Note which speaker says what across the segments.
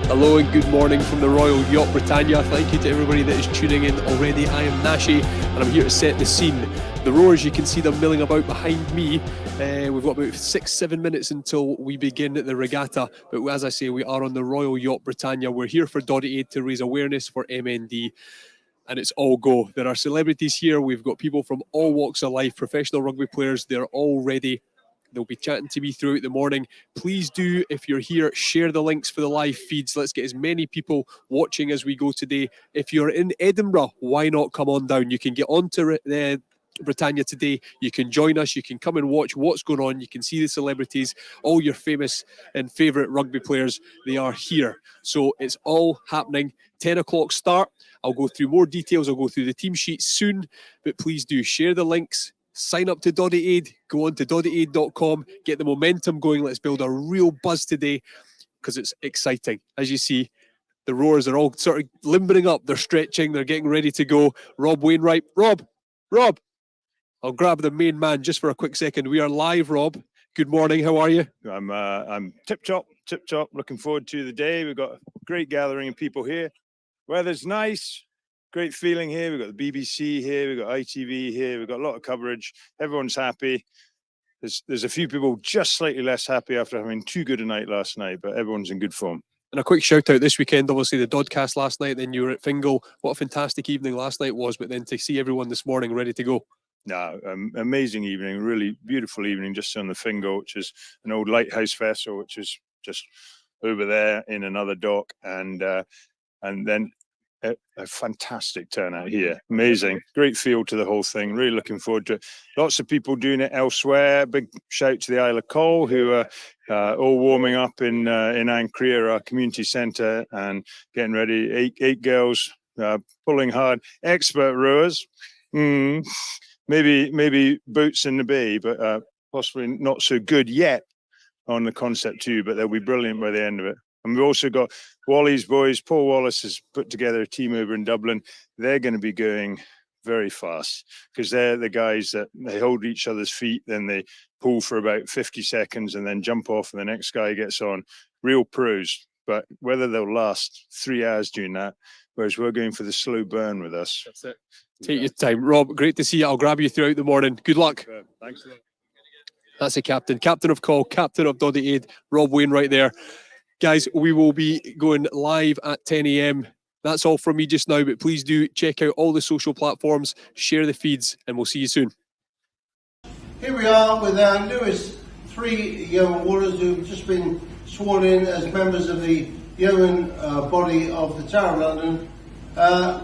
Speaker 1: Hello and good morning from the Royal Yacht Britannia. Thank you to everybody that is tuning in already. I am Nashi and I'm here to set the scene. The rowers, you can see them milling about behind me. We've got about 6-7 minutes until we begin the regatta. But as I say, we are on the Royal Yacht Britannia. We're here for Doddie Aid to raise awareness for MND. And it's all go. There are celebrities here. We've got people from all walks of life, professional rugby players. They're all ready. They'll be chatting to me throughout the morning. Please do, if you're here, share the links for the live feeds. Let's get as many people watching as we go today. If you're in Edinburgh, why not come on down? You can get onto Britannia today. You can join us. You can come and watch what's going on. You can see the celebrities, all your famous and favourite rugby players. They are here. So it's all happening. 10 o'clock start. I'll go through more details. I'll go through the team sheet soon. But please do share the links. Sign up to Doddie Aid, go on to doddieaid.com, get the momentum going. Let's build a real buzz today because it's exciting. As you see, the rowers are all sort of limbering up. They're stretching. They're getting ready to go. Rob Wainwright. Rob. I'll grab the main man just for a quick second. We are live, Rob. Good morning. How are you?
Speaker 2: I'm tip-top. Looking forward to the day. We've got a great gathering of people here. Weather's nice. Great feeling here. We've got the BBC here. We've got ITV here. We've got a lot of coverage. Everyone's happy. There's a few people just slightly less happy after having too good a night last night, but everyone's in good form.
Speaker 1: And a quick shout out this weekend, obviously the Dodcast last night, then you were at Fingal. What a fantastic evening last night was, but then to see everyone this morning ready to go.
Speaker 2: No, amazing evening, really beautiful evening just on the Fingal, which is an old lighthouse vessel, which is just over there in another dock, and then a fantastic turnout here. Amazing. Great feel to the whole thing. Really looking forward to it. Lots of people doing it elsewhere. Big shout to the Isle of Coll, who are all warming up in Ancrea, our community centre, and getting ready. Eight girls pulling hard. Expert rowers. Maybe boots in the bay, but possibly not so good yet on the concept too, but they'll be brilliant by the end of it. And we've also got Wally's boys. Paul Wallace has put together a team over in Dublin. They're going to be going very fast because they're the guys that they hold each other's feet, then they pull for about 50 seconds and then jump off and the next guy gets on. Real pros. But whether they'll last 3 hours doing that, whereas we're going for the slow burn with us.
Speaker 1: That's it. Take your time. Rob, great to see you. I'll grab you throughout the morning. Good luck.
Speaker 2: Thanks a lot.
Speaker 1: That's a captain. Captain of Coll, captain of Doddie Aid, Rob Wainwright there. Guys, we will be going live at 10 a.m. That's all from me just now, but please do check out all the social platforms, share the feeds, and we'll see you soon.
Speaker 3: Here we are with our newest 3 yeoman warriors who've just been sworn in as members of the yeoman body of the Tower of London.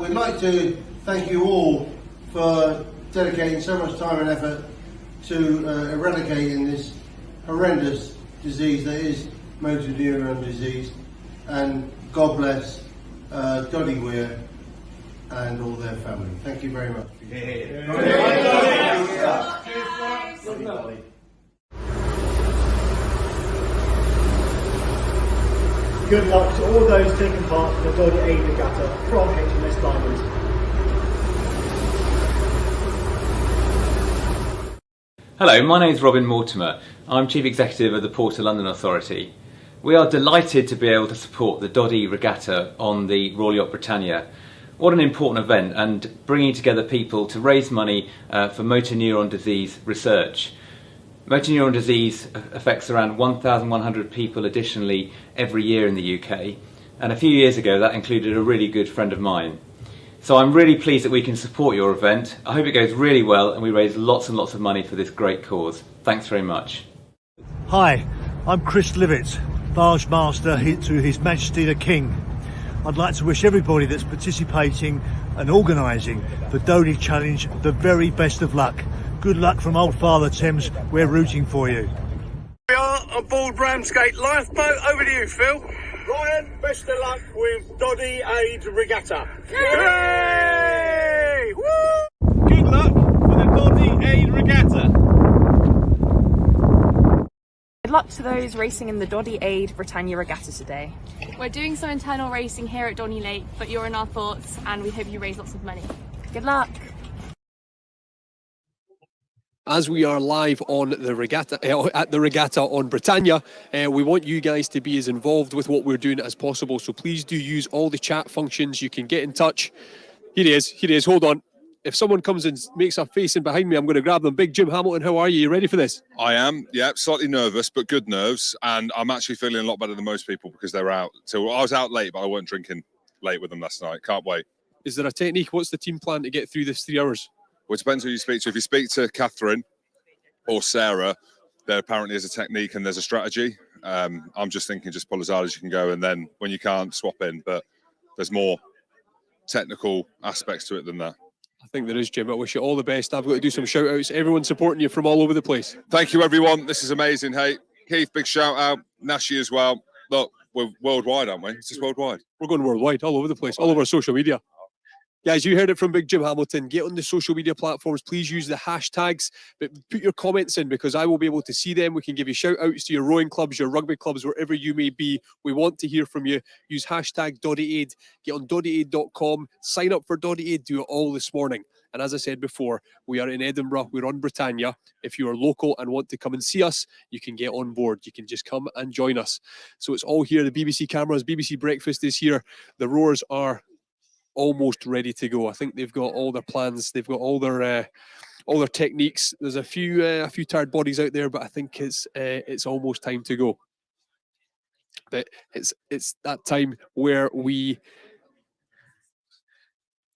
Speaker 3: We'd like to thank you all for dedicating so much time and effort to eradicating this horrendous disease that is motor neuron disease, and God bless Doddie Weir and all their family. Thank you very much.
Speaker 4: Good luck to all those taking part in the Doddie Aid Regatta from HMS Diamond.
Speaker 5: Hello, my name is Robin Mortimer. I'm Chief Executive of the Port of London Authority. We are delighted to be able to support the Doddie Regatta on the Royal Yacht Britannia. What an important event, and bringing together people to raise money for motor neuron disease research. Motor neuron disease affects around 1,100 people additionally every year in the UK, and a few years ago that included a really good friend of mine. So I'm really pleased that we can support your event. I hope it goes really well and we raise lots and lots of money for this great cause. Thanks very much.
Speaker 4: Hi, I'm Chris Livett, Barge Master to His Majesty the King. I'd like to wish everybody that's participating and organising the Doddie Challenge the very best of luck. Good luck from Old Father Thames, we're rooting for you.
Speaker 6: We are on board Ramsgate Lifeboat. Over to you, Phil. Ryan, best of luck with Doddie Aid Regatta. Yay! Woo!
Speaker 7: Good luck for the Doddie Aid Regatta.
Speaker 8: Good luck to those racing in the Doddie Aid Britannia Regatta today.
Speaker 9: We're doing some internal racing here at Donny Lake, but you're in our thoughts and we hope you raise lots of money.
Speaker 8: Good luck.
Speaker 1: as we are live on the regatta, at the regatta on Britannia, we want you guys to be as involved with what we're doing as possible. So please do use all the chat functions. You can get in touch. Here he is. Here he is. Hold on. If someone comes and makes a face in behind me, I'm going to grab them. Big Jim Hamilton, how are you? You ready for this?
Speaker 10: I am, yeah, slightly nervous, but good nerves. And I'm actually feeling a lot better than most people because they're out. So I was out late, but I wasn't drinking late with them last night. Can't wait.
Speaker 1: Is there a technique? What's the team plan to get through this 3 hours?
Speaker 10: Well, it depends who you speak to. If you speak to Catherine or Sarah, there apparently is a technique and there's a strategy. I'm just thinking just pull as hard as you can go, and then when you can't, swap in. But there's more technical aspects to it than that.
Speaker 1: I think there is, Jim. I wish you all the best. I've got to do some shout outs. Everyone's supporting you from all over the place.
Speaker 10: Thank you, everyone. This is amazing. Hey, Keith, big shout out. Nashi as well. Look, we're worldwide, aren't we? It's just worldwide.
Speaker 1: We're going worldwide, all over the place, all over social media. Guys, you heard it from Big Jim Hamilton. Get on the social media platforms. Please use the hashtags, but put your comments in because I will be able to see them. We can give you shout outs to your rowing clubs, your rugby clubs, wherever you may be. We want to hear from you. Use hashtag DoddieAid. Get on doddieaid.com. Sign up for Doddie Aid. Do it all this morning. And as I said before, we are in Edinburgh. We're on Britannia. If you are local and want to come and see us, you can get on board. You can just come and join us. So it's all here. The BBC cameras, BBC breakfast is here. The rowers are almost ready to go. I think they've got all their plans. They've got all their techniques. There's a few tired bodies out there, but I think it's almost time to go. But it's that time where we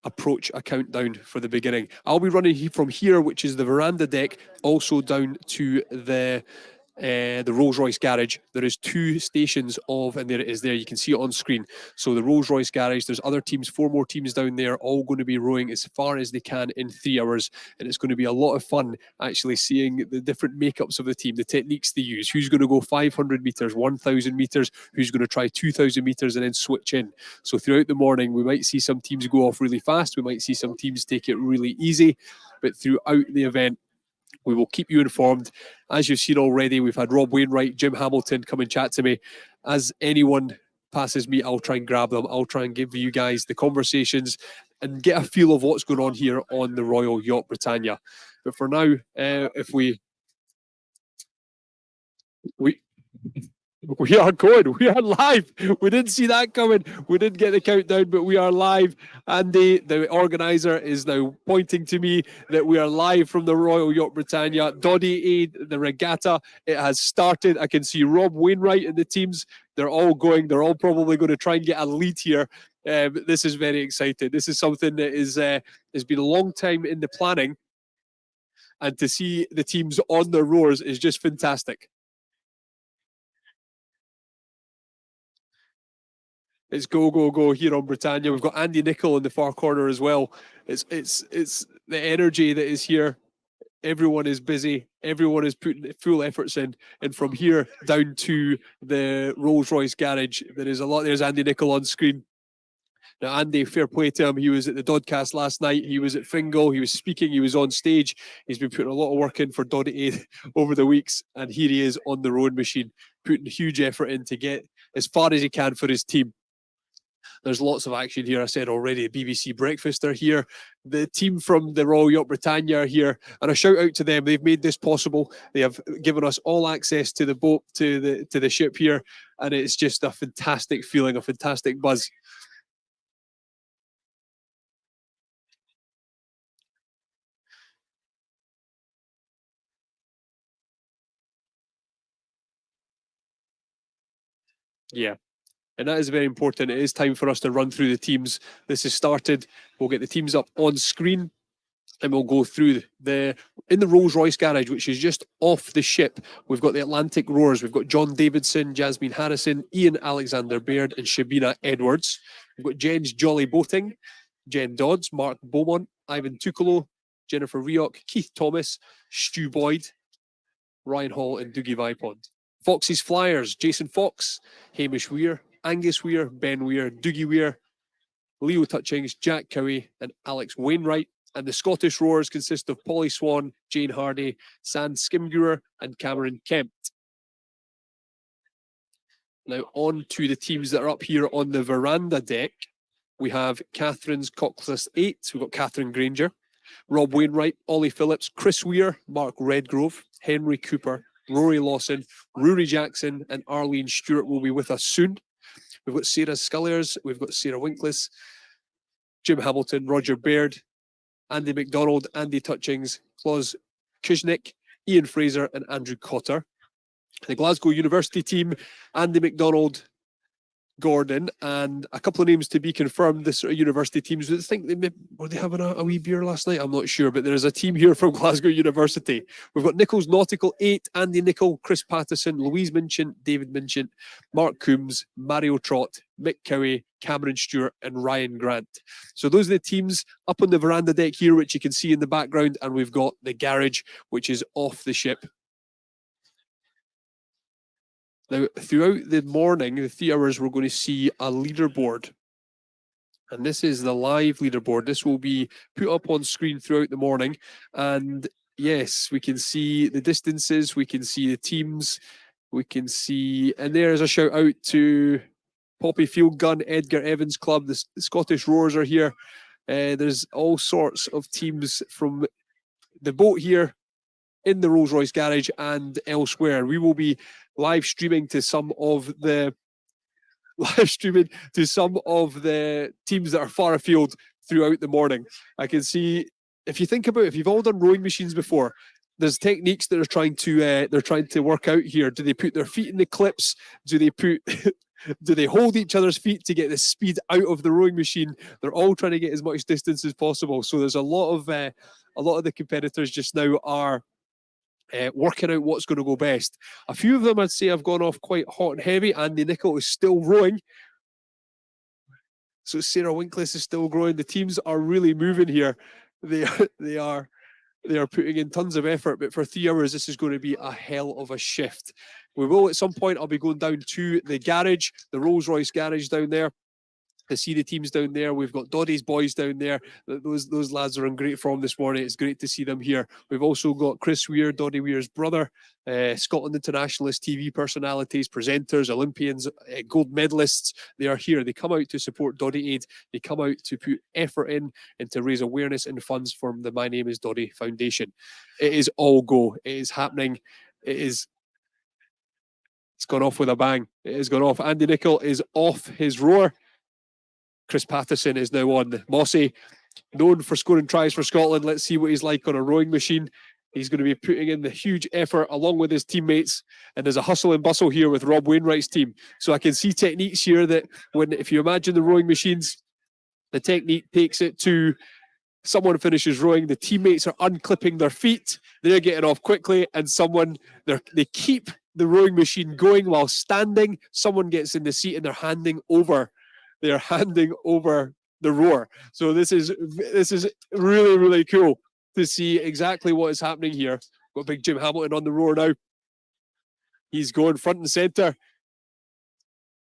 Speaker 1: approach a countdown for the beginning. I'll be running from here, which is the veranda deck, also down to the Rolls-Royce garage. There is 2 stations of, and there it is there, you can see it on screen. So the Rolls-Royce garage, there's other teams, 4 more teams down there, all going to be rowing as far as they can in 3 hours. And it's going to be a lot of fun actually seeing the different makeups of the team, the techniques they use, who's going to go 500 meters, 1,000 meters, who's going to try 2,000 meters and then switch in. So throughout the morning, we might see some teams go off really fast. We might see some teams take it really easy, but throughout the event, we will keep you informed. As you've seen already, we've had Rob Wainwright, Jim Hamilton come and chat to me. As anyone passes me, I'll try and grab them. I'll try and give you guys the conversations and get a feel of what's going on here on the Royal Yacht Britannia. But for now, if we are going. We are live. We didn't see that coming. We didn't get the countdown, but we are live. Andy, the organizer, is now pointing to me that we are live from the Royal Yacht Britannia. Doddie Aid, the regatta, it has started. I can see Rob Wainwright and the teams. They're all going. They're all probably going to try and get a lead here. This is very exciting. This is something that has been a long time in the planning. And to see the teams on their rowers is just fantastic. It's go, go, go here on Britannia. We've got Andy Nicol in the far corner as well. It's the energy that is here. Everyone is busy. Everyone is putting full efforts in. And from here down to the Rolls-Royce garage, there is a lot. There's Andy Nicol on screen. Now, Andy, fair play to him. He was at the Dodcast last night. He was at Fingal. He was speaking. He was on stage. He's been putting a lot of work in for Doddie Aid over the weeks. And here he is on the rowing machine, putting huge effort in to get as far as he can for his team. There's lots of action here. I said already, BBC Breakfast are here. The team from the Royal Yacht Britannia are here. And a shout out to them. They've made this possible. They have given us all access to the boat, to the ship here. And it's just a fantastic feeling, a fantastic buzz. Yeah. And that is very important. It is time for us to run through the teams. This has started. We'll get the teams up on screen and we'll go through in the Rolls-Royce garage, which is just off the ship. We've got the Atlantic rowers. We've got John Davidson, Jasmine Harrison, Ian Alexander Baird, and Shabina Edwards. We've got Jen's Jolly Boating, Jen Dodds, Mark Beaumont, Ivan Tukolo, Jennifer Rioch, Keith Thomas, Stu Boyd, Ryan Hall, and Doogie Vipond. Fox's Flyers, Jason Fox, Hamish Weir, Angus Weir, Ben Weir, Doogie Weir, Leo Touchings, Jack Cowie, and Alex Wainwright. And the Scottish rowers consist of Polly Swan, Jane Hardy, Sand Skimguer, and Cameron Kemp. Now on to the teams that are up here on the veranda deck. We have Catherine's Cockless 8. We've got Catherine Granger. Rob Wainwright, Ollie Phillips, Chris Weir, Mark Redgrove, Henry Cooper, Rory Lawson, Rory Jackson, and Arlene Stewart will be with us soon. We've got Sarah Sculliers, we've got Sarah Winkles, Jim Hamilton, Roger Baird, Andy McDonald, Andy Touchings, Claus Kuznick, Ian Fraser, and Andrew Cotter. The Glasgow University team, Andy McDonald, Gordon, and a couple of names to be confirmed. The sort of university teams. I think were they having a wee beer last night? I'm not sure, but there is a team here from Glasgow University. We've got Nichols Nautical 8, Andy Nicol, Chris Pattison, Louise Minchin, David Minchin, Mark Coombs, Mario Trott, Mick Cowie, Cameron Stewart, and Ryan Grant. So those are the teams up on the veranda deck here, which you can see in the background, and we've got the garage, which is off the ship. Now, throughout the morning, the 3 hours, we're going to see a leaderboard. And this is the live leaderboard. This will be put up on screen throughout the morning. And yes, we can see the distances, we can see the teams, we can see, and there's a shout out to Poppy Field Gun, Edgar Evans Club, the Scottish Roars are here. There's all sorts of teams from the boat here in the Rolls Royce garage and elsewhere. We will be live streaming to some of the teams that are far afield throughout the morning. I can see, if you think about it, if you've all done rowing machines before, there's techniques that are trying to work out here. Do they put their feet in the clips? Do they hold each other's feet to get the speed out of the rowing machine? They're all trying to get as much distance as possible. So there's a lot of the competitors just now are working out what's going to go best. A few of them, I'd say, have gone off quite hot and heavy. Andy Nicol is still rowing. So Sarah Winkles is still growing. The teams are really moving here. They are putting in tons of effort, but for 3 hours, this is going to be a hell of a shift. We will, at some point, I'll be going down to the garage, the Rolls Royce garage down there, to see the teams down there. We've got Doddie's boys down there. Those lads are in great form this morning. It's great to see them here. We've also got Chris Weir, Doddie Weir's brother, Scotland internationalist, TV personalities, presenters, Olympians, gold medalists. They are here. They come out to support Doddie Aid. They come out to put effort in and to raise awareness and funds for the My Name is Doddie Foundation. It is all go. It is happening. It's gone off with a bang. It has gone off. Andy Nicol is off his roar. Chris Pattison is now on. Mossy, known for scoring tries for Scotland. Let's see what he's like on a rowing machine. He's going to be putting in the huge effort along with his teammates. And there's a hustle and bustle here with Rob Wainwright's team. So I can see techniques here that if you imagine the rowing machines, the technique takes it to someone finishes rowing, the teammates are unclipping their feet, they're getting off quickly, and they keep the rowing machine going while standing. Someone gets in the seat and they're handing over the roar. So this is really, really cool to see exactly what is happening here. Got big Jim Hamilton on the roar now. He's going front and center,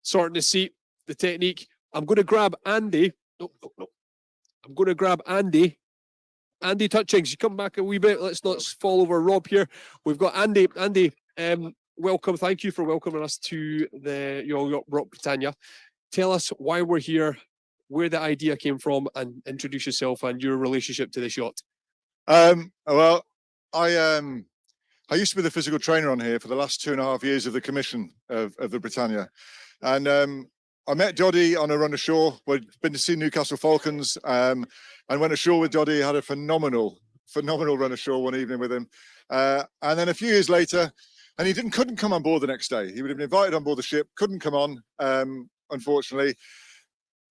Speaker 1: sorting the seat, the technique. I'm going to grab Andy. No. I'm going to grab Andy. Andy Touchings, you come back a wee bit. Let's not fall over Rob here. We've got Andy. Andy, welcome. Thank you for welcoming us to the Royal Yacht Britannia. Tell us why we're here, where the idea came from, and introduce yourself and your relationship to this yacht.
Speaker 11: Well, I used to be the physical trainer on here for the last 2.5 years of the commission of the Britannia. And I met Doddie on a run ashore. We'd been to see Newcastle Falcons and went ashore with Doddie. Had a phenomenal run ashore one evening with him. And then a few years later, and he couldn't come on board the next day. He would have been invited on board the ship, couldn't come on, unfortunately.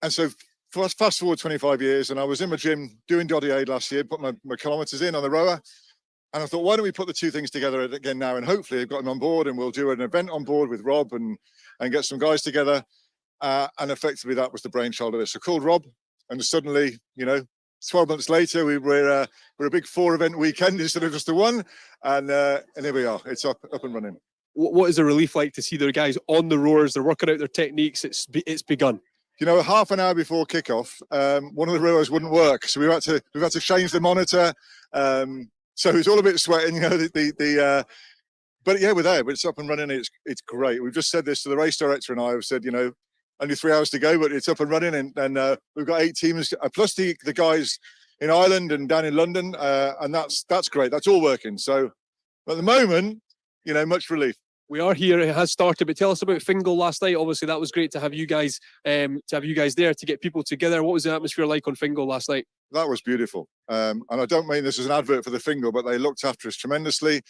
Speaker 11: And so fast forward 25 years, and I was in my gym doing Doddie Aid last year, put my kilometers in on the rower. And I thought, why don't we put the two things together again now? And hopefully I've got him on board and we'll do an event on board with Rob and get some guys together. And effectively that was the brainchild of this. So called Rob, and suddenly, 12 months later, we're a big 4-event weekend instead of just the one. And here we are, it's up and running.
Speaker 1: What is the relief like to see the guys on the roars? They're working out their techniques. It's begun.
Speaker 11: Half an hour before kickoff, one of the rowers wouldn't work, so we've had to change the monitor. So it's all a bit sweating, but yeah, we're there. But it's up and running. It's great. We've just said this to the race director and I. Have said, only 3 hours to go, but it's up and running, and we've got 8 teams plus the guys in Ireland and down in London, and that's great. That's all working. So at the moment, you know, much relief.
Speaker 1: We are here. It has started, but tell us about Fingal last night. Obviously, that was great to have you guys there to get people together. What was the atmosphere like on Fingal last night?
Speaker 11: That was beautiful. And I don't mean this as an advert for the Fingal, but they looked after us tremendously.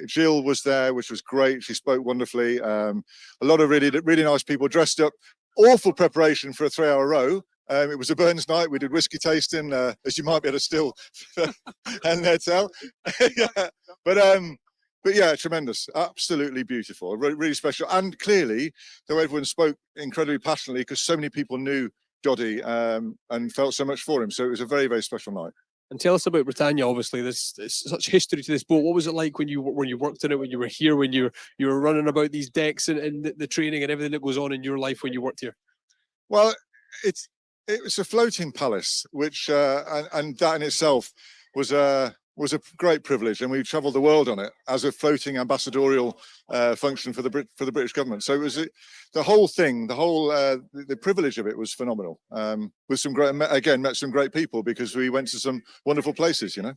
Speaker 11: Jill was there, which was great. She spoke wonderfully. A lot of really nice people dressed up. Awful preparation for a 3-hour row. It was a Burns night. We did whiskey tasting, as you might be able to still and tell. Yeah. But yeah, tremendous, absolutely beautiful, really special. And clearly, though everyone spoke incredibly passionately, because so many people knew Doddie and felt so much for him. So it was a very, very special night.
Speaker 1: And tell us about Britannia. Obviously, there's such history to this boat. What was it like when you worked in it, when you were here, when you were running about these decks and the training and everything that goes on in your life when you worked here?
Speaker 11: Well, it was a floating palace, which and that in itself was a great privilege, and we travelled the world on it as a floating ambassadorial function for the British government. So it was the whole thing, the privilege of it was phenomenal. With some met some great people because we went to some wonderful places, you know.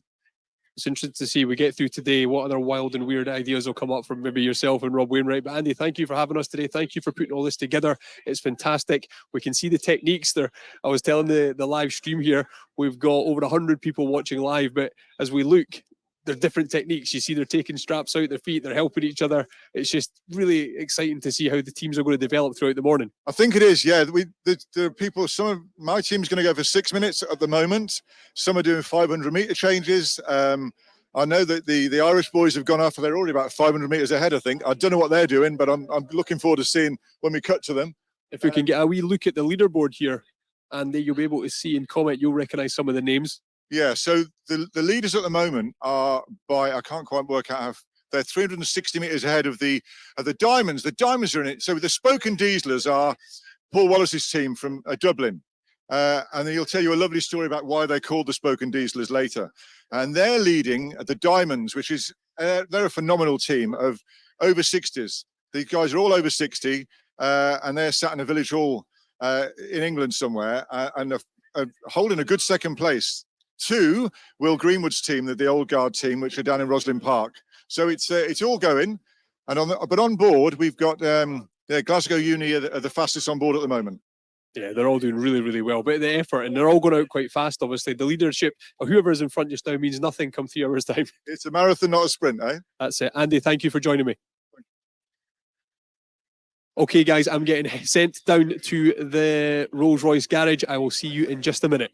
Speaker 1: It's interesting to see we get through today what other wild and weird ideas will come up from maybe yourself and Rob Wainwright. But Andy, thank you for having us today. Thank you for putting all this together. It's fantastic. We can see the techniques there. I was telling the live stream here, we've got over 100 people watching live, but as we look, there's different techniques. You see they're taking straps out their feet, they're helping each other. It's just really exciting to see how the teams are going to develop throughout the morning.
Speaker 11: I think it is, yeah. The people, some of my team's going to go for 6 minutes at the moment. Some are doing 500-meter changes. I know that the Irish boys have gone off. They're already about 500 meters ahead, I think. I don't know what they're doing, but I'm looking forward to seeing when we cut to them.
Speaker 1: If we can get a wee look at the leaderboard here, and you'll be able to see and comment, you'll recognise some of the names.
Speaker 11: Yeah, so the leaders at the moment are by, I can't quite work out how, they're 360 meters ahead of the Diamonds. The Diamonds are in it. So the Spoken Dieselers are Paul Wallace's team from Dublin. And then he'll tell you a lovely story about why they're called the Spoken Dieselers later. And they're leading the Diamonds, which is, they're a phenomenal team of over 60s. These guys are all over 60, and they're sat in a village hall in England somewhere, and are holding a good second place to Will Greenwood's team, the old guard team, which are down in Roslin Park. So it's all going. And on board, we've got Glasgow Uni are the fastest on board at the moment.
Speaker 1: Yeah, they're all doing really, really well. But the effort, and they're all going out quite fast, obviously. The leadership of whoever's in front just now means nothing come 3 hours' time.
Speaker 11: It's a marathon, not a sprint, eh?
Speaker 1: That's it. Andy, thank you for joining me. Okay, guys, I'm getting sent down to the Rolls-Royce garage. I will see you in just a minute.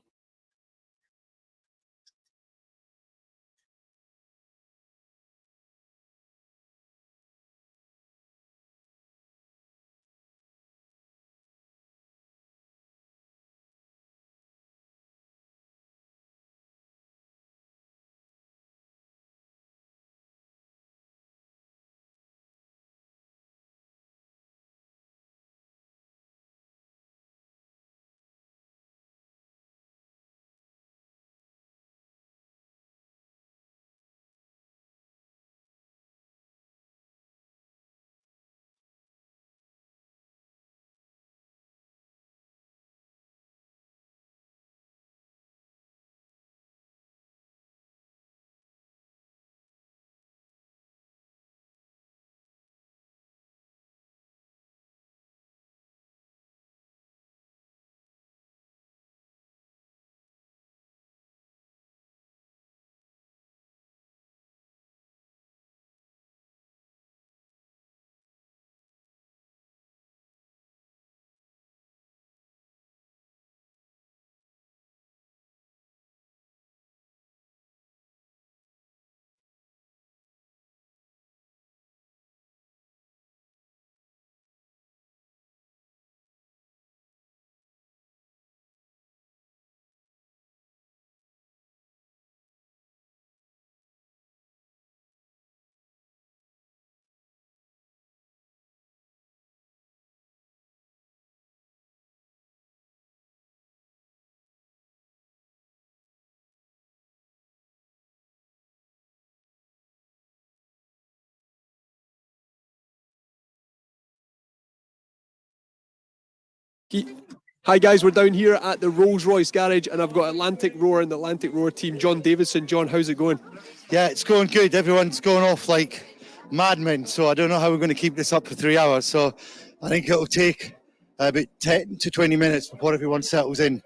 Speaker 1: Hi guys, we're down here at the Rolls Royce garage and I've got Atlantic Roar and the Atlantic Roar team, John Davidson. John, how's it going?
Speaker 12: Yeah, it's going good. Everyone's going off like madmen, so I don't know how we're going to keep this up for 3 hours. So I think it'll take about 10 to 20 minutes before everyone settles in.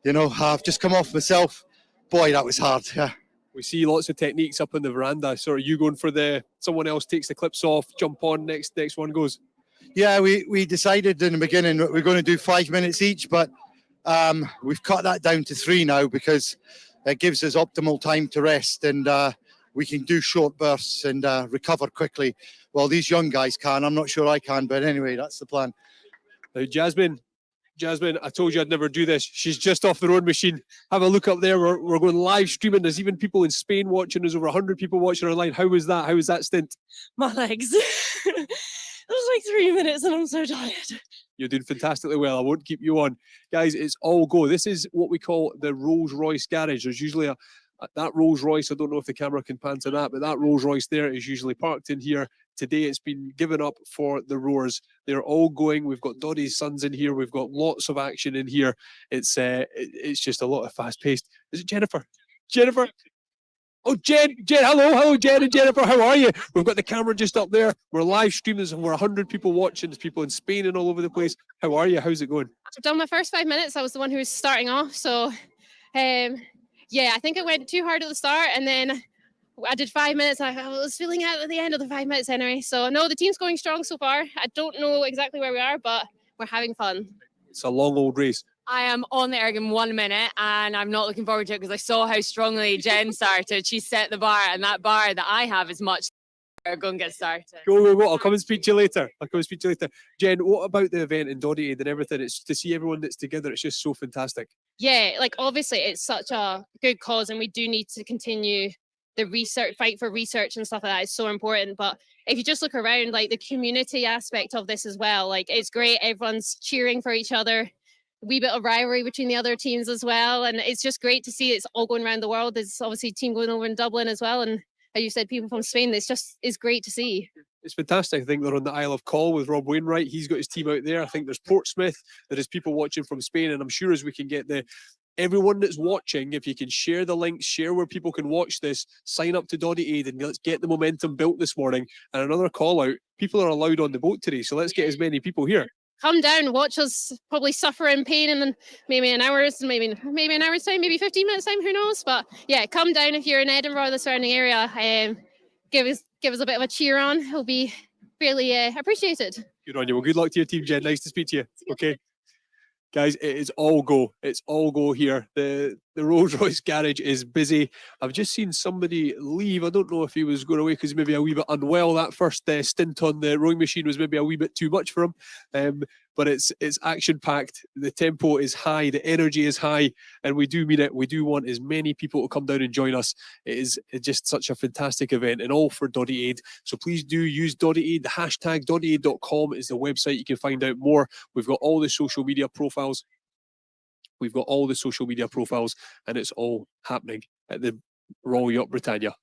Speaker 12: You know, I've just come off myself. Boy, that was hard, yeah.
Speaker 1: We see lots of techniques up on the veranda. So are you going for someone else takes the clips off, jump on, next one goes?
Speaker 12: Yeah, we decided in the beginning that we're going to do 5 minutes each, but we've cut that down to 3 now because it gives us optimal time to rest and we can do short bursts and recover quickly. Well, these young guys can. I'm not sure I can, but anyway, that's the plan.
Speaker 1: Now, Jasmine, I told you I'd never do this. She's just off the rowing machine. Have a look up there. We're going live streaming. There's even people in Spain watching. There's over 100 people watching online. How was that? How was that stint?
Speaker 13: My legs. It was like 3 minutes and I'm so tired.
Speaker 1: You're doing fantastically well. I won't keep you on. Guys, it's all go. This is what we call the Rolls Royce garage. There's usually that Rolls Royce, I don't know if the camera can pan to that, but that Rolls Royce there is usually parked in here. Today it's been given up for the rowers. They're all going. We've got Doddie's sons in here. We've got lots of action in here. It's just a lot of fast paced. Is it Jennifer? Jennifer? Oh, Jen, hello, Jen and Jennifer, how are you? We've got the camera just up there. We're live streaming. There's over 100 people watching. There's people in Spain and all over the place. How are you? How's it going?
Speaker 9: I've done my first 5 minutes. I was the one who was starting off. So, yeah, I think it went too hard at the start. And then I did 5 minutes. I was feeling out at the end of the 5 minutes anyway. So, no, the team's going strong so far. I don't know exactly where we are, but we're having fun.
Speaker 1: It's a long old race.
Speaker 13: I am on the erg in 1 minute and I'm not looking forward to it because I saw how strongly Jen started. She set the bar and that bar that I have is much go and get started.
Speaker 1: Go. I'll come and speak to you later. Jen, what about the event in Doddie and everything? It's to see everyone that's together. It's just so fantastic.
Speaker 9: Yeah, like obviously it's such a good cause and we do need to continue the fight for research and stuff like that. It's so important. But if you just look around, like the community aspect of this as well, like it's great. Everyone's cheering for each other. A wee bit of rivalry between the other teams as well. And it's just great to see it's all going around the world. There's obviously a team going over in Dublin as well. And as you said, people from Spain, it's great to see.
Speaker 1: It's fantastic. I think they're on the Isle of Col with Rob Wainwright. He's got his team out there. I think there's Portsmouth. There is people watching from Spain. And I'm sure as we can get everyone that's watching, if you can share the links, share where people can watch this, sign up to Doddie Aid and let's get the momentum built this morning. And another call out, people are allowed on the boat today. So let's get as many people here.
Speaker 9: Come down, watch us probably suffer in pain and then maybe an hour's time, maybe 15 minutes time, who knows? But yeah, come down if you're in Edinburgh or the surrounding area. Give us a bit of a cheer on. It'll be really appreciated.
Speaker 1: Good on you. Well, good luck to your team, Jen. Nice to speak to you. Okay. Guys, it is all go. It's all go here. The Rolls Royce garage is busy. I've just seen somebody leave. I don't know if he was going away because maybe a wee bit unwell. That first stint on the rowing machine was maybe a wee bit too much for him. But it's action-packed. The tempo is high. The energy is high. And we do mean it. We do want as many people to come down and join us. It's just such a fantastic event and all for Doddie Aid. So please do use Doddie Aid. The hashtag doddieaid.com is the website. You can find out more. We've got all the social media profiles. And it's all happening at the Royal Yacht Britannia.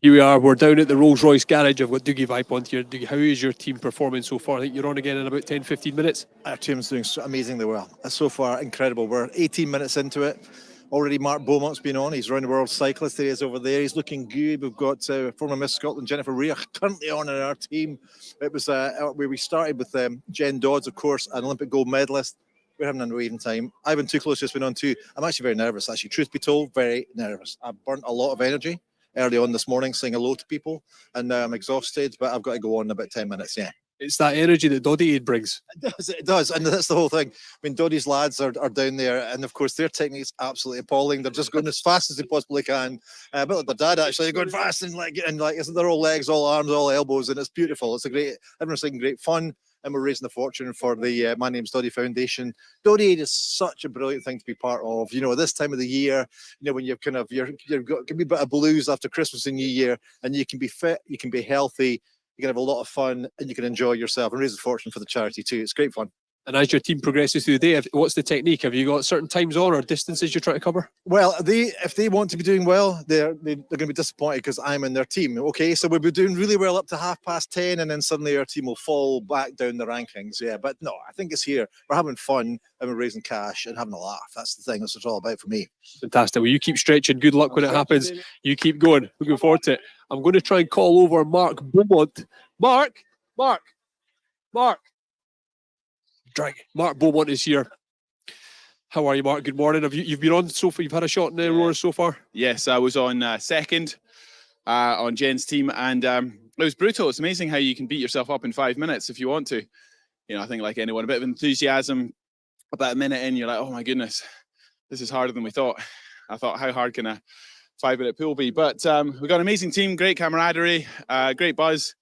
Speaker 1: Here we are, we're down at the Rolls Royce garage. I've got Doddie Vipont here. Doddie, how is your team performing so far? I think you're on again in about 10-15 minutes.
Speaker 14: Our team's doing amazingly well. So far, incredible. We're 18 minutes into it. Already Mark Beaumont's been on. He's round the world cyclist. He is over there. He's looking good. We've got former Miss Scotland, Jennifer Rea, currently on in our team. It was where we started with Jen Dodds, of course, an Olympic gold medalist. We're having an amazing time. Ivan Too Close just went on too. I'm actually very nervous, actually. Truth be told, very nervous. I've burnt a lot of energy early on this morning saying hello to people, and I'm exhausted, but I've got to go on in about 10 minutes, yeah.
Speaker 1: It's that energy that Doddie brings.
Speaker 14: It does, and that's the whole thing. I mean, Doddie's lads are down there, and of course their technique's absolutely appalling. They're just going as fast as they possibly can. A bit like their dad, actually. They're going fast and they're all legs, all arms, all elbows, and it's beautiful. It's everyone's having great fun, and we're raising the fortune for the My Name's Doddie Foundation. Doddie is such a brilliant thing to be part of. You know, this time of the year, you know, when you've got a bit of blues after Christmas and New Year, and you can be fit, you can be healthy. You can have a lot of fun and you can enjoy yourself and raise a fortune for the charity too. It's great fun.
Speaker 1: And as your team progresses through the day, what's the technique? Have you got certain times on or distances you're trying to cover?
Speaker 14: Well, if they want to be doing well, they're going to be disappointed because I'm in their team. Okay, so we'll be doing really well up to 10:30, and then suddenly our team will fall back down the rankings. Yeah, but no, I think it's here. We're having fun and we're raising cash and having a laugh. That's the thing. That's what it's all about for me.
Speaker 1: Fantastic. Well, you keep stretching. Good luck when it happens. You keep going. Looking forward to it. I'm going to try and call over Mark Beaumont. Mark. Mark Beaumont is here. How are you, Mark? Good morning. You've been on so far? You've had a shot in the roars so far?
Speaker 7: Yes, I was on second on Jen's team, and it was brutal. It's amazing how you can beat yourself up in 5 minutes if you want to. You know, I think like anyone, a bit of enthusiasm, about a minute in, you're like, oh my goodness, this is harder than we thought. I thought, how hard can a 5-minute pool be? But we've got an amazing team, great camaraderie, great buzz.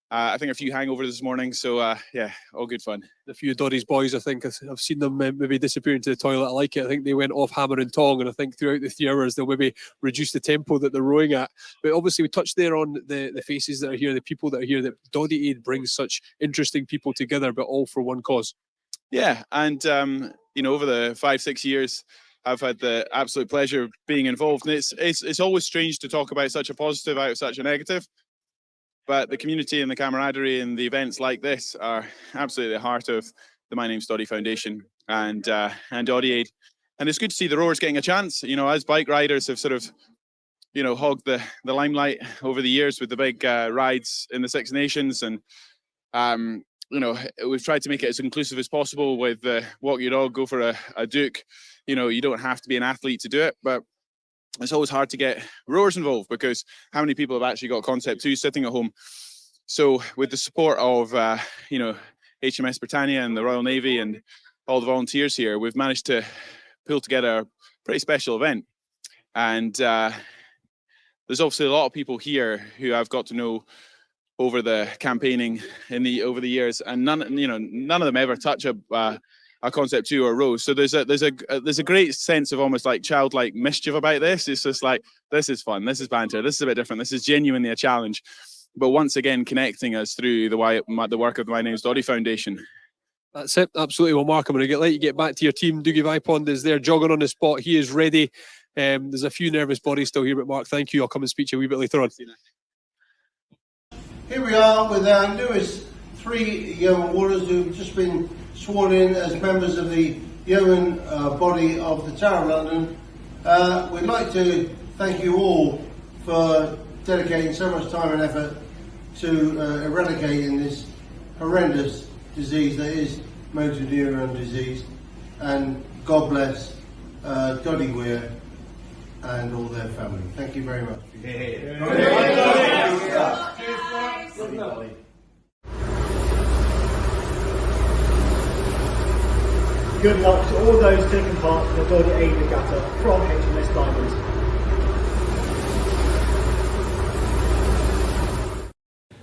Speaker 7: I think a few hangovers this morning, so yeah, all good fun.
Speaker 1: A few of Doddie's boys, I think, I've seen them maybe disappear into the toilet. I like it. I think they went off hammer and tong, and I think throughout the 3 hours they'll maybe reduce the tempo that they're rowing at. But obviously we touched there on the faces that are here, the people that are here, that Doddie Aid brings such interesting people together, but all for one cause.
Speaker 7: Yeah, and you know, over the 5-6 years, I've had the absolute pleasure of being involved, and it's always strange to talk about such a positive out of such a negative. But the community and the camaraderie and the events like this are absolutely the heart of the My Name's Doddie Foundation and Doddie Aid. And it's good to see the rowers getting a chance. You know, as bike riders have sort of, you know, hogged the limelight over the years with the big rides in the Six Nations. And, you know, we've tried to make it as inclusive as possible with walk your dog, go for a Duke. You know, you don't have to be an athlete to do it, but it's always hard to get rowers involved because how many people have actually got Concept 2 sitting at home? So with the support of, you know, HMS Britannia and the Royal Navy and all the volunteers here, we've managed to pull together a pretty special event. And there's obviously a lot of people here who I've got to know over the campaigning over the years, and none of them ever touch a Concept 2 or rows. So there's a great sense of almost like childlike mischief about this. It's just like, this is fun, this is banter, this is a bit different, this is genuinely a challenge. But once again, connecting us through the work of the My Name's Doddie Foundation.
Speaker 1: That's it, absolutely. Well, Mark, I'm going to let you get back to your team. Doddie Vipont is there jogging on the spot. He is ready. There's a few nervous bodies still here, but Mark, thank you. I'll come and speak to you a wee bit later on.
Speaker 3: Here we are with our newest 3 yeoman warriors who've just been sworn in as members of the yeoman body of the Tower of London. We'd like to thank you all for dedicating so much time and effort to eradicating this horrendous disease that is motor neuron disease. And God bless Doddie Weir and all their family. Thank you very much.
Speaker 4: Good luck to all those taking part in the Doddie Aid Regatta from HMS Diamond.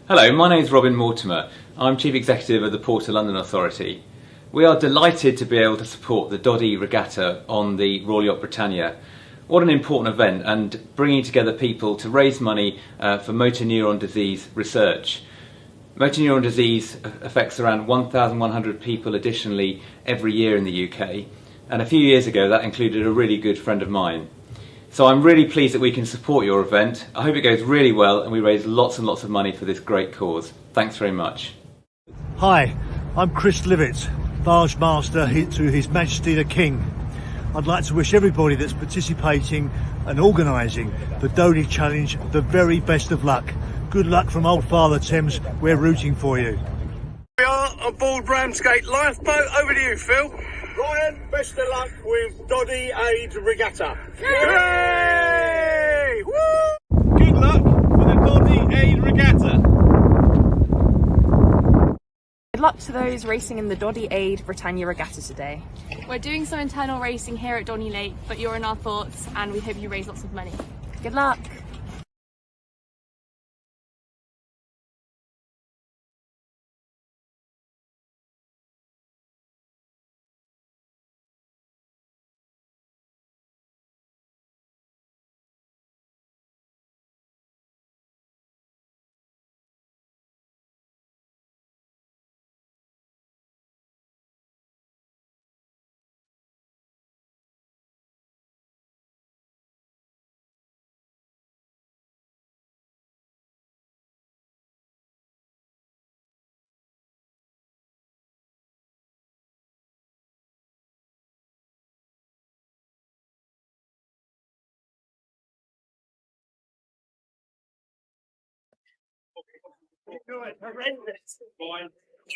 Speaker 5: Hello, my name's Robin Mortimer. I'm Chief Executive of the Port of London Authority. We are delighted to be able to support the Doddie Regatta on the Royal Yacht Britannia. What an important event, and bringing together people to raise money for motor neuron disease research. Motor neuron disease affects around 1,100 people additionally every year in the UK, and a few years ago that included a really good friend of mine. So I'm really pleased that we can support your event. I hope it goes really well and we raise lots and lots of money for this great cause. Thanks very much.
Speaker 4: Hi, I'm Chris Livett, Barge Master to His Majesty the King. I'd like to wish everybody that's participating and organising the Doddie Challenge the very best of luck. Good luck from Old Father Thames, we're rooting for you.
Speaker 6: We are aboard Ramsgate Lifeboat. Over to you, Phil. Ryan, best of luck with Doddie Aid Regatta. Yay! Woo!
Speaker 7: Good luck for the Doddie Aid Regatta.
Speaker 8: Good luck to those racing in the Doddie Aid Britannia Regatta today.
Speaker 15: We're doing some internal racing here at Donny Lake, but you're in our thoughts and we hope you raise lots of money.
Speaker 8: Good luck.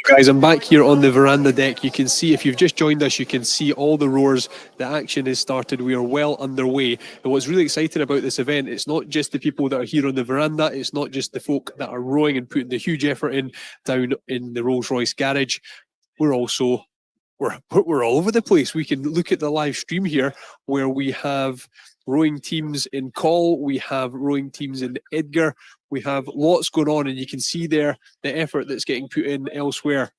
Speaker 1: Guys, I'm back here on the veranda deck. You can see, if you've just joined us, you can see all the rowers. The action has started. We are well underway. And what's really exciting about this event, it's not just the people that are here on the veranda. It's not just the folk that are rowing and putting the huge effort in down in the Rolls-Royce garage. We're also, we're all over the place. We can look at the live stream here where we have rowing teams in Col, we have rowing teams in Edgar, we have lots going on, and you can see there the effort that's getting put in elsewhere.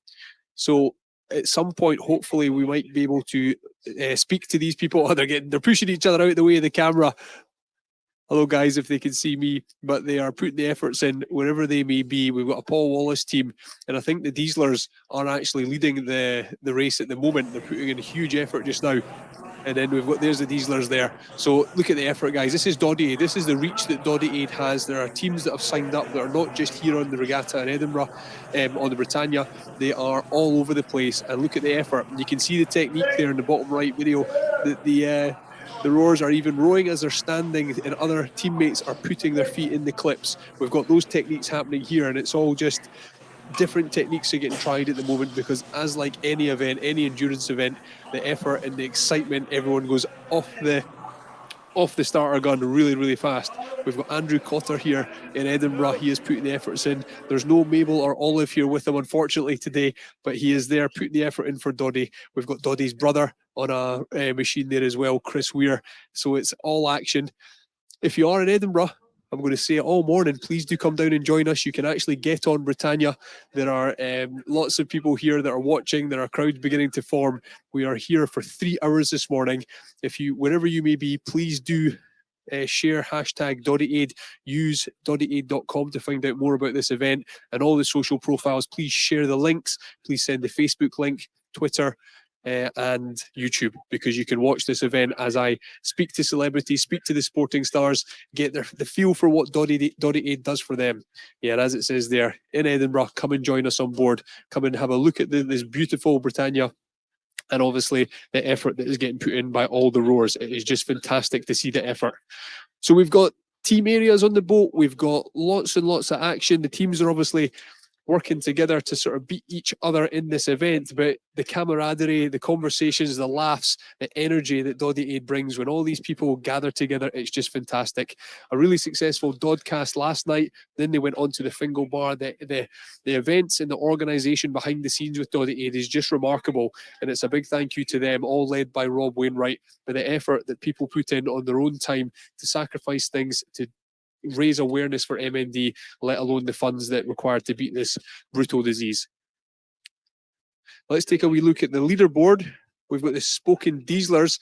Speaker 1: So at some point, hopefully, we might be able to speak to these people. Oh, they're pushing each other out of the way of the camera. Hello, guys, if they can see me, but they are putting the efforts in wherever they may be. We've got a Paul Wallace team, and I think the Dieslers are actually leading the race at the moment. They're putting in a huge effort just now. And then we've got, there's the Dieslers there. So look at the effort, guys. This is Doddie. This is the reach that Doddie Aid has. There are teams that have signed up that are not just here on the Regatta in Edinburgh, on the Britannia. They are all over the place. And look at the effort. You can see the technique there in the bottom right video. The rowers are even rowing as they're standing, and other teammates are putting their feet in the clips. We've got those techniques happening here, and it's all just different techniques are getting tried at the moment, because as like any event, any endurance event, the effort and the excitement, everyone goes off the starter gun really, really fast. We've got Andrew Cotter here in Edinburgh. He is putting the efforts in. There's no Mabel or Olive here with him, unfortunately, today, but he is there putting the effort in for Doddie. We've got Doddie's brother on a machine there as well, Chris Weir. So it's all action. If you are in Edinburgh, I'm going to say it all morning, please do come down and join us. You can actually get on Britannia. There are lots of people here that are watching. There are crowds beginning to form. We are here for 3 hours this morning. If you, wherever you may be, please do share hashtag Doddie Aid. Use doddieaid.com to find out more about this event and all the social profiles. Please share the links. Please send the Facebook link, Twitter, and YouTube, because you can watch this event as I speak to celebrities, speak to the sporting stars, get the feel for what Doddie Aid does for them. Yeah, and as it says there, in Edinburgh, come and join us on board. Come and have a look at this beautiful Britannia, and obviously the effort that is getting put in by all the rowers. It is just fantastic to see the effort. So we've got team areas on the boat. We've got lots and lots of action. The teams are obviously working together to sort of beat each other in this event, but the camaraderie, the conversations, the laughs, the energy that Doddie Aid brings when all these people gather together, it's just fantastic. A really successful Dodcast last night, then they went on to the Fingal Bar. The events and the organisation behind the scenes with Doddie Aid is just remarkable, and it's a big thank you to them, all led by Rob Wainwright, for the effort that people put in on their own time to sacrifice things to raise awareness for MND, let alone the funds that required to beat this brutal disease. Let's take a wee look at the leaderboard. We've got the Spoken Dieslers.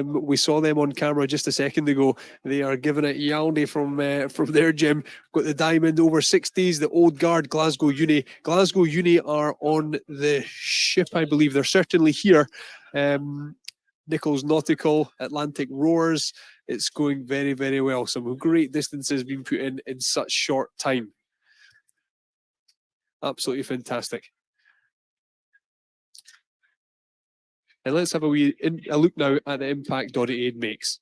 Speaker 1: We saw them on camera just a second ago. They are giving it Yalney from their gym. Got the Diamond over 60s, the Old Guard, Glasgow Uni. Glasgow Uni are on the ship, I believe. They're certainly here. Nichols Nautical, Atlantic Rowers, It's going very, very well. Some great distances being put in such short time. Absolutely fantastic. And let's have a look now at the impact Doddie Aid makes.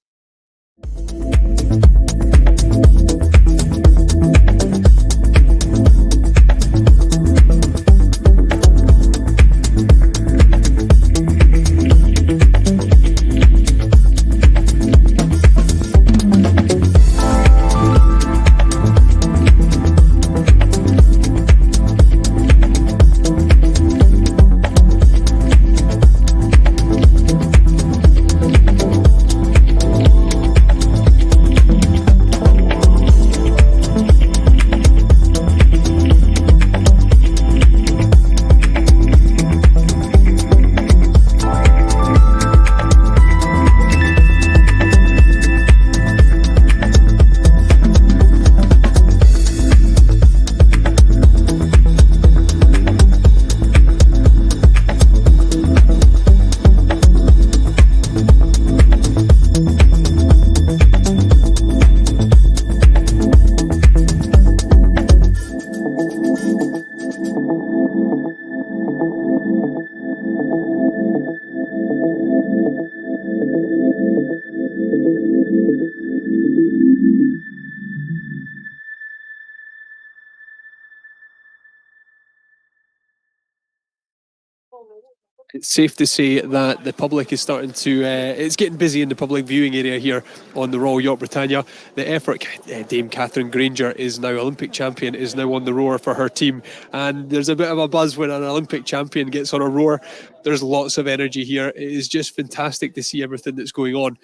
Speaker 1: It's safe to say that the public is starting to, it's getting busy in the public viewing area here on the Royal Yacht Britannia. The effort, Dame Catherine Granger is now Olympic champion, is now on the roar for her team. And there's a bit of a buzz when an Olympic champion gets on a roar. There's lots of energy here. It is just fantastic to see everything that's going on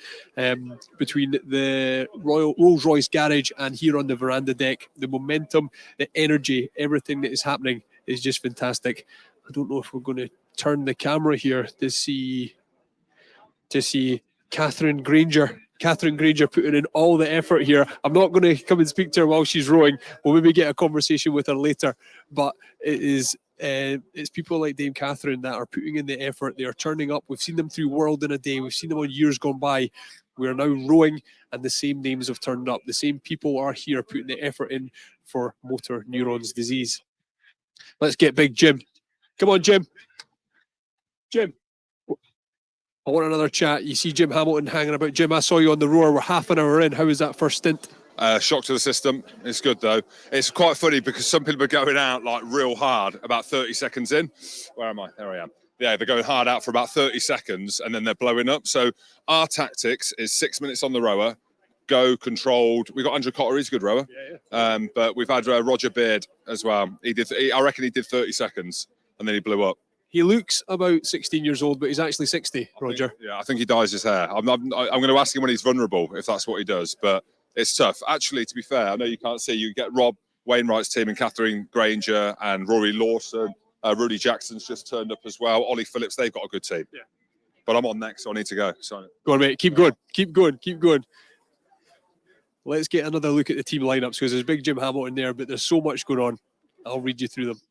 Speaker 1: between the Rolls Royce garage and here on the veranda deck. The momentum, the energy, everything that is happening is just fantastic. I don't know if we're going to turn the camera here to see Catherine Granger. Catherine Granger putting in all the effort here. I'm not going to come and speak to her while she's rowing. We'll maybe get a conversation with her later. But it's people like Dame Catherine that are putting in the effort. They are turning up. We've seen them through World in a Day. We've seen them on years gone by. We are now rowing, and the same names have turned up. The same people are here putting the effort in for motor neurons disease. Let's get big Jim. Come on, Jim. Jim, I want another chat. You see Jim Hamilton hanging about. Jim, I saw you on the roar. We're half an hour in. How was that first stint?
Speaker 10: Shock to the system. It's good though. It's quite funny because some people are going out like real hard about 30 seconds in. Where am I? There I am. Yeah, they're going hard out for about 30 seconds and then they're blowing up. So our tactics is 6 minutes on the rower, go controlled. We've got Andrew Cotter, he's a good rower. Yeah. But we've had Roger Beard as well. I reckon he did 30 seconds and then he blew up.
Speaker 1: He looks about 16 years old, but he's actually 60, Roger.
Speaker 10: I think he dyes his hair. I'm going to ask him when he's vulnerable, if that's what he does. But it's tough. Actually, to be fair, I know you can't see. You get Rob Wainwright's team and Catherine Granger and Rory Lawson. Rudy Jackson's just turned up as well. Ollie Phillips, they've got a good team. Yeah. But I'm on next, so I need to go. So
Speaker 1: go on, mate. Keep going. Keep going. Keep going. Let's get another look at the team lineups because there's big Jim Hamilton there, but there's so much going on. I'll read you through them.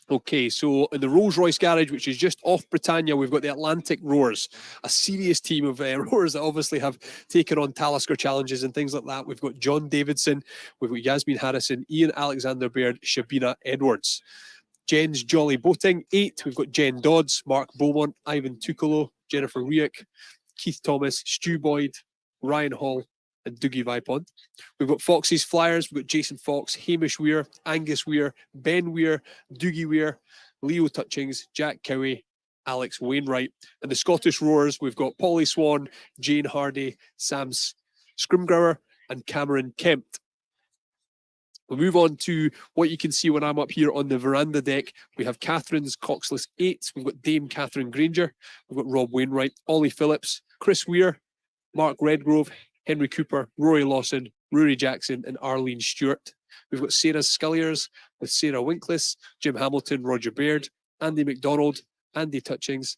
Speaker 1: Okay, so in the Rolls Royce garage, which is just off Britannia, we've got the Atlantic Rowers, a serious team of rowers that obviously have taken on Talisker challenges and things like that. We've got John Davidson, we've got Yasmin Harrison, Ian Alexander Baird, Shabina Edwards. Jen's Jolly Boating, 8. We've got Jen Dodds, Mark Beaumont, Ivan Tukolo, Jennifer Riek, Keith Thomas, Stu Boyd, Ryan Hall, and Dougie Vipond. We've got Fox's Flyers, we've got Jason Fox, Hamish Weir, Angus Weir, Ben Weir, Dougie Weir, Leo Touchings, Jack Cowie, Alex Wainwright. And the Scottish Rowers, we've got Polly Swan, Jane Hardy, Sam Scrimgrower, and Cameron Kempt. We'll move on to what you can see when I'm up here on the veranda deck. We have Catherine's Coxless 8. We've got Dame Catherine Granger. We've got Rob Wainwright, Ollie Phillips, Chris Weir, Mark Redgrove, Henry Cooper, Rory Lawson, Rory Jackson, and Arlene Stewart. We've got Sarah Sculliers with Sarah Winkless, Jim Hamilton, Roger Baird, Andy McDonald, Andy Touchings,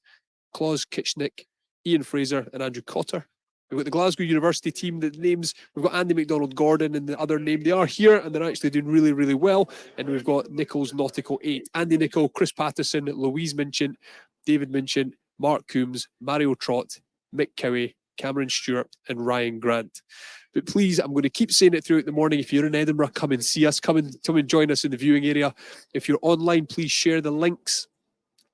Speaker 1: Claus Kitchnick, Ian Fraser, and Andrew Cotter. We've got the Glasgow University team, the names, we've got Andy McDonald Gordon and the other name. They are here and they're actually doing really, really well. And we've got Nichols Nautical 8, Andy Nichol, Chris Patterson, Louise Minchin, David Minchin, Mark Coombs, Mario Trott, Mick Cowie, Cameron Stewart and Ryan Grant. But please, I'm going to keep saying it throughout the morning. If you're in Edinburgh, come and see us. Come and join us in the viewing area. If you're online, please share the links.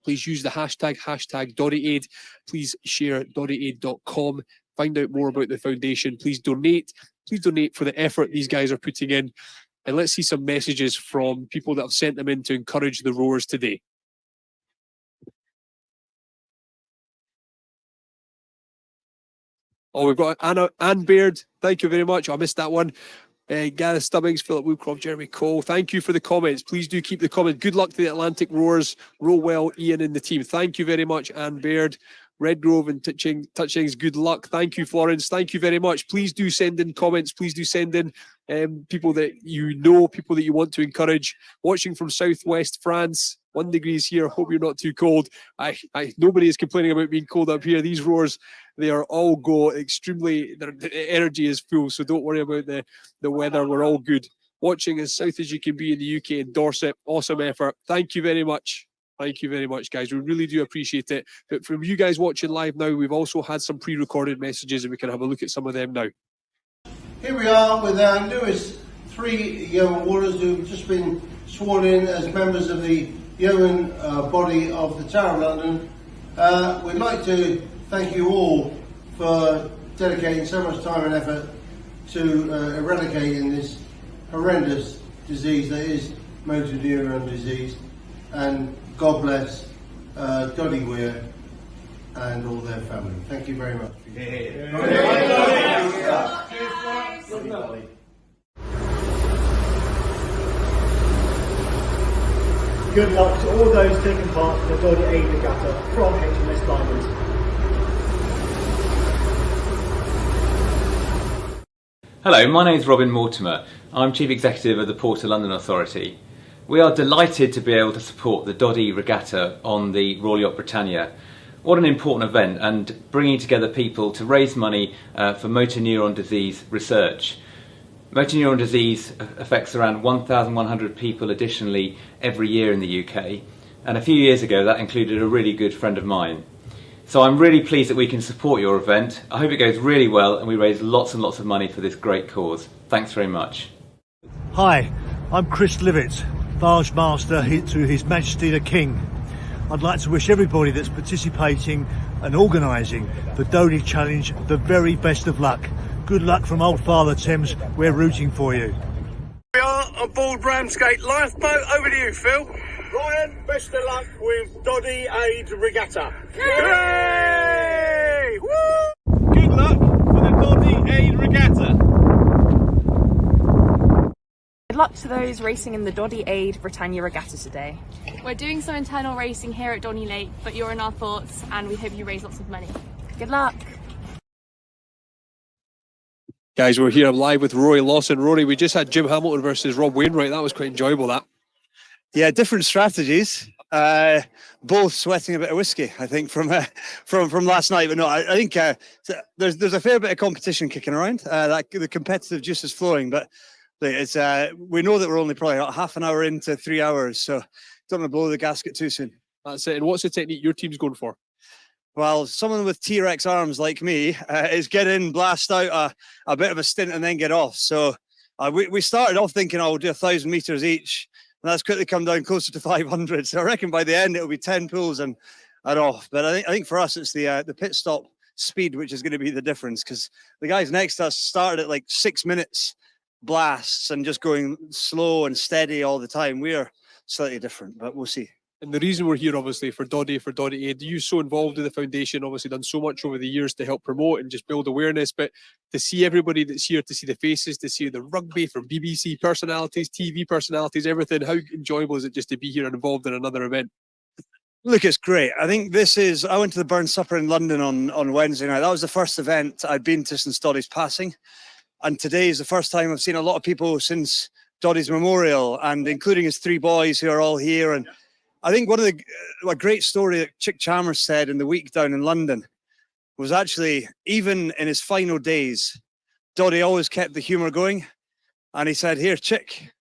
Speaker 1: Please use the hashtag DoddieAid. Please share doddieaid.com. Find out more about the foundation. Please donate. Please donate for the effort these guys are putting in. And let's see some messages from people that have sent them in to encourage the rowers today. Oh, we've got Anne Baird. Thank you very much. I missed that one. Gareth Stubbings, Philip Woodcroft, Jeremy Cole. Thank you for the comments. Please do keep the comments. Good luck to the Atlantic Rowers. Row well, Ian and the team. Thank you very much, Anne Baird. Redgrove and Touchings, good luck. Thank you, Florence. Thank you very much. Please do send in comments. Please do send in people that you know, people that you want to encourage. Watching from southwest France, 1 degree here. Hope you're not too cold. Nobody is complaining about being cold up here. These rowers, they are all go extremely, their energy is full, so don't worry about the weather. We're all good. Watching as south as you can be in the UK and Dorset. Awesome effort. Thank you very much. Thank you very much, guys. We really do appreciate it. But from you guys watching live now, we've also had some pre-recorded messages and we can have a look at some of them now.
Speaker 3: Here we are with our newest 3 yeoman warriors who've just been sworn in as members of the yeoman body of the Tower of London. We'd like to thank you all for dedicating so much time and effort to eradicating this horrendous disease that is motor neuron disease. And God bless Doddie Weir and all their family. Thank you very much.
Speaker 4: Good luck to all those taking part in the Doddie Aid Regatta from HMS Diamond.
Speaker 5: Hello, my name is Robin Mortimer. I'm Chief Executive of the Port of London Authority. We are delighted to be able to support the Doddie Regatta on the Royal Yacht Britannia. What an important event, and bringing together people to raise money for motor neuron disease research. Motor neuron disease affects around 1,100 people additionally every year in the UK, and a few years ago that included a really good friend of mine. So I'm really pleased that we can support your event. I hope it goes really well and we raise lots and lots of money for this great cause. Thanks very much.
Speaker 4: Hi, I'm Chris Livett, Barge Master to His Majesty the King. I'd like to wish everybody that's participating and organising the Doddie Challenge the very best of luck. Good luck from Old Father Thames. We're rooting for you.
Speaker 6: We are on board Ramsgate Lifeboat. Over to you, Phil. Ryan, best of luck with Doddie Aid Regatta. Yay! Woo!
Speaker 1: Good luck for the Doddie Aid Regatta.
Speaker 8: Good luck to those racing in the Doddie Aid Britannia Regatta today.
Speaker 15: We're doing some internal racing here at Donny Lake, but you're in our thoughts and we hope you raise lots of money.
Speaker 8: Good luck.
Speaker 1: Guys, we're here live with Rory Lawson. Rory, we just had Jim Hamilton versus Rob Wainwright. That was quite enjoyable, that.
Speaker 12: Yeah, different strategies. Both sweating a bit of whiskey, I think, from last night. But no, I think there's a fair bit of competition kicking around. The competitive juice is flowing, but it's we know that we're only probably about half an hour into 3 hours, so don't want to blow the gasket too soon.
Speaker 1: That's it. And what's the technique your team's going for?
Speaker 12: Well, someone with T-Rex arms like me is get in, blast out a bit of a stint and then get off. So we started off thinking, we'll do 1,000 meters each. And that's quickly come down closer to 500. So I reckon by the end, it'll be 10 pulls and off. But I think for us, it's the pit stop speed, which is going to be the difference, because the guys next to us started at like 6 minutes blasts and just going slow and steady all the time. We are slightly different, but we'll see.
Speaker 1: And the reason we're here, obviously, for Doddie Aid, you're so involved in the foundation, obviously done so much over the years to help promote and just build awareness, but to see everybody that's here, to see the faces, to see the rugby from BBC personalities, TV personalities, everything, how enjoyable is it just to be here and involved in another event?
Speaker 12: Look, it's great. I think I went to the Burn Supper in London on Wednesday night. That was the first event I'd been to since Doddie's passing. And today is the first time I've seen a lot of people since Doddie's memorial, and including his 3 boys who are all here. And I think a great story that Chick Chalmers said in the week down in London was actually, even in his final days, Doddie always kept the humour going. And he said, here, Chick,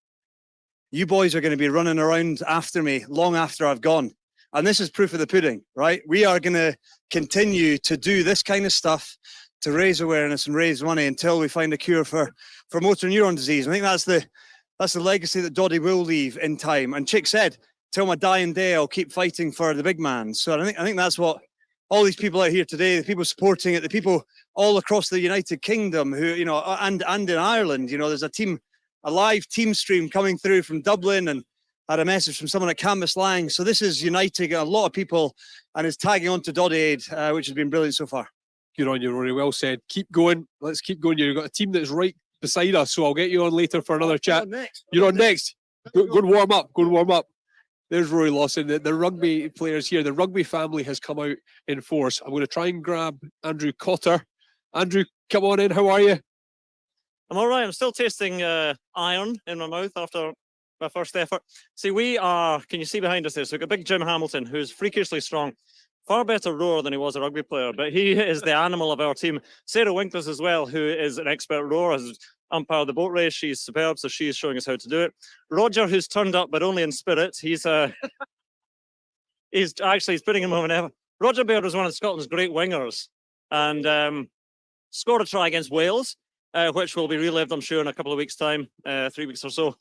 Speaker 12: you boys are going to be running around after me long after I've gone. And this is proof of the pudding, right? We are going to continue to do this kind of stuff
Speaker 16: to raise awareness and raise money until we find a cure for motor neuron disease. I think that's the legacy that Doddie will leave in time. And Chick said, "Till my dying day, I'll keep fighting for the big man." So I think that's what all these people out here today, the people supporting it, the people all across the United Kingdom, who and in Ireland, there's a live team stream coming through from Dublin, and had a message from someone at Canvas Lang. So this is uniting a lot of people and is tagging on to Doddie Aid, which has been brilliant so far.
Speaker 1: Good on you, Rory. Well said. Keep going. Let's keep going. You've got a team that's right beside us, so I'll get you on later for another chat. You're on next. Go and warm up. Go and warm up. There's Rory Lawson. The rugby players here. The rugby family has come out in force. I'm going to try and grab Andrew Cotter. Andrew, come on in. How are you?
Speaker 17: I'm all right. I'm still tasting iron in my mouth after my first effort. See, can you see behind us there? So we've got big Jim Hamilton, who's freakishly strong. Far better rower than he was a rugby player, but he is the animal of our team. Sarah Winkler's as well, who is an expert rower, has umpired the boat race. She's superb, so she's showing us how to do it. Roger, who's turned up, but only in spirit. He's actually putting him over and ever. Roger Baird was one of Scotland's great wingers and scored a try against Wales, which will be relived, I'm sure, in a couple of weeks' time, 3 weeks or so.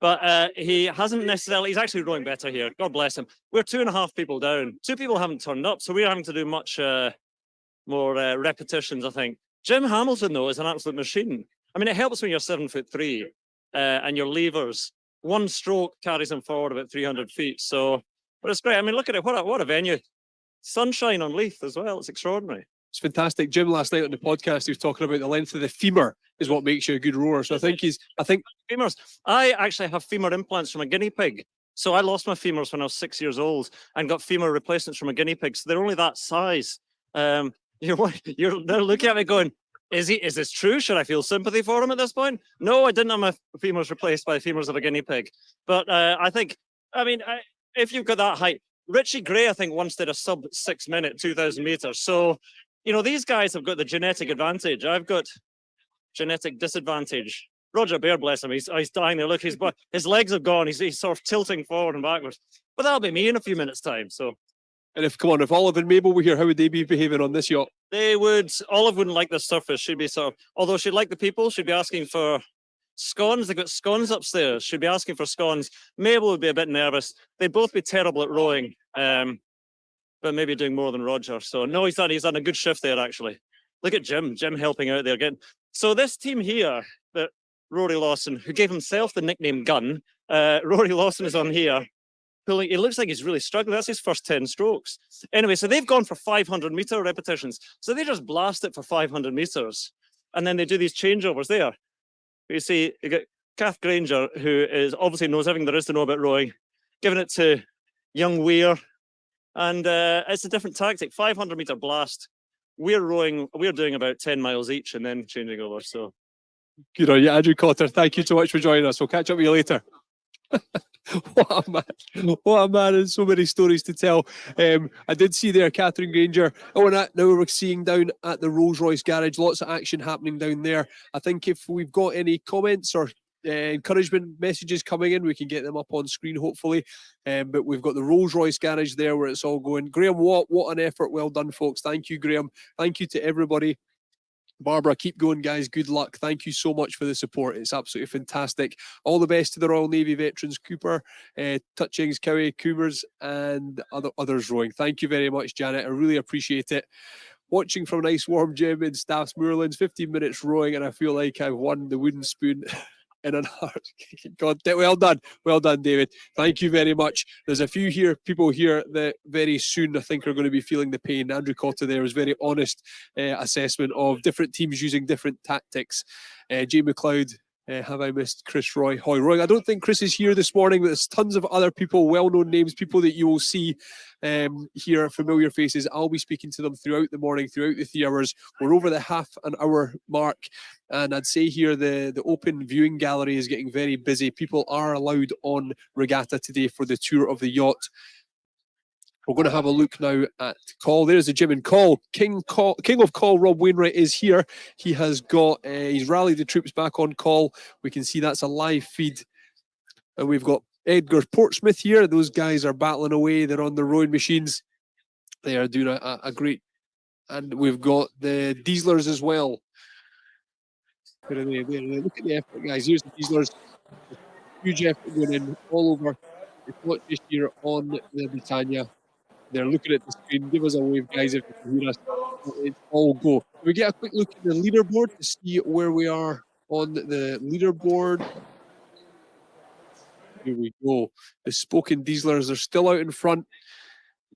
Speaker 17: But he hasn't necessarily, he's actually rowing better here. God bless him. We're 2.5 people down. 2 people haven't turned up, so we're having to do much more repetitions, I think. Jim Hamilton, though, is an absolute machine. I mean, it helps when you're 7'3" and your levers. One stroke carries him forward about 300 feet. So, but it's great. I mean, look at it. What a venue. Sunshine on Leith as well. It's extraordinary.
Speaker 1: It's fantastic. Jim last night on the podcast, he was talking about the length of the femur is what makes you a good rower. So I think
Speaker 17: femurs. I actually have femur implants from a guinea pig. So I lost my femurs when I was 6 years old and got femur replacements from a guinea pig. So they're only that size. They're looking at me going, is this true? Should I feel sympathy for him at this point? No, I didn't have my femurs replaced by the femurs of a guinea pig. But if you've got that height, Richie Gray, I think, once did a sub 6 minute, 2,000 meters. So, these guys have got the genetic advantage. I've got genetic disadvantage. Roger Baird, bless him, he's dying there. Look, his legs have gone. He's sort of tilting forward and backwards. But that'll be me in a few minutes' time. So,
Speaker 1: and if Olive and Mabel were here, how would they be behaving on this yacht?
Speaker 17: They would. Olive wouldn't like the surface. She'd be although she'd like the people, she'd be asking for scones. They've got scones upstairs. She'd be asking for scones. Mabel would be a bit nervous. They'd both be terrible at rowing. But maybe doing more than Roger. So no, he's done a good shift there, actually. Look at Jim helping out there again. So this team here, that Rory Lawson, who gave himself the nickname Gun, Rory Lawson is on here. Pulling, it looks like he's really struggling. That's his first 10 strokes. Anyway, so they've gone for 500 meter repetitions. So they just blast it for 500 meters. And then they do these changeovers there. You see, you get Kath Granger, who obviously knows everything there is to know about rowing, giving it to young Weir. And it's a different tactic. 500 meter blast. We're doing about 10 miles each and then changing over. So
Speaker 1: good on you, Andrew Cotter. Thank you so much for joining us. We'll catch up with you later. What a man, and so many stories to tell. I did see there Catherine Granger. And now we're seeing down at the Rolls Royce garage, lots of action happening down there. I think if we've got any comments or encouragement messages coming in, we can get them up on screen hopefully. But we've got the Rolls Royce garage there where it's all going. Graham Watt, what an effort. Well done, folks. Thank you, Graham. Thank you to everybody. Barbara, keep going, guys. Good luck. Thank you so much for the support. It's absolutely fantastic. All the best to the Royal Navy veterans, Cooper, Touchings, Cowie, Coomers, and others rowing. Thank you very much, Janet. I really appreciate it. Watching from a nice warm gym in Staffs Moorlands, 15 minutes rowing, and I feel like I've won the wooden spoon in an heart. God, well done, David. Thank you very much. There's a few people here that very soon I think are going to be feeling the pain. Andrew Cotter there was very honest assessment of different teams using different tactics. Jay McLeod, have I missed Chris Hoy rowing? I don't think Chris is here this morning, but there's tons of other people, well-known names, people that you will see here, familiar faces. I'll be speaking to them throughout the morning, throughout the 3 hours. We're over the half an hour mark, and I'd say here the open viewing gallery is getting very busy. People are allowed on Regatta today for the tour of the yacht. We're going to have a look now at Call. There's the gym in Call. King of Call, Rob Wainwright, is here. He has got, he's rallied the troops back on Call. We can see that's a live feed. And we've got Edgar Portsmouth here. Those guys are battling away. They're on the rowing machines. They are doing a great and we've got the dieselers as well. Where are they? There. Look at the effort, guys. Here's the dieselers. Huge effort going in all over. It's not just here on the Britannia. They're looking at the screen. Give us a wave, guys, if you can hear us. It's all go. Can we get a quick look at the leaderboard to see where we are on the leaderboard? Here we go. The Spoken Dieselers are still out in front.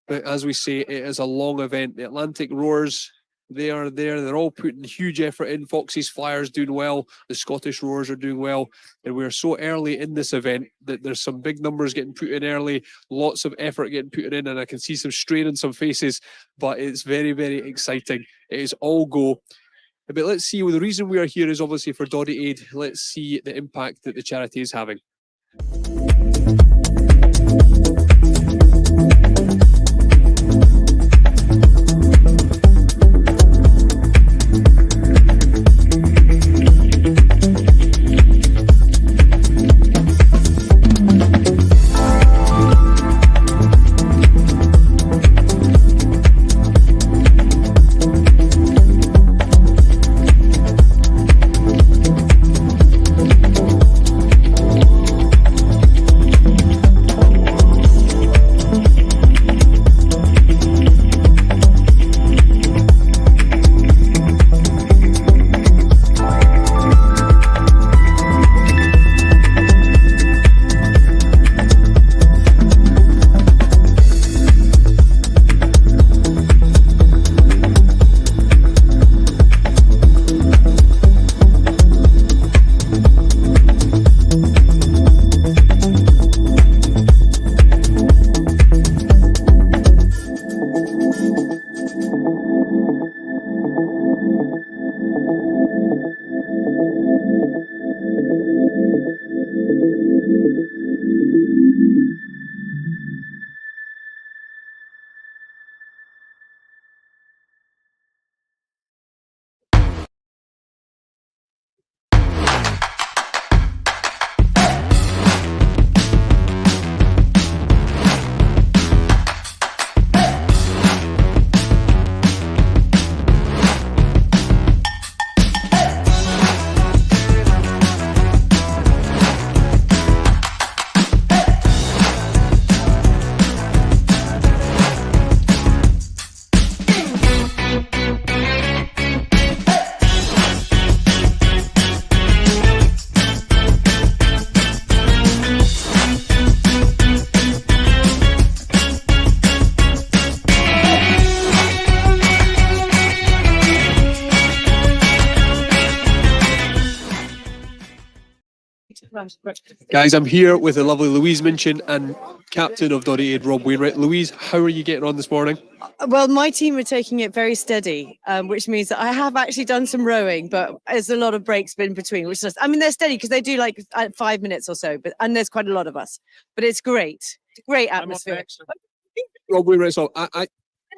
Speaker 1: But as we say, it is a long event. The Atlantic Roars, they are there. They're all putting huge effort in. Foxy's Flyers doing well. The Scottish Roars are doing well. And we're so early in this event that there's some big numbers getting put in early. Lots of effort getting put in. And I can see some strain in some faces. But it's very, very exciting. It is all go. But let's see. Well, the reason we are here is obviously for Doddie Aid. Let's see the impact that the charity is having. Guys, I'm here with the lovely Louise Minchin and captain of Doddie Aid, Rob Wainwright. Louise, how are you getting on this morning?
Speaker 18: Well, my team are taking it very steady, which means that I have actually done some rowing, but there's a lot of breaks in between, which is, I mean, they're steady because they do like 5 minutes or so, and there's quite a lot of us, but it's great. Great atmosphere.
Speaker 1: Rob Wainwright, so I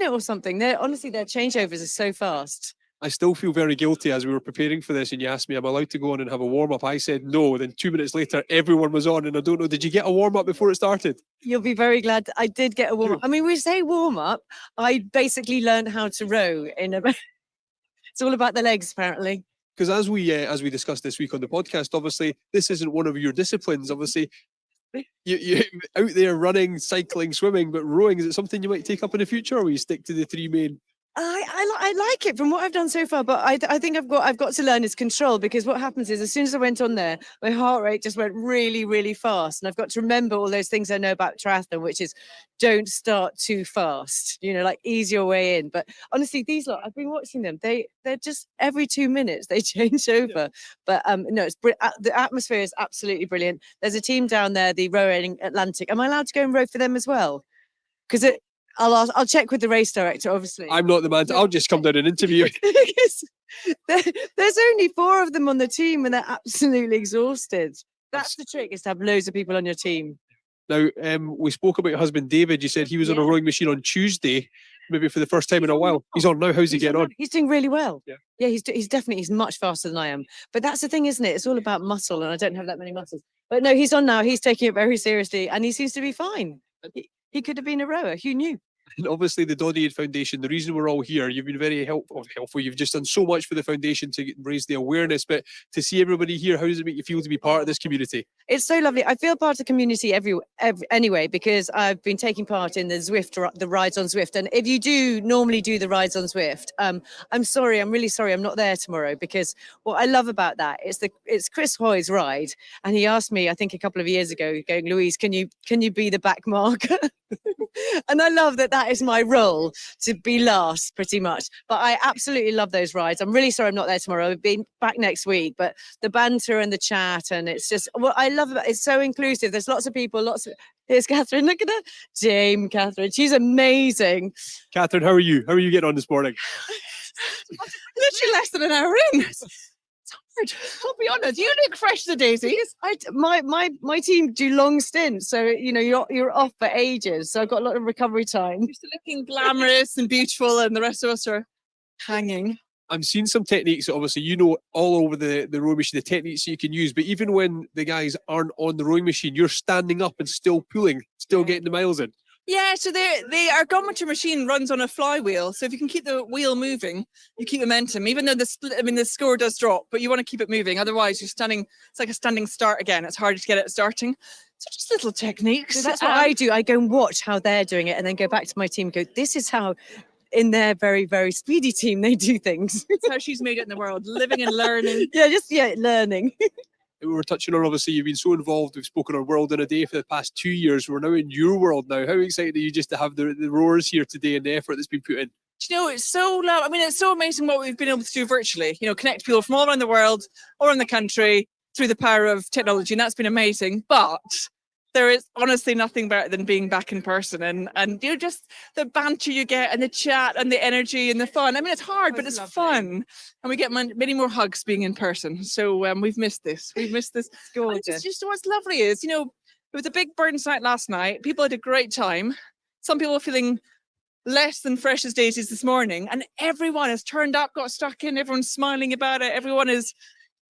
Speaker 18: or something. Their changeovers are so fast.
Speaker 1: I still feel very guilty as we were preparing for this and you asked me, am I allowed to go on and have a warm-up? I said no. Then 2 minutes later, everyone was on. And I don't know, did you get a warm-up before it started?
Speaker 18: You'll be very glad I did get a warm-up. I mean, we say warm-up. I basically learned how to row in a... It's all about the legs, apparently.
Speaker 1: Because as we discussed this week on the podcast, obviously, this isn't one of your disciplines. Obviously, you out there running, cycling, swimming, but rowing, is it something you might take up in the future, or will you stick to the three main?
Speaker 18: I like it from what I've done so far, but I think I've got to learn is control, because what happens is as soon as I went on there, my heart rate just went really, really fast, and I've got to remember all those things I know about triathlon, which is don't start too fast, like ease your way in. But honestly, these lot, I've been watching them. They're just every 2 minutes they change over. But no, it's the atmosphere is absolutely brilliant. There's a team down there, the Rowing Atlantic. Am I allowed to go and row for them as well? Because I'll check with the race director, obviously.
Speaker 1: I'm not the man. I'll just come down and interview you.
Speaker 18: There's only 4 of them on the team and they're absolutely exhausted. That's the trick, is to have loads of people on your team.
Speaker 1: Now, we spoke about your husband, David. You said he was on a rowing machine on Tuesday, maybe for the first time in a while. He's on now. How's he getting on?
Speaker 18: He's doing really well. Yeah, he's much faster than I am. But that's the thing, isn't it? It's all about muscle, and I don't have that many muscles. But no, he's on now. He's taking it very seriously, and he seems to be fine. He could have been a rower. Who knew?
Speaker 1: And obviously the Doddie Foundation, the reason we're all here, you've been very helpful. You've just done so much for the foundation to raise the awareness, but to see everybody here, how does it make you feel to be part of this community?
Speaker 18: It's so lovely. I feel part of the community anyway, because I've been taking part in the rides on Zwift. And if you do normally do the rides on Zwift, I'm really sorry, I'm not there tomorrow, because what I love about that is it's Chris Hoy's ride. And he asked me, I think a couple of years ago, going, Louise, can you be the back marker? And I love that is my role, to be last pretty much. But I absolutely love those rides. I'm really sorry I'm not there tomorrow. I'll be back next week. But the banter and the chat, and it's just what I love about it's so inclusive. There's lots of people, here's Catherine. Look at her. Dame Catherine. She's amazing.
Speaker 1: Catherine, how are you? How are you getting on this morning?
Speaker 19: Literally less than an hour in. It's hard. I'll be honest. You look fresh as a daisy.
Speaker 18: My team do long stints, so you're off for ages. So I've got a lot of recovery time.
Speaker 19: You're still looking glamorous and beautiful, and the rest of us are hanging.
Speaker 1: I'm seeing some techniques, obviously, all over the rowing machine, the techniques you can use. But even when the guys aren't on the rowing machine, you're standing up and still pulling, still getting the miles in.
Speaker 19: Yeah, so our ergometer machine runs on a flywheel. So if you can keep the wheel moving, you keep momentum. Even though the score does drop, but you want to keep it moving. Otherwise, you're standing. It's like a standing start again. It's harder to get it starting. So just little techniques.
Speaker 18: So that's what I do. I go and watch how they're doing it, and then go back to my team and go, this is how, in their very, very speedy team, they do things.
Speaker 19: That's how she's made it in the world, living and learning.
Speaker 18: Learning.
Speaker 1: We were touching on, obviously, you've been so involved. We've spoken on World in a Day for the past 2 years. We're now in your world now. How excited are you just to have the rowers here today and the effort that's been put in?
Speaker 19: It's so loud. I mean, it's so amazing what we've been able to do virtually. Connect people from all around the world, all around the country, through the power of technology, and that's been amazing. But there is honestly nothing better than being back in person and just the banter you get and the chat and the energy and the fun. I mean, it's hard, but it's fun. And we get many more hugs being in person. So we've missed this. We've missed this.
Speaker 18: It's gorgeous.
Speaker 19: It's just what's lovely is, it was a big Burns night last night. People had a great time. Some people were feeling less than fresh as daisies this morning. And everyone has turned up, got stuck in. Everyone's smiling about it. Everyone is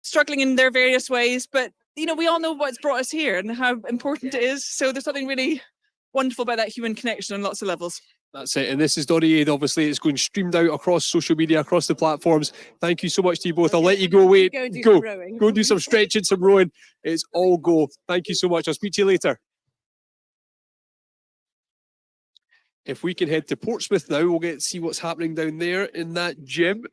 Speaker 19: struggling in their various ways. But we all know what's brought us here and how important it is. So there's something really wonderful about that human connection on lots of levels.
Speaker 1: That's it. And this is Doddie Aid. Obviously, it's going streamed out across social media, across the platforms. Thank you so much to you both. I'll let you go away. Go do some stretching, some rowing. It's all go. Thank you so much. I'll speak to you later. If we can head to Portsmouth now, we'll get to see what's happening down there in that gym.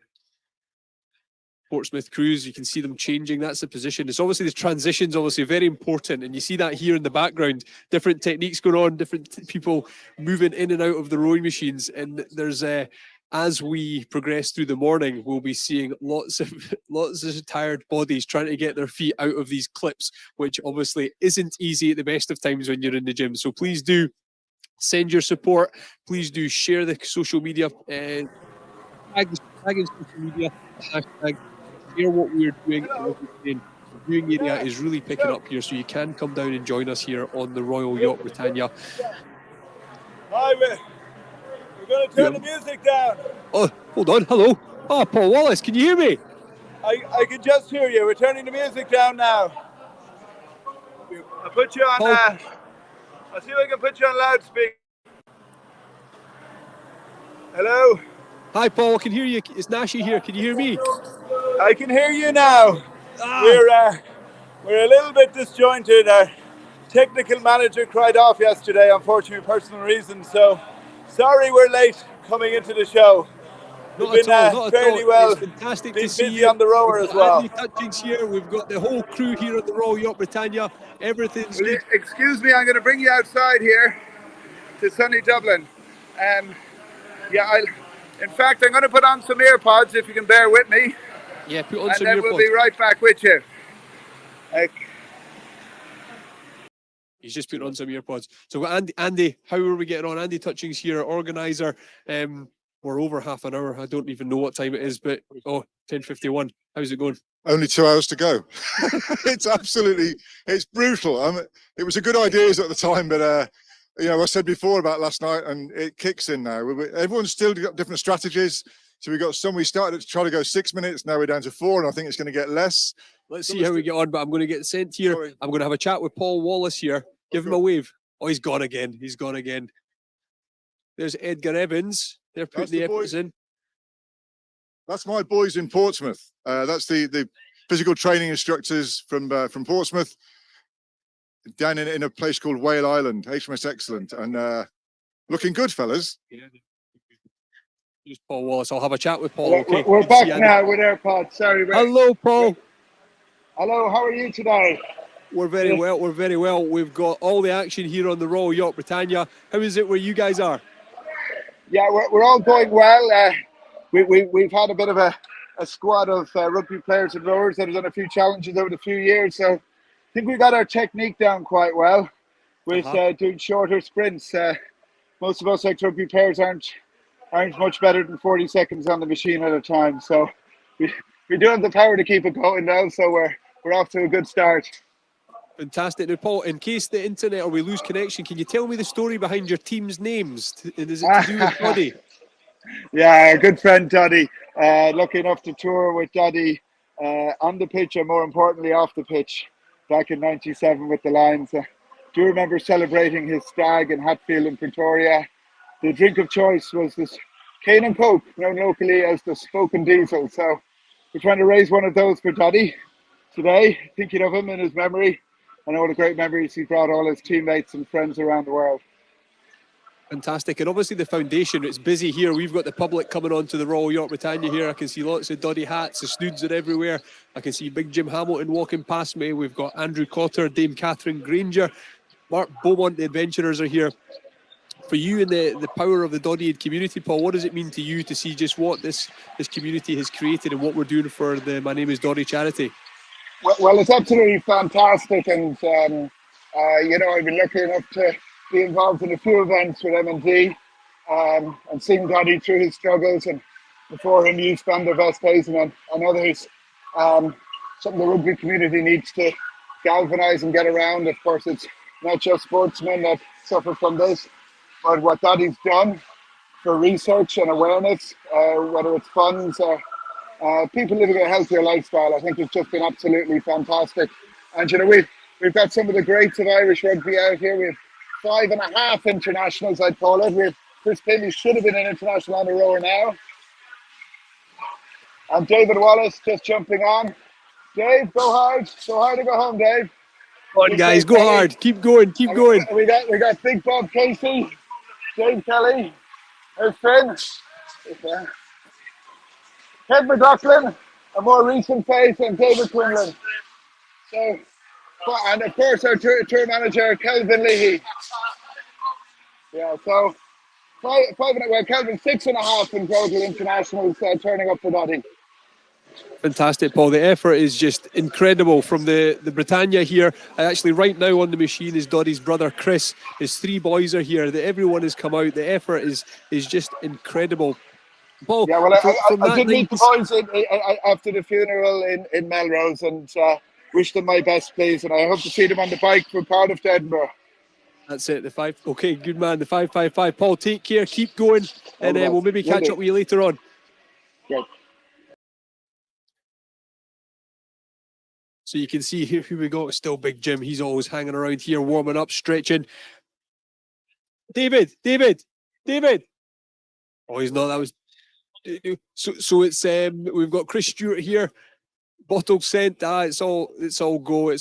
Speaker 1: Portsmouth crews, you can see them changing. That's the position. It's obviously the transitions, obviously very important, and you see that here in the background. Different techniques going on, different people moving in and out of the rowing machines. And there's as we progress through the morning, we'll be seeing lots of tired bodies trying to get their feet out of these clips, which obviously isn't easy at the best of times when you're in the gym. So please do send your support. Please do share the social media, tag in social media, hashtag. Hear what we're doing and what we're saying. The viewing area is really picking up here, so you can come down and join us here on the Royal Yacht Britannia.
Speaker 6: Hi, we're going to turn the music down.
Speaker 1: Oh, hold on. Hello. Oh, Paul Wallace, can you hear me?
Speaker 6: I can just hear you. We're turning the music down now. I'll put you on. I'll see if I can put you on loudspeaker. Hello.
Speaker 1: Hi, Paul. I can hear you. It's Nashi here. Can you hear me?
Speaker 6: I can hear you now. We're a little bit disjointed. Our technical manager cried off yesterday, unfortunately, for personal reasons. So sorry we're late coming into the show.
Speaker 1: Not
Speaker 6: We've
Speaker 1: at
Speaker 6: been
Speaker 1: all.
Speaker 6: fairly well.
Speaker 1: It's fantastic to see
Speaker 6: busy
Speaker 1: you
Speaker 6: on the rower as well.
Speaker 1: Andy Touchings here. We've got the whole crew here at the Royal Yacht Britannia. Everything's good.
Speaker 6: Excuse me, I'm going to bring you outside here to sunny Dublin. In fact, I'm going to put on some earpods if you can bear with me.
Speaker 1: Yeah, put on
Speaker 6: and
Speaker 1: some
Speaker 6: then
Speaker 1: earpods.
Speaker 6: We'll be right back with you.
Speaker 1: He's just putting on some earpods. So Andy, how are we getting on? Andy Touchings here, organizer. We're over half an hour. I don't even know what time it is, but 10:51. How's it going?
Speaker 11: Only 2 hours to go. It's brutal. It was a good idea at the time, but I said before about last night, and it kicks in now. Everyone's still got different strategies. So we started to try to go 6 minutes. Now we're down to 4, and I think it's going to get less.
Speaker 1: Let's see how we get on, but I'm going to get sent here. Sorry. I'm going to have a chat with Paul Wallace here. Give him a wave. Oh, he's gone again. There's Edgar Evans. They're putting the efforts in.
Speaker 11: That's my boys in Portsmouth. That's the physical training instructors from Portsmouth, down in a place called Whale Island, HMS Excellent, and looking good, fellas.
Speaker 1: Just Paul Wallace. I'll have a chat with Paul. Okay.
Speaker 6: We're back now with AirPods. Sorry.
Speaker 1: Hello, Paul.
Speaker 6: Hello. How are you today?
Speaker 1: We're very well. We're very well. We've got all the action here on the Royal Yacht Britannia. How is it where you guys are?
Speaker 6: Yeah, we're all going well. We've had a bit of a squad of rugby players and rowers that have done a few challenges over the few years. So I think we got our technique down quite well with doing shorter sprints. Most of us ex-rugby players aren't much better than 40 seconds on the machine at a time. So we do have the power to keep it going now. So we're off to a good start.
Speaker 1: Fantastic. Now, Paul, in case the internet or we lose connection, can you tell me the story behind your team's names? Is it to do with Doddie?
Speaker 6: Yeah, our good friend Doddie. Lucky enough to tour with Doddie on the pitch and more importantly off the pitch back in '97 with the Lions. Do you remember celebrating his stag in Hatfield in Pretoria? The drink of choice was this cane and coke, known locally as the Spoken Diesel. So we're trying to raise one of those for Doddie today, thinking of him in his memory. I know what a great memories he brought all his teammates and friends around the world.
Speaker 1: Fantastic. And obviously the foundation, it's busy here. We've got the public coming on to the Royal Yacht Britannia here. I can see lots of Doddie hats. The snoods are everywhere. I can see Big Jim Hamilton walking past me. We've got Andrew Cotter, Dame Catherine Granger, Mark Beaumont, the adventurers are here. For you and the power of the Doddie community, Paul, what does it mean to you to see just what this community has created and what we're doing for the My Name is Doddie charity?
Speaker 6: Well, it's absolutely fantastic, and I've been lucky enough to be involved in a few events with M&D and seeing Doddie through his struggles, and before him youth on their best days, and I know there's something the rugby community needs to galvanise and get around. Of course, it's not just sportsmen that suffer from this, but what Doddie's done for research and awareness, whether it's funds or people living a healthier lifestyle, I think it's just been absolutely fantastic. And we've got some of the greats of Irish rugby out here. We have 5.5 internationals, I'd call it. We have Chris Pinney, should have been an international on the rower now. And David Wallace just jumping on. Dave, go hard to go home, Dave.
Speaker 1: Come on, guys, go hard. Keep going.
Speaker 6: We got Big Bob Casey, Dave Kelly, there's Finn. Ted McLaughlin, a more recent face, and David Quinlan. So, and of course our tour manager, Kelvin Leahy. Yeah, so Kelvin, 6.5 in total internationals turning up for Doddie.
Speaker 1: Fantastic, Paul. The effort is just incredible from the Britannia here. Actually, right now on the machine is Doddie's brother, Chris. His 3 boys are here. Everyone has come out. The effort is just incredible. Paul,
Speaker 6: yeah, well, I did meet the boys after the funeral in Melrose, and wish them my best, please. And I hope to see them on the bike from Cardiff to Edinburgh.
Speaker 1: That's it. Okay, good man. The 555. Paul, take care. Keep going, and we'll maybe catch up with you later on.
Speaker 6: Good.
Speaker 1: So you can see here we go. It's still Big Jim. He's always hanging around here, warming up, stretching. David. Oh, he's not. That was. So it's we've got Chris Stewart here, bottle sent. It's all go.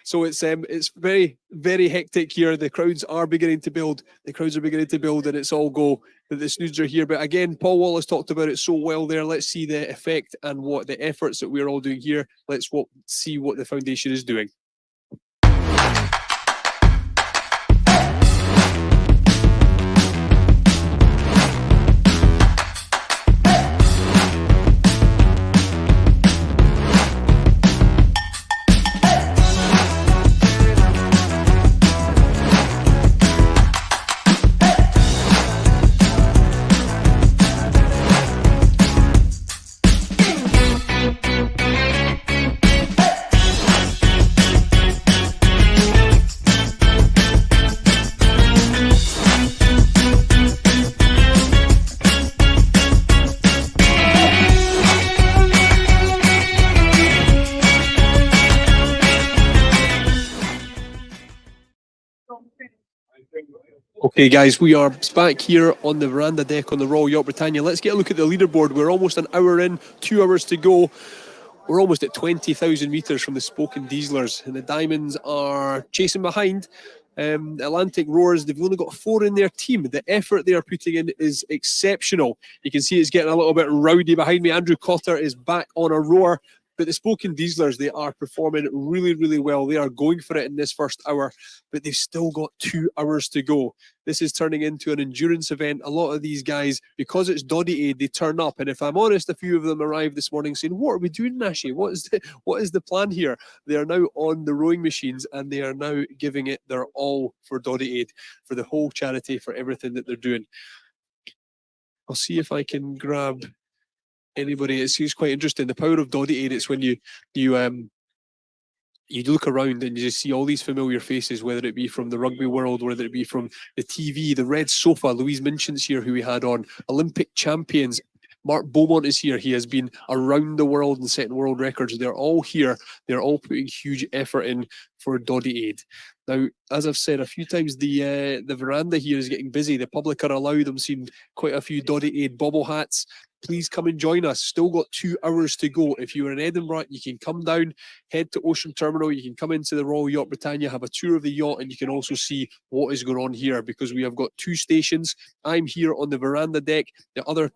Speaker 1: So it's very, very hectic here. The crowds are beginning to build. And it's all go. The snoods are here, but again, Paul Wallace talked about it so well there. Let's see the effect and what the efforts that we're all doing here. Let's see what the foundation is doing. Okay, guys, we are back here on the veranda deck on the Royal Yacht Britannia. Let's get a look at the leaderboard. We're almost an hour in, 2 hours to go. We're almost at 20,000 metres from the Spoken Dieselers, and the Diamonds are chasing behind. Atlantic Roars, they've only got 4 in their team. The effort they are putting in is exceptional. You can see it's getting a little bit rowdy behind me. Andrew Cotter is back on a roar. But the Spoken Dieselers, they are performing really, really well. They are going for it in this first hour, but they've still got 2 hours to go. This is turning into an endurance event. A lot of these guys, because it's Doddie Aid, they turn up. And if I'm honest, a few of them arrived this morning saying, what are we doing, Nashi? What is the plan here? They are now on the rowing machines and they are now giving it their all for Doddie Aid, for the whole charity, for everything that they're doing. I'll see if I can grab anybody. It's quite interesting. The power of Doddie Aid, it's when you look around and you just see all these familiar faces, whether it be from the rugby world, whether it be from the TV, the red sofa. Louise Minchin's here, who we had on. Olympic champions. Mark Beaumont is here. He has been around the world and setting world records. They're all here. They're all putting huge effort in for Doddie Aid. Now, as I've said a few times, the veranda here is getting busy. The public are allowed. I'm seeing quite a few Doddie Aid bobble hats. Please come and join us. Still got 2 hours to go. If you're in Edinburgh, you can come down, head to Ocean Terminal. You can come into the Royal Yacht Britannia, have a tour of the yacht, and you can also see what is going on here because we have got 2 stations. I'm here on the veranda deck. The other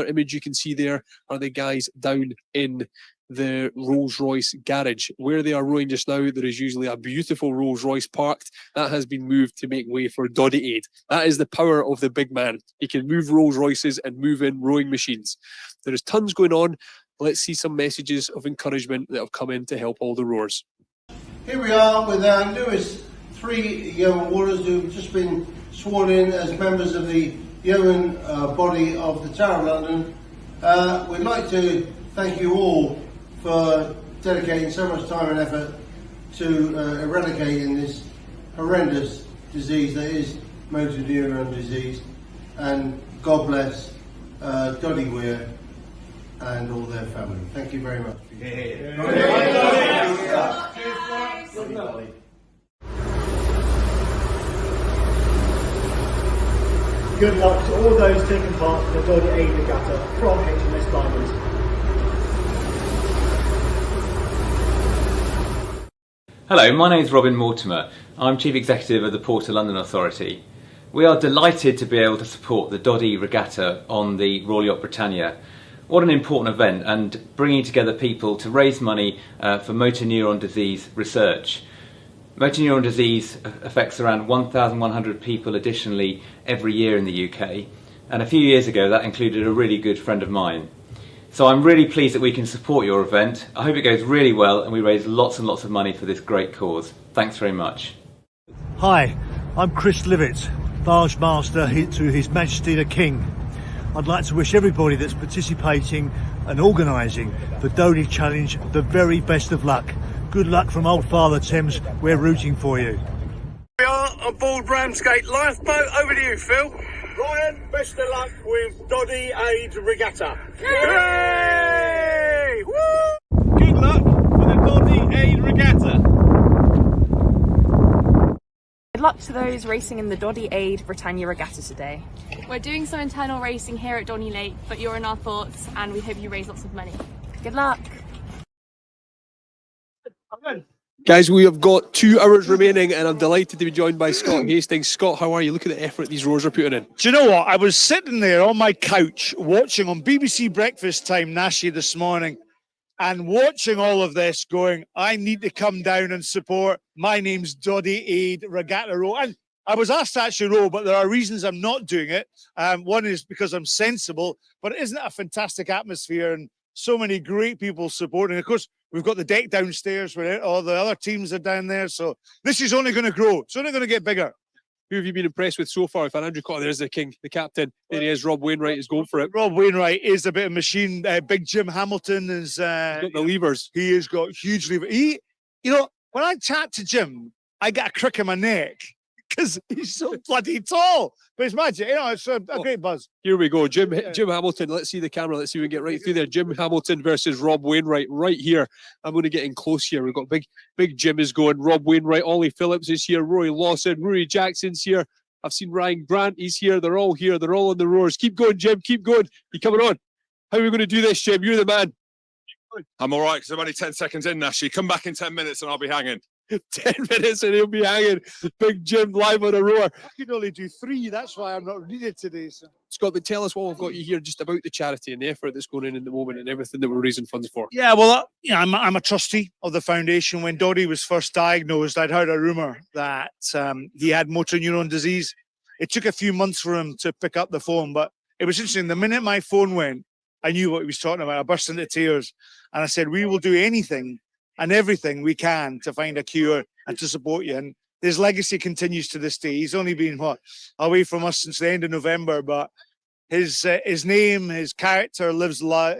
Speaker 1: image you can see there are the guys down in the Rolls-Royce garage. Where they are rowing just now, there is usually a beautiful Rolls-Royce parked. That has been moved to make way for Doddie Aid. That is the power of the big man. He can move Rolls-Royces and move in rowing machines. There is tons going on. Let's see some messages of encouragement that have come in to help all the rowers.
Speaker 3: Here we are with our newest 3 yeoman warriors who've just been sworn in as members of the yeoman body of the Tower of London. We'd like to thank you all for dedicating so much time and effort to eradicating this horrendous disease that is motor neuron disease. And God bless Doddie Weir and all their family. Thank you very much.
Speaker 4: Good luck to all those taking part in the Doddie Aid Regatta from HMS Diamonds.
Speaker 5: Hello, my name is Robin Mortimer. I'm Chief Executive of the Port of London Authority. We are delighted to be able to support the Doddie Regatta on the Royal Yacht Britannia. What an important event, and bringing together people to raise money for motor neuron disease research. Motor neuron disease affects around 1,100 people additionally every year in the UK, and a few years ago that included a really good friend of mine. So I'm really pleased that we can support your event. I hope it goes really well and we raise lots and lots of money for this great cause. Thanks very much.
Speaker 4: Hi, I'm Chris Livett, Barge Master to His Majesty the King. I'd like to wish everybody that's participating and organising the Doddie Challenge the very best of luck. Good luck from Old Father Thames. We're rooting for you.
Speaker 20: We are on board Ramsgate Lifeboat. Over to you, Phil. Ryan, best of luck with Doddie Aid Regatta. Yay! Woo!
Speaker 7: Good luck for the Doddie Aid Regatta.
Speaker 8: Good luck to those racing in the Doddie Aid Britannia Regatta today.
Speaker 15: We're doing some internal racing here at Donny Lake, but you're in our thoughts and we hope you raise lots of money.
Speaker 8: Good luck.
Speaker 1: Guys, we have got 2 hours remaining and I'm delighted to be joined by Scott Hastings. Scott, how are you? Look at the effort these rowers are putting in.
Speaker 21: Do you know what? I was sitting there on my couch watching on BBC Breakfast Time Nashi this morning and watching all of this going, I need to come down and support. My name's Doddie Aid Regatta Row. And I was asked to actually row, but there are reasons I'm not doing it. One is because I'm sensible, but isn't it a fantastic atmosphere and so many great people supporting? Of course, we've got the deck downstairs where all the other teams are down there. So this is only going to grow. It's only going to get bigger.
Speaker 1: Who have you been impressed with so far? If Andrew Cotter, there's the king, the captain. There he is. Rob Wainwright is going for it.
Speaker 21: Rob Wainwright is a bit of a machine. Big Jim Hamilton is...
Speaker 1: He's got the levers.
Speaker 21: He has got huge levers. You know, when I chat to Jim, I get a crick in my neck because he's so bloody tall. But it's magic. You know, it's a great buzz.
Speaker 1: Here we go. Jim Hamilton. Let's see the camera. Let's see if we can get right through there. Jim Hamilton versus Rob Wainwright right here. I'm going to get in close here. We've got big Jim is going. Rob Wainwright. Ollie Phillips is here. Roy Lawson. Rory Jackson's here. I've seen Ryan Grant, he's here. They're all here. They're all on the roars. Keep going, Jim. Keep going. You coming on? How are we going to do this, Jim? You're the man.
Speaker 10: I'm all right because I'm only 10 seconds in, Nashi. Come back in 10 minutes and I'll be hanging.
Speaker 1: 10 minutes and he'll be hanging. Big Jim live on a roar.
Speaker 21: I could only do 3. That's why I'm not needed today. So.
Speaker 1: Scott, but tell us what we've got you here just about the charity and the effort that's going in the moment and everything that we're raising funds for.
Speaker 21: Yeah, well, I'm a trustee of the foundation. When Doddie was first diagnosed, I'd heard a rumour that he had motor neuron disease. It took a few months for him to pick up the phone, but it was interesting. The minute my phone went, I knew what he was talking about. I burst into tears and I said, we will do anything and everything we can to find a cure and to support you. And his legacy continues to this day. He's only been away from us since the end of November, but his name, his character lives long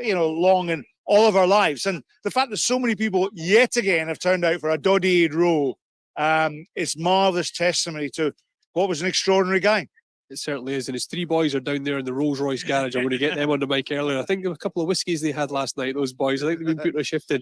Speaker 21: in all of our lives. And the fact that so many people yet again have turned out for a Doddie Aid row is marvellous testimony to what was an extraordinary guy.
Speaker 1: It certainly is. And his 3 boys are down there in the Rolls Royce garage. I'm going to get them on the mic earlier. I think there were a couple of whiskies they had last night, those boys. I think they've been putting a shift in.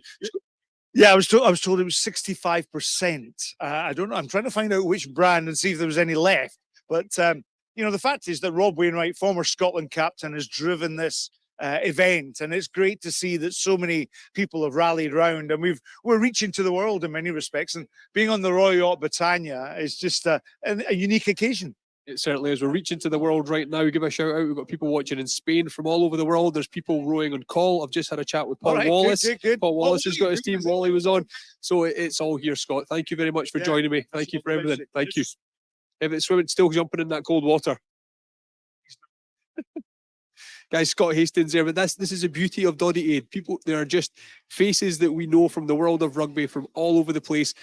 Speaker 21: Yeah, I was told it was 65%. I don't know. I'm trying to find out which brand and see if there was any left. But, the fact is that Rob Wainwright, former Scotland captain, has driven this event. And it's great to see that so many people have rallied round. And we're reaching to the world in many respects. And being on the Royal Yacht Britannia is just a unique occasion.
Speaker 1: It certainly is. We're reaching to the world right now. Give a shout out. We've got people watching in Spain from all over the world. There's people rowing on call. I've just had a chat with Paul Wallace.
Speaker 21: Good.
Speaker 1: Paul Wallace has got his team. Wally was on. So it's all here, Scott. Thank you very much for joining me. Thank you for everything. Thank you. If it's swimming, still jumping in that cold water. Guys, Scott Hastings there, but this is the beauty of Doddie Aid. People, they are just faces that we know from the world of rugby from all over the place.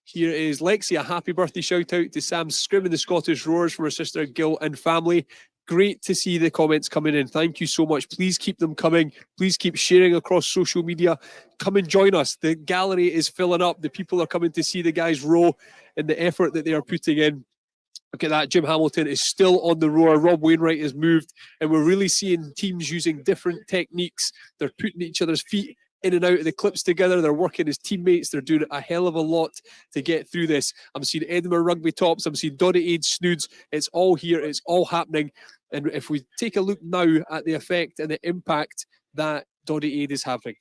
Speaker 1: Here is Lexi, a happy birthday shout out to Sam Scrim and the Scottish Roars from her sister Gil and family. Great to see the comments coming in. Thank you so much. Please keep them coming. Please keep sharing across social media. Come and join us. The gallery is filling up. The people are coming to see the guys row and the effort that they are putting in. Look at that. Jim Hamilton is still on the roar. Rob Wainwright has moved, and we're really seeing teams using different techniques. They're putting each other's feet in and out of the clips together. They're working as teammates. They're doing a hell of a lot to get through this. I'm seeing Edinburgh Rugby Tops. I'm seeing Doddie Aid Snoods. It's all here. It's all happening. And if we take a look now at the effect and the impact that Doddie Aid is having.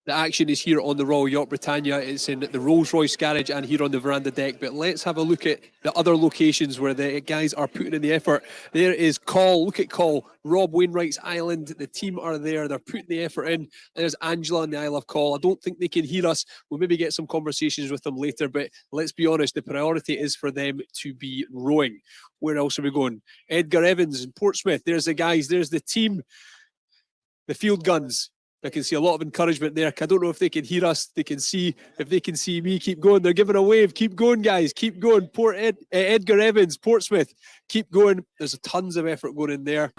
Speaker 1: The action is here on the Royal Yacht Britannia. It's in the Rolls Royce garage and here on the veranda deck. But let's have a look at the other locations where the guys are putting in the effort. There is Call. Look at Call. Rob Wainwright's island. The team are there. They're putting the effort in. There's Angela on the Isle of Call. I don't think they can hear us. We'll maybe get some conversations with them later. But let's be honest, the priority is for them to be rowing. Where else are we going? Edgar Evans in Portsmouth. There's the guys. There's the team. The field guns. I can see a lot of encouragement there. I don't know if they can hear us. They can see. If they can see me, keep going. They're giving a wave. Keep going, guys. Keep going. Edgar Evans, Portsmouth. Keep going. There's tons of effort going in there.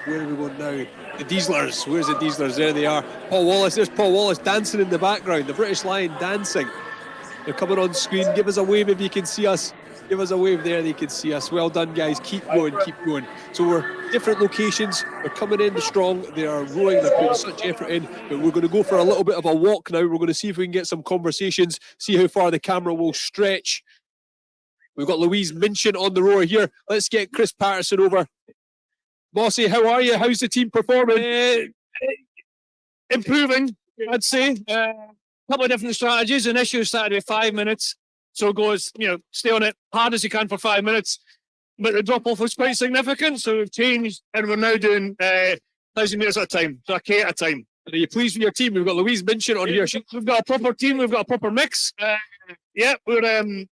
Speaker 1: Where are we going now? The Dieslers. Where's the Dieslers? There they are. Paul Wallace. There's Paul Wallace dancing in the background. The British Lion dancing. They're coming on screen. Give us a wave if you can see us. Give us a wave there, they can see us. Well done, guys. Keep going, keep going. So we're different locations. They're coming in strong. They are rowing. They're putting such effort in. But we're going to go for a little bit of a walk now. We're going to see if we can get some conversations, see how far the camera will stretch. We've got Louise Minchin on the rower here. Let's get Chris Patterson over. Mossy, how are you? How's the team performing?
Speaker 2: Improving, I'd say. A couple of different strategies. Initially started with 5 minutes. So it goes, stay on it hard as you can for 5 minutes. But the drop off was quite significant. So we've changed and we're now doing 1,000 metres at a time. So a K at a time.
Speaker 1: Are you pleased with your team? We've got Louise Minchin on here.
Speaker 2: We've got a proper team. We've got a proper mix. Yeah, we're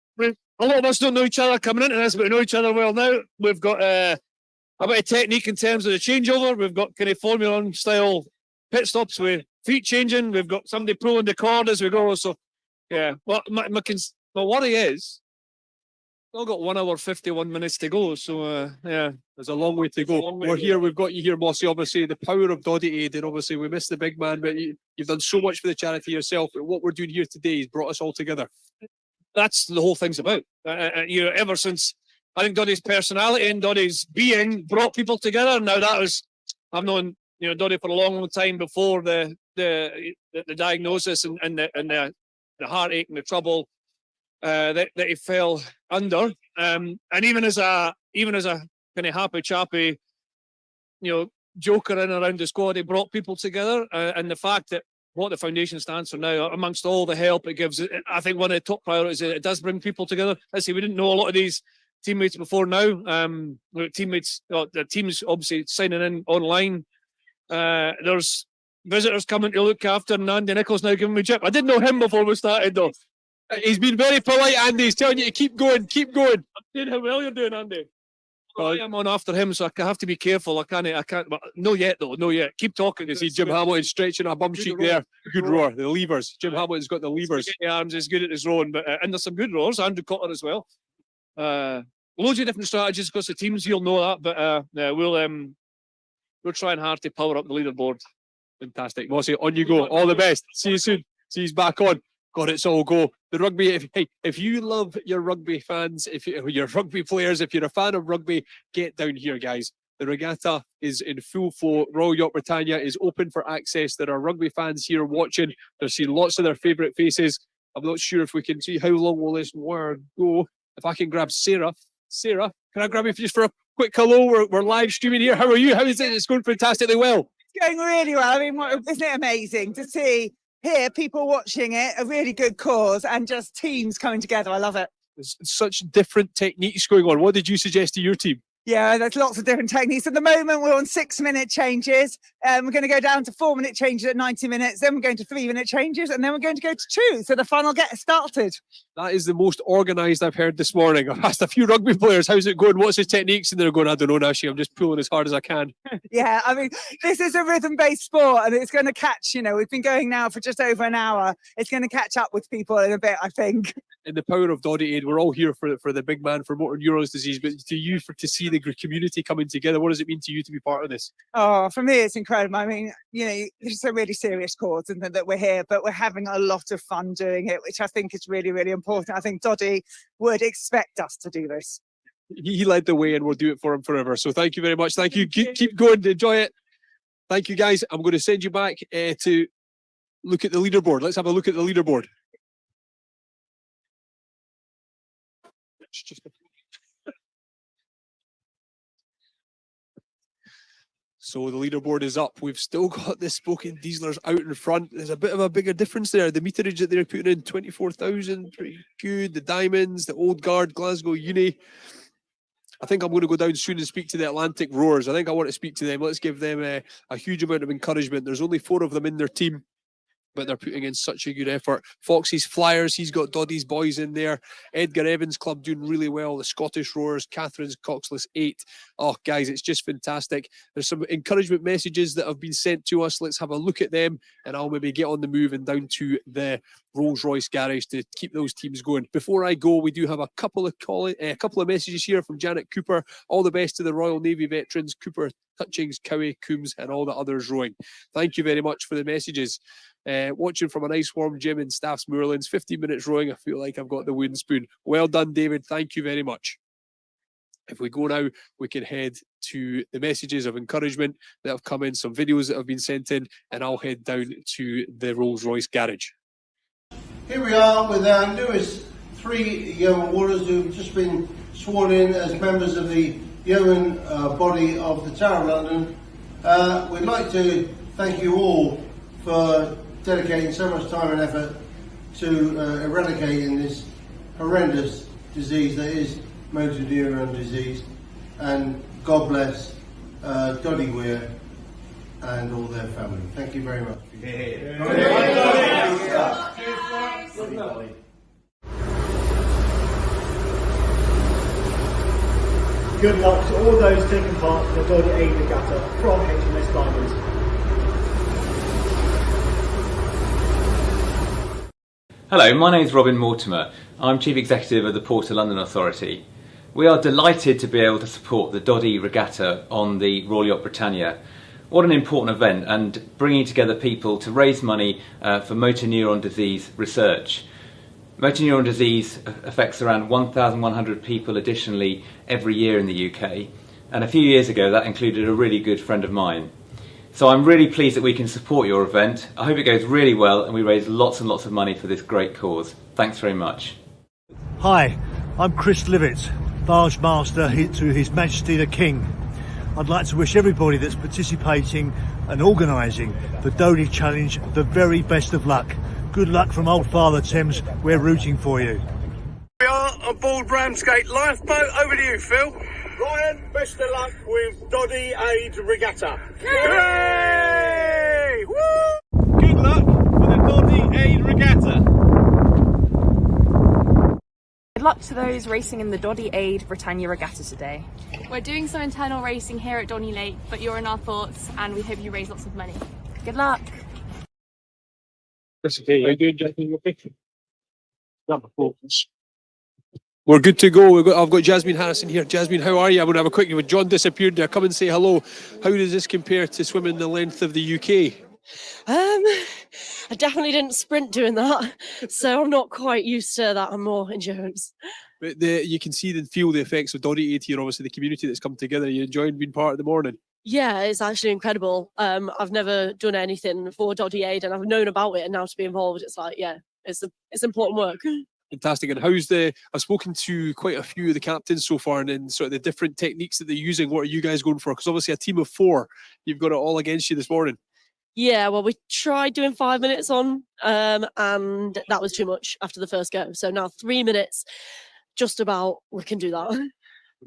Speaker 2: a lot of us don't know each other coming into this, but we know each other well now. We've got a bit of technique in terms of the changeover. We've got kind of Formula 1 style pit stops with feet changing. We've got somebody pulling the cord as we go. So, yeah. Well, my worry is, we've got 1 hour 51 minutes to go. So, yeah, there's a long way to go. We're here. We've got you here, Mossy. Obviously, the power of Doddie Aid, and obviously we miss the big man, but you've done so much for the charity yourself. But what we're doing here today has brought us all together. That's the whole thing's about. Ever since I think Doddie's personality and Doddie's being brought people together. Now I've known Doddie for a long, long time before the diagnosis and the heartache and the trouble that he fell under. And even as a kind of happy chappy, joker in and around the squad, he brought people together. And the fact that what the foundation stands for now, amongst all the help it gives, I think one of the top priorities is it does bring people together. I see we didn't know a lot of these teammates before now. The team's obviously signing in online. There's visitors coming to look after, and Andy Nichols now giving me a chip. I didn't know him before we started though.
Speaker 1: He's been very polite, Andy. He's telling you to keep going, keep going.
Speaker 2: I'm seeing how well you're doing, Andy. I'm on after him, so I have to be careful. I can't. But no yet, though. No yet. Keep talking.
Speaker 1: You see Jim Hamilton stretching a bum cheek there. Good rower. The levers. Jim Hamilton's got the levers.
Speaker 2: The arms is good at his rowing, but and there's some good rowers. Andrew Cotter as well. Loads of different strategies because the teams. You'll know that, but we're trying hard to power up the leaderboard.
Speaker 1: Fantastic, Mossy. On you go. All the best. See you soon. See you back on. God, it's all go. The rugby, if you love your rugby fans, if you're rugby players, if you're a fan of rugby, get down here, guys. The regatta is in full flow. Royal Yacht Britannia is open for access. There are rugby fans here watching. They're seeing lots of their favourite faces. I'm not sure if we can see how long will this word go. If I can grab Sarah. Sarah, can I grab you just for a quick hello? We're live streaming here. How are you? How is it? It's going fantastically well.
Speaker 22: It's going really well. I mean, isn't it amazing to see here people watching it, a really good cause, and just teams coming together. I love it.
Speaker 1: There's such different techniques going on. What did you suggest to your team?
Speaker 22: Yeah, there's lots of different techniques. At the moment, we're on 6-minute changes. We're going to go down to 4-minute changes at 90 minutes. Then we're going to 3-minute changes, and then we're going to go to 2. So the fun will get started.
Speaker 1: That is the most organised I've heard this morning. I've asked a few rugby players, how's it going? What's his techniques? And they're going, I don't know, Nashi. I'm just pulling as hard as I can.
Speaker 22: Yeah, I mean, this is a rhythm-based sport, and it's going to catch, we've been going now for just over an hour. It's going to catch up with people in a bit, I think.
Speaker 1: In the power of Doddie Aid, we're all here for the big man for motor neurons disease, but to you, to see the community coming together, what does it mean to you to be part of this?
Speaker 22: Oh, for me, it's incredible. I mean, it's a really serious cause and that we're here, but we're having a lot of fun doing it, which I think is really, really important. I think Doddie would expect us to do this.
Speaker 1: He led the way and we'll do it for him forever. So thank you very much. Thank you. Keep going. Enjoy it. Thank you, guys. I'm going to send you back to look at the leaderboard. Let's have a look at the leaderboard. So the leaderboard is up. We've still got the Spoken Dieselers out in front. There's a bit of a bigger difference there. The meterage that they're putting in, 24,000, pretty good. The Diamonds, the Old Guard, Glasgow Uni. I think I'm going to go down soon and speak to the Atlantic Roars. I think I want to speak to them. Let's give them a huge amount of encouragement. There's only 4 of them in their team, but they're putting in such a good effort. Foxy's Flyers, he's got Doddie's boys in there. Edgar Evans Club doing really well. The Scottish Roars, Catherine's Coxless 8. Oh, guys, it's just fantastic. There's some encouragement messages that have been sent to us. Let's have a look at them, and I'll maybe get on the move and down to the Rolls-Royce garage to keep those teams going. Before I go, we do have a couple of messages here from Janet Cooper. All the best to the Royal Navy veterans, Cooper, Hutchings, Cowie, Coombs, and all the others rowing. Thank you very much for the messages. Watching from a nice warm gym in Staffs Moorlands, 15 minutes rowing. I feel like I've got the wooden spoon. Well done, David. Thank you very much. If we go now, we can head to the messages of encouragement that have come in, some videos that have been sent in, and I'll head down to the Rolls-Royce garage.
Speaker 3: Here we are with our newest 3 yeoman warriors who've just been sworn in as members of the yeoman body of the Tower of London. We'd like to thank you all for dedicating so much time and effort to eradicating this horrendous disease that is motor neuron disease, and God bless Doddie Weir and all their family. Thank you very much.
Speaker 4: Good luck to all those taking part in the Doddie Aid Regatta from HMS Diamond.
Speaker 5: Hello, my name is Robin Mortimer. I'm Chief Executive of the Port of London Authority. We are delighted to be able to support the Doddie Regatta on the Royal Yacht Britannia. What an important event, and bringing together people to raise money for motor neuron disease research. Motor neuron disease affects around 1,100 people additionally every year in the UK, and a few years ago that included a really good friend of mine. So I'm really pleased that we can support your event. I hope it goes really well and we raise lots and lots of money for this great cause. Thanks very much.
Speaker 4: Hi, I'm Chris Livett, Barge Master to His Majesty the King. I'd like to wish everybody that's participating and organising the Doddie Challenge the very best of luck. Good luck from Old Father Thames, we're rooting for you.
Speaker 20: We are aboard Ramsgate Lifeboat. Over to you, Phil. Ryan, best of luck with Doddie Aid Regatta. Yay! Woo!
Speaker 2: Good luck for the Doddie Aid Regatta.
Speaker 8: Good luck to those racing in the Doddie Aid Britannia Regatta today.
Speaker 15: We're doing some internal racing here at Donny Lake, but you're in our thoughts and we hope you raise lots of money.
Speaker 8: Good luck.
Speaker 2: That's okay. Are you doing Jasmine? Okay. Not performance.
Speaker 1: We're good to go. I've got Jasmine Harrison here. Jasmine, how are you? I'm going to have a quick. When John disappeared there, come and say hello. How does this compare to swimming the length of the UK?
Speaker 9: I definitely didn't sprint doing that, so I'm not quite used to that. I'm more endurance.
Speaker 1: But you can see and feel the effects of Doddie Aid here. Obviously, the community that's come together. You enjoying being part of the morning?
Speaker 9: Yeah, it's actually incredible. I've never done anything for Doddie Aid, and I've known about it, and now to be involved, it's like, yeah, it's important work.
Speaker 1: Fantastic. And I've spoken to quite a few of the captains so far, and then sort of the different techniques that they're using. What are you guys going for? Because obviously a team of 4, you've got it all against you this morning.
Speaker 9: Yeah, well, we tried doing 5 minutes on, and that was too much after the first go. So now 3 minutes, just about, we can do that.
Speaker 1: I'm going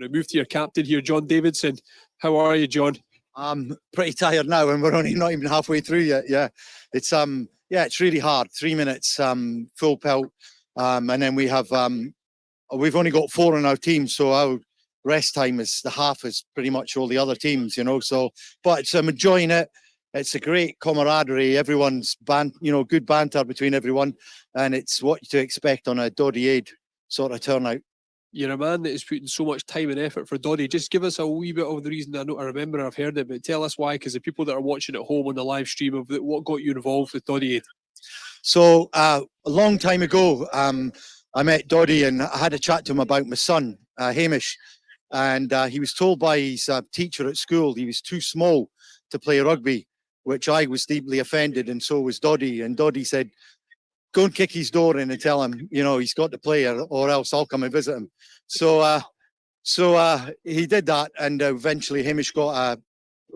Speaker 1: to move to your captain here, John Davidson. How are you, John?
Speaker 12: I'm pretty tired now, and we're only not even halfway through yet. Yeah, it's it's really hard. 3 minutes, full pelt, and then we have we've only got 4 in our team, so our rest time is the half as pretty much all the other teams, you know. So, but I'm enjoying it. It's a great camaraderie. Everyone's good banter between everyone, and it's what to expect on a Doddie Aid sort of turnout.
Speaker 1: You're a man that is putting so much time and effort for Doddie. Just give us a wee bit of the reason. I remember I've heard it, but tell us why, because the people that are watching at home on the live stream of what got you involved with Doddie Aid.
Speaker 12: So a long time ago, I met Doddie and I had a chat to him about my son, Hamish, and he was told by his teacher at school he was too small to play rugby, which I was deeply offended, and so was Doddie. And Doddie said, go and kick his door in and tell him, he's got to play, or else I'll come and visit him. So he did that, and eventually Hamish got a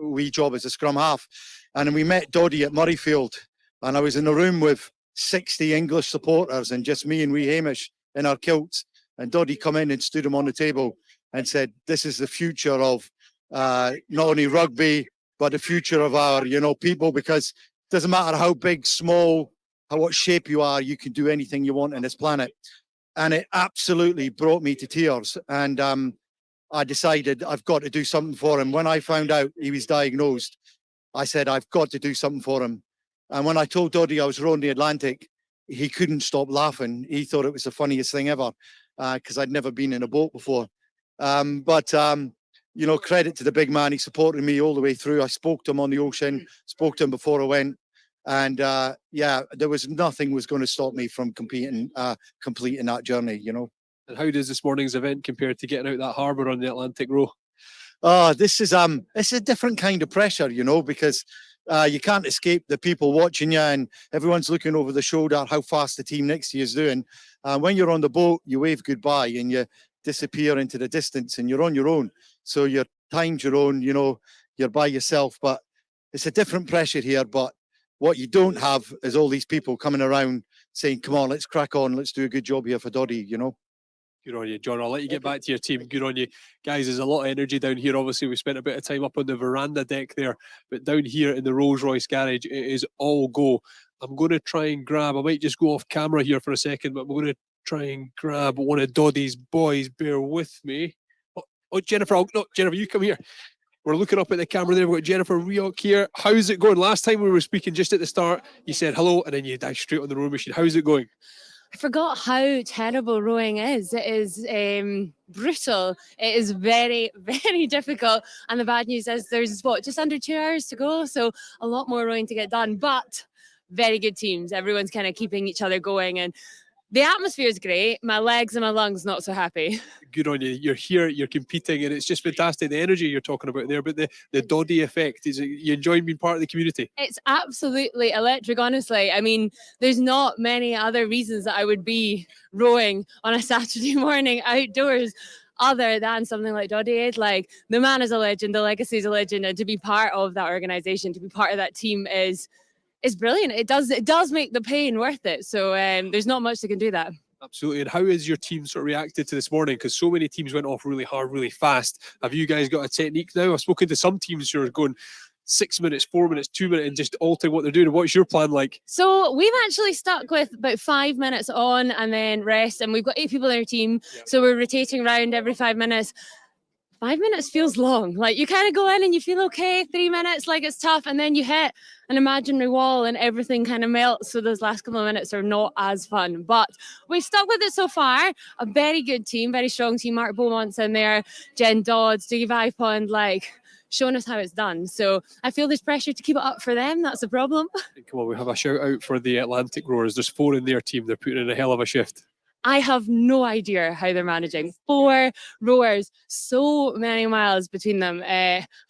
Speaker 12: wee job as a scrum half. And we met Doddie at Murrayfield, and I was in a room with 60 English supporters and just me and wee Hamish in our kilts. And Doddie come in and stood him on the table and said, this is the future of not only rugby, but the future of our, people, because it doesn't matter how big, small, what shape you are, you can do anything you want on this planet. And it absolutely brought me to tears. And I decided I've got to do something for him. When I found out he was diagnosed, I said, I've got to do something for him. And when I told Doddie I was rowing the Atlantic, he couldn't stop laughing. He thought it was the funniest thing ever, because I'd never been in a boat before. Credit to the big man. He supported me all the way through. I spoke to him on the ocean, spoke to him before I went. And yeah, there was nothing was going to stop me from completing that journey, you know.
Speaker 1: And how does this morning's event compare to getting out that harbour on the Atlantic Row?
Speaker 12: Oh, this is it's a different kind of pressure, you know, because you can't escape the people watching you, and everyone's looking over the shoulder how fast the team next to you is doing. When you're on the boat, you wave goodbye and you disappear into the distance, and you're on your own. So your time's your own, you know, you're by yourself. But it's a different pressure here. But what you don't have is all these people coming around saying, "Come on, let's crack on, let's do a good job here for Doddie," you know.
Speaker 1: Good on you, John. I'll let you get back to your team. Good on you. Guys, there's a lot of energy down here. Obviously, we spent a bit of time up on the veranda deck there, but down here in the Rolls Royce garage, it is all go. I'm going to try and grab, I might just go off camera here for a second, but I'm going to try and grab one of Doddie's boys. Bear with me. Oh, Jennifer, no, Jennifer, you come here. We're looking up at the camera there. We've got Jennifer Rioch here. How's it going? Last time we were speaking just at the start, you said hello, and then you dived straight on the rowing machine. How's it going?
Speaker 13: I forgot how terrible rowing is. It is brutal. It is very, very difficult. And the bad news is there's just under 2 hours to go. So a lot more rowing to get done, but very good teams. Everyone's kind of keeping each other going, and the atmosphere is great. My legs and my lungs not so happy.
Speaker 1: Good on you. You're here, you're competing, and it's just fantastic. The energy you're talking about there, but the Doddie effect, is you enjoying being part of the community?
Speaker 13: It's absolutely electric, honestly. I mean, there's not many other reasons that I would be rowing on a Saturday morning outdoors other than something like Doddie. Like, the man is a legend, the legacy is a legend, and to be part of that organisation, to be part of that team is brilliant. It does make the pain worth it. So there's not much that can do that.
Speaker 1: Absolutely. And how has your team sort of reacted to this morning? Because so many teams went off really hard, really fast. Have you guys got a technique now? I've spoken to some teams who are going 6 minutes, 4 minutes, 2 minutes, and just altering what they're doing. What's your plan like?
Speaker 13: So we've actually stuck with about 5 minutes on and then rest. And we've got 8 people in our team. Yeah. So we're rotating around every 5 minutes. 5 minutes feels long. Like, you kind of go in and you feel okay, 3 minutes, like it's tough, and then you hit an imaginary wall and everything kind of melts. So those last couple of minutes are not as fun. But we've stuck with it so far. A very good team, very strong team. Mark Beaumont's in there, Jen Dodds, Dougie Vipond, like, showing us how it's done. So I feel there's pressure to keep it up for them. That's the problem.
Speaker 1: Come on, we have a shout out for the Atlantic Rowers. There's 4 in their team. They're putting in a hell of a shift.
Speaker 13: I have no idea how they're managing. 4 rowers, so many miles between them.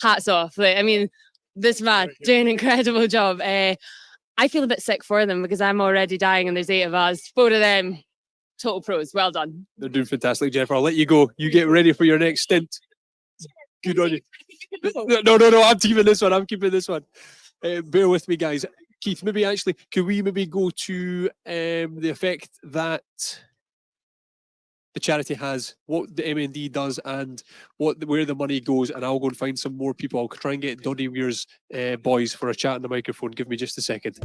Speaker 13: Hats off. Like, I mean, this man doing an incredible job. I feel a bit sick for them because I'm already dying and there's 8 of us. 4 of them, total pros. Well done.
Speaker 1: They're doing fantastic, Jennifer. I'll let you go. You get ready for your next stint. Good on you. No. I'm keeping this one. I'm keeping this one. Bear with me, guys. Keith, maybe actually, could we maybe go to the effect that the charity has, what the MND does, and where the money goes, and I'll go and find some more people. I'll try and get Doddie Weir's boys for a chat on the microphone. Give me just a second.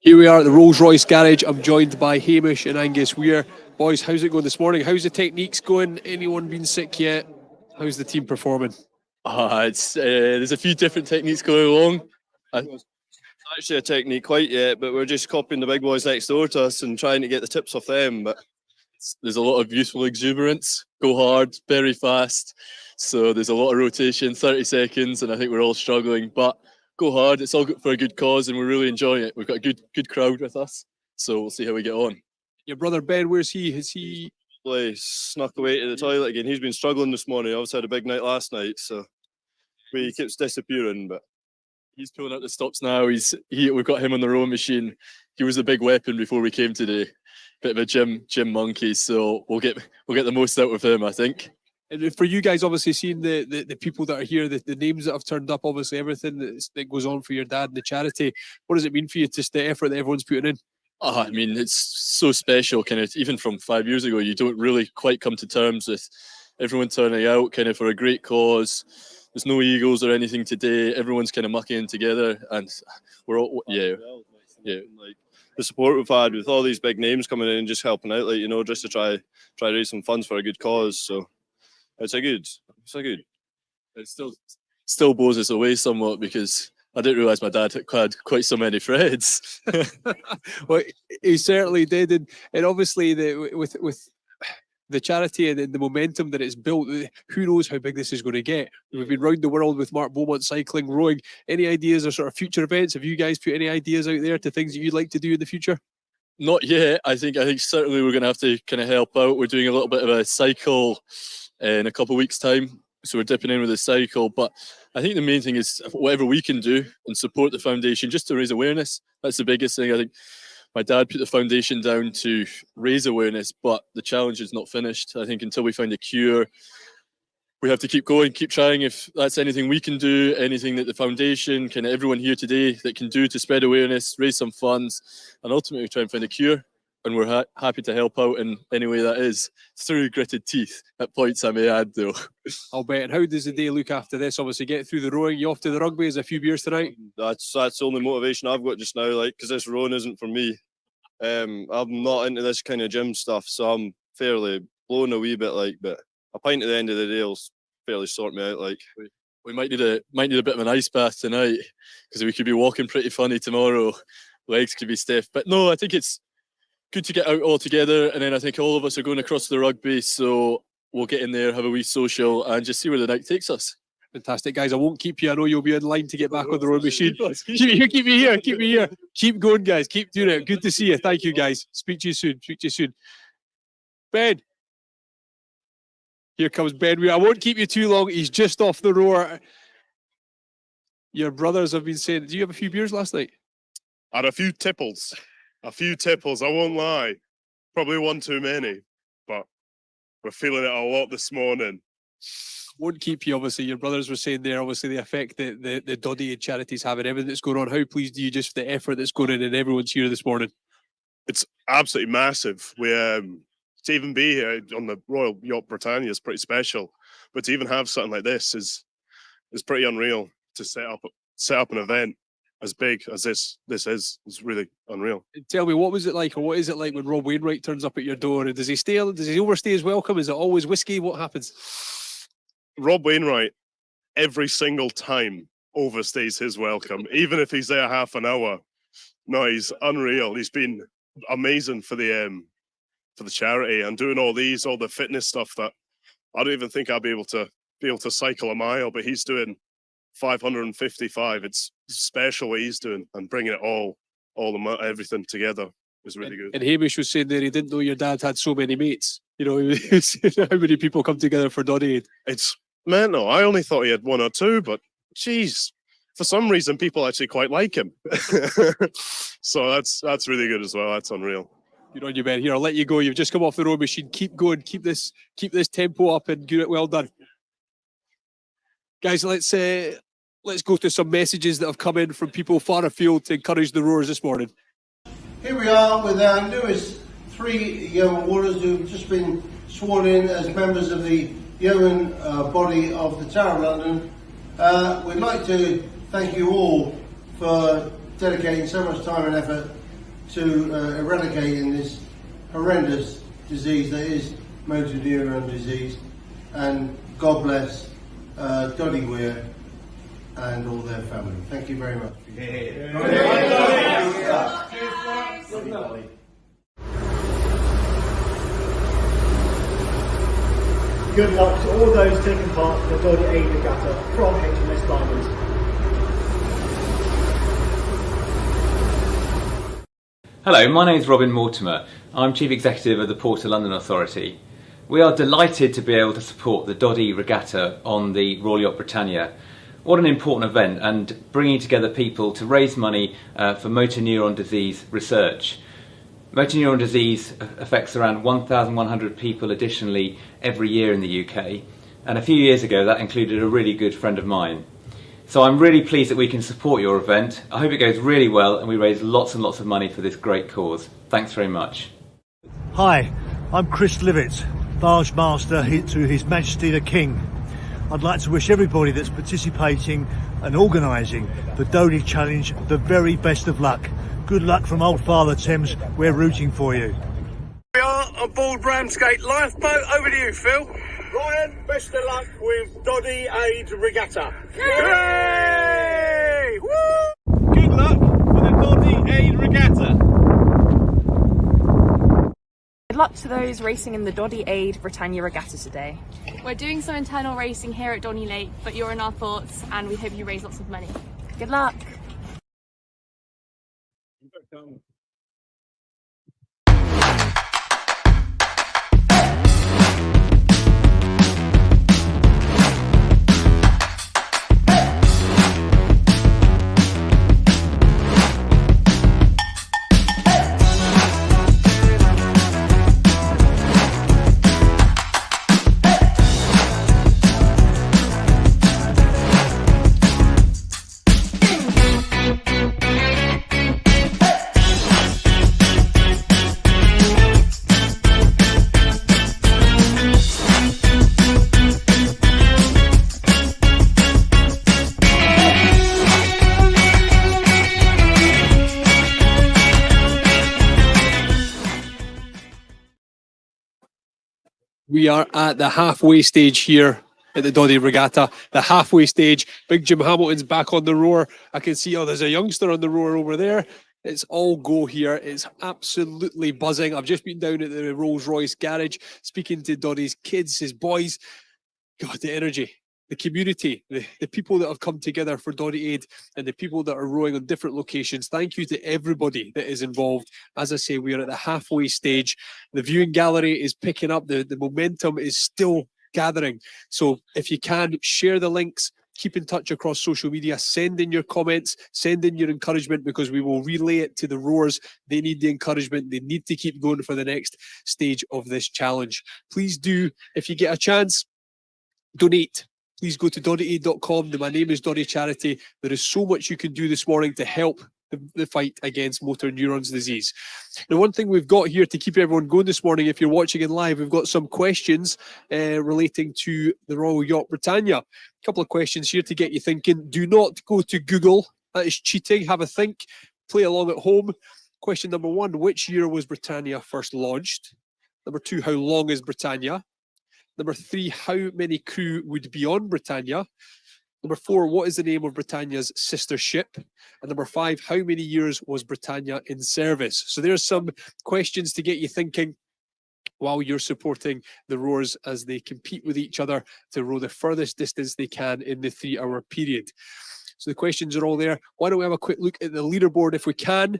Speaker 1: Here we are at the Rolls Royce garage. I'm joined by Hamish and Angus Weir. Boys, how's it going this morning? How's the techniques going? Anyone been sick yet? How's the team performing?
Speaker 14: There's a few different techniques going along. It's not actually a technique quite yet, but we're just copying the big boys next door to us and trying to get the tips off them. But there's a lot of useful exuberance. Go hard, very fast. So there's a lot of rotation, 30 seconds, and I think we're all struggling. But go hard. It's all good for a good cause, and we're really enjoying it. We've got a good crowd with us, so we'll see how we get on.
Speaker 1: Your brother Ben, where's he? Has he
Speaker 14: snuck away to the toilet again? He's been struggling this morning. Obviously had a big night last night, so he keeps disappearing. But
Speaker 1: he's pulling out the stops now. We've got him on the rowing machine. He was a big weapon before we came today. Bit of a gym monkey, so we'll get the most out of him, I think. And for you guys, obviously seeing the people that are here, the names that have turned up, obviously everything that goes on for your dad and the charity, what does it mean for you, just the effort that everyone's putting in?
Speaker 14: I mean, it's so special, kind of, even from 5 years ago, you don't really quite come to terms with everyone turning out kind of for a great cause. There's no egos or anything today. Everyone's kind of mucking in together, and we're all, yeah. Like the support we've had with all these big names coming in and just helping out, like, you know, just to try raise some funds for a good cause. So it's a good. It still blows us away somewhat because I didn't realise my dad had quite so many friends.
Speaker 1: Well, he certainly did, and obviously with the charity and the momentum that it's built, who knows how big this is going to get. We've been round the world with Mark Beaumont cycling, rowing. Any ideas or sort of future events? Have you guys put any ideas out there to things that you'd like to do in the future?
Speaker 14: Not yet. I think certainly we're going to have to kind of help out. We're doing a little bit of a cycle in a couple of weeks' time, so we're dipping in with a cycle. But I think the main thing is whatever we can do and support the foundation just to raise awareness. That's the biggest thing. I think my dad put the foundation down to raise awareness, but the challenge is not finished. I think until we find a cure, we have to keep going, keep trying. If that's anything we can do, anything that the foundation, kind of everyone here today that can do to spread awareness, raise some funds, and ultimately try and find a cure. And we're happy to help out in any way that is, through gritted teeth at points, I may add, though.
Speaker 1: I'll bet. And how does the day look after this? Obviously, get through the rowing. You off to the rugby? Is a few beers tonight?
Speaker 14: That's the only motivation I've got just now, like, because this rowing isn't for me. I'm not into this kind of gym stuff, so I'm fairly blown a wee bit, like, but a pint at the end of the day will fairly sort me out, like.
Speaker 1: We might need a bit of an ice bath tonight, because we could be walking pretty funny tomorrow. Legs could be stiff. But no, I think it's good to get out all together, and then I think all of us are going across the rugby, so we'll get in there, have a wee social, and just see where the night takes us. Fantastic, guys. I won't keep you. I know you'll be in line to get back on the rowing machine. Keep me here. Keep going, guys. Keep doing it. Good to see you. Thank you, guys. Speak to you soon. Ben. Here comes Ben. I won't keep you too long. He's just off the rower. Your brothers have been saying, do you have a few beers last night?
Speaker 16: I had a few tipples, I won't lie. Probably one too many, but we're feeling it a lot this morning.
Speaker 1: Won't keep you, obviously. Your brothers were saying there, obviously, the effect that the Doddie and charities have and everything that's going on. How pleased are you just for the effort that's going in and everyone's here this morning?
Speaker 16: It's absolutely massive. We to even be here on the Royal Yacht Britannia is pretty special, but to even have something like this is pretty unreal. To set up an event as big as this is really unreal.
Speaker 1: Tell me, what was it like, or what is it like when Rob Wainwright turns up at your door? Does he overstay his welcome? Is it always whiskey? What happens?
Speaker 16: Rob Wainwright, every single time, overstays his welcome, even if he's there half an hour. No, he's unreal. He's been amazing for the charity and doing all the fitness stuff that I don't even think I'll be able to cycle a mile, but he's doing 555. It's special what he's doing and bringing it everything together is really good.
Speaker 1: And Hamish was saying there he didn't know your dad had so many mates. You know, how many people come together for Doddie?
Speaker 16: It's mental. I only thought he had one or two, but geez, for some reason people actually quite like him. So that's really good as well. That's unreal.
Speaker 1: Good on you, Ben. Here, I'll let you go. You've just come off the rowing machine. Keep going. Keep this tempo up and good. Well done, guys. Let's go to some messages that have come in from people far afield to encourage the rowers this morning.
Speaker 3: Here we are with our newest 3 yeoman warriors who've just been sworn in as members of the yeoman body of the Tower of London. We'd like to thank you all for dedicating so much time and effort to eradicating this horrendous disease that is motor neuron disease. And God bless Doddie Weir and all their family. Thank you very much.
Speaker 4: Good luck to all those taking part in the Doddie Aid Regatta from HMS Diamond.
Speaker 5: Hello, my name is Robin Mortimer. I'm Chief Executive of the Port of London Authority. We are delighted to be able to support the Doddie Regatta on the Royal Yacht Britannia. What an important event, and bringing together people to raise money for motor neuron disease research. Motor neuron disease affects around 1,100 people additionally every year in the UK, and a few years ago that included a really good friend of mine. So I'm really pleased that we can support your event. I hope it goes really well and we raise lots and lots of money for this great cause. Thanks very much.
Speaker 4: Hi, I'm Chris Livett, Barge Master to His Majesty the King. I'd like to wish everybody that's participating and organising the Doddie Challenge the very best of luck. Good luck from Old Father Thames, we're rooting for you.
Speaker 20: We are on board Ramsgate Lifeboat. Over to you, Phil. Ryan, best of luck with Doddie Aid Regatta. Yay! Woo!
Speaker 2: Good luck for the Doddie Aid Regatta.
Speaker 8: Good luck to those racing in the Doddie Aid Britannia Regatta today.
Speaker 15: We're doing some internal racing here at Donny Lake, but you're in our thoughts and we hope you raise lots of money.
Speaker 8: Good luck.
Speaker 1: We are at the halfway stage here at the Doddie Regatta. The halfway stage. Big Jim Hamilton's back on the roar. I can see, there's a youngster on the roar over there. It's all go here. It's absolutely buzzing. I've just been down at the Rolls Royce garage speaking to Doddie's kids, his boys. God, the energy, the community, the people that have come together for Doddie Aid and the people that are rowing on different locations. Thank you to everybody that is involved. As I say, we are at the halfway stage. The viewing gallery is picking up. The momentum is still gathering. So if you can, share the links, keep in touch across social media, send in your comments, send in your encouragement, because we will relay it to the rowers. They need the encouragement. They need to keep going for the next stage of this challenge. Please do, if you get a chance, donate. Please go to doddieaid.com. My name is Doddie Charity. There is so much you can do this morning to help the fight against motor neurons disease. Now, one thing we've got here to keep everyone going this morning, if you're watching in live, we've got some questions relating to the Royal Yacht Britannia. A couple of questions here to get you thinking. Do not go to Google. That is cheating. Have a think. Play along at home. Question number one, which year was Britannia first launched? Number two, how long is Britannia? Number three, how many crew would be on Britannia? Number four, what is the name of Britannia's sister ship? And number five, how many years was Britannia in service? So there's some questions to get you thinking while you're supporting the rowers as they compete with each other to row the furthest distance they can in the 3-hour period. So the questions are all there. Why don't we have a quick look at the leaderboard if we can?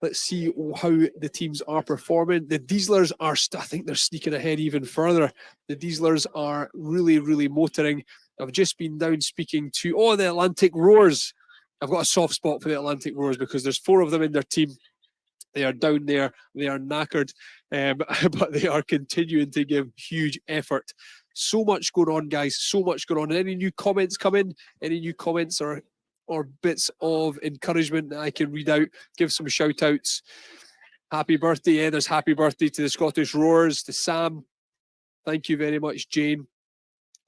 Speaker 1: Let's see how the teams are performing. The Dieslers are, I think they're sneaking ahead even further. The Dieslers are really, really motoring. I've just been down speaking to, the Atlantic Rowers. I've got a soft spot for the Atlantic Rowers because there's 4 of them in their team. They are down there. They are knackered, but they are continuing to give huge effort. So much going on, guys. So much going on. And any new comments come in? Any new comments or bits of encouragement that I can read out, give some shout outs. Happy birthday. Yeah, there's happy birthday to the Scottish Rowers, to Sam. Thank you very much, Jane.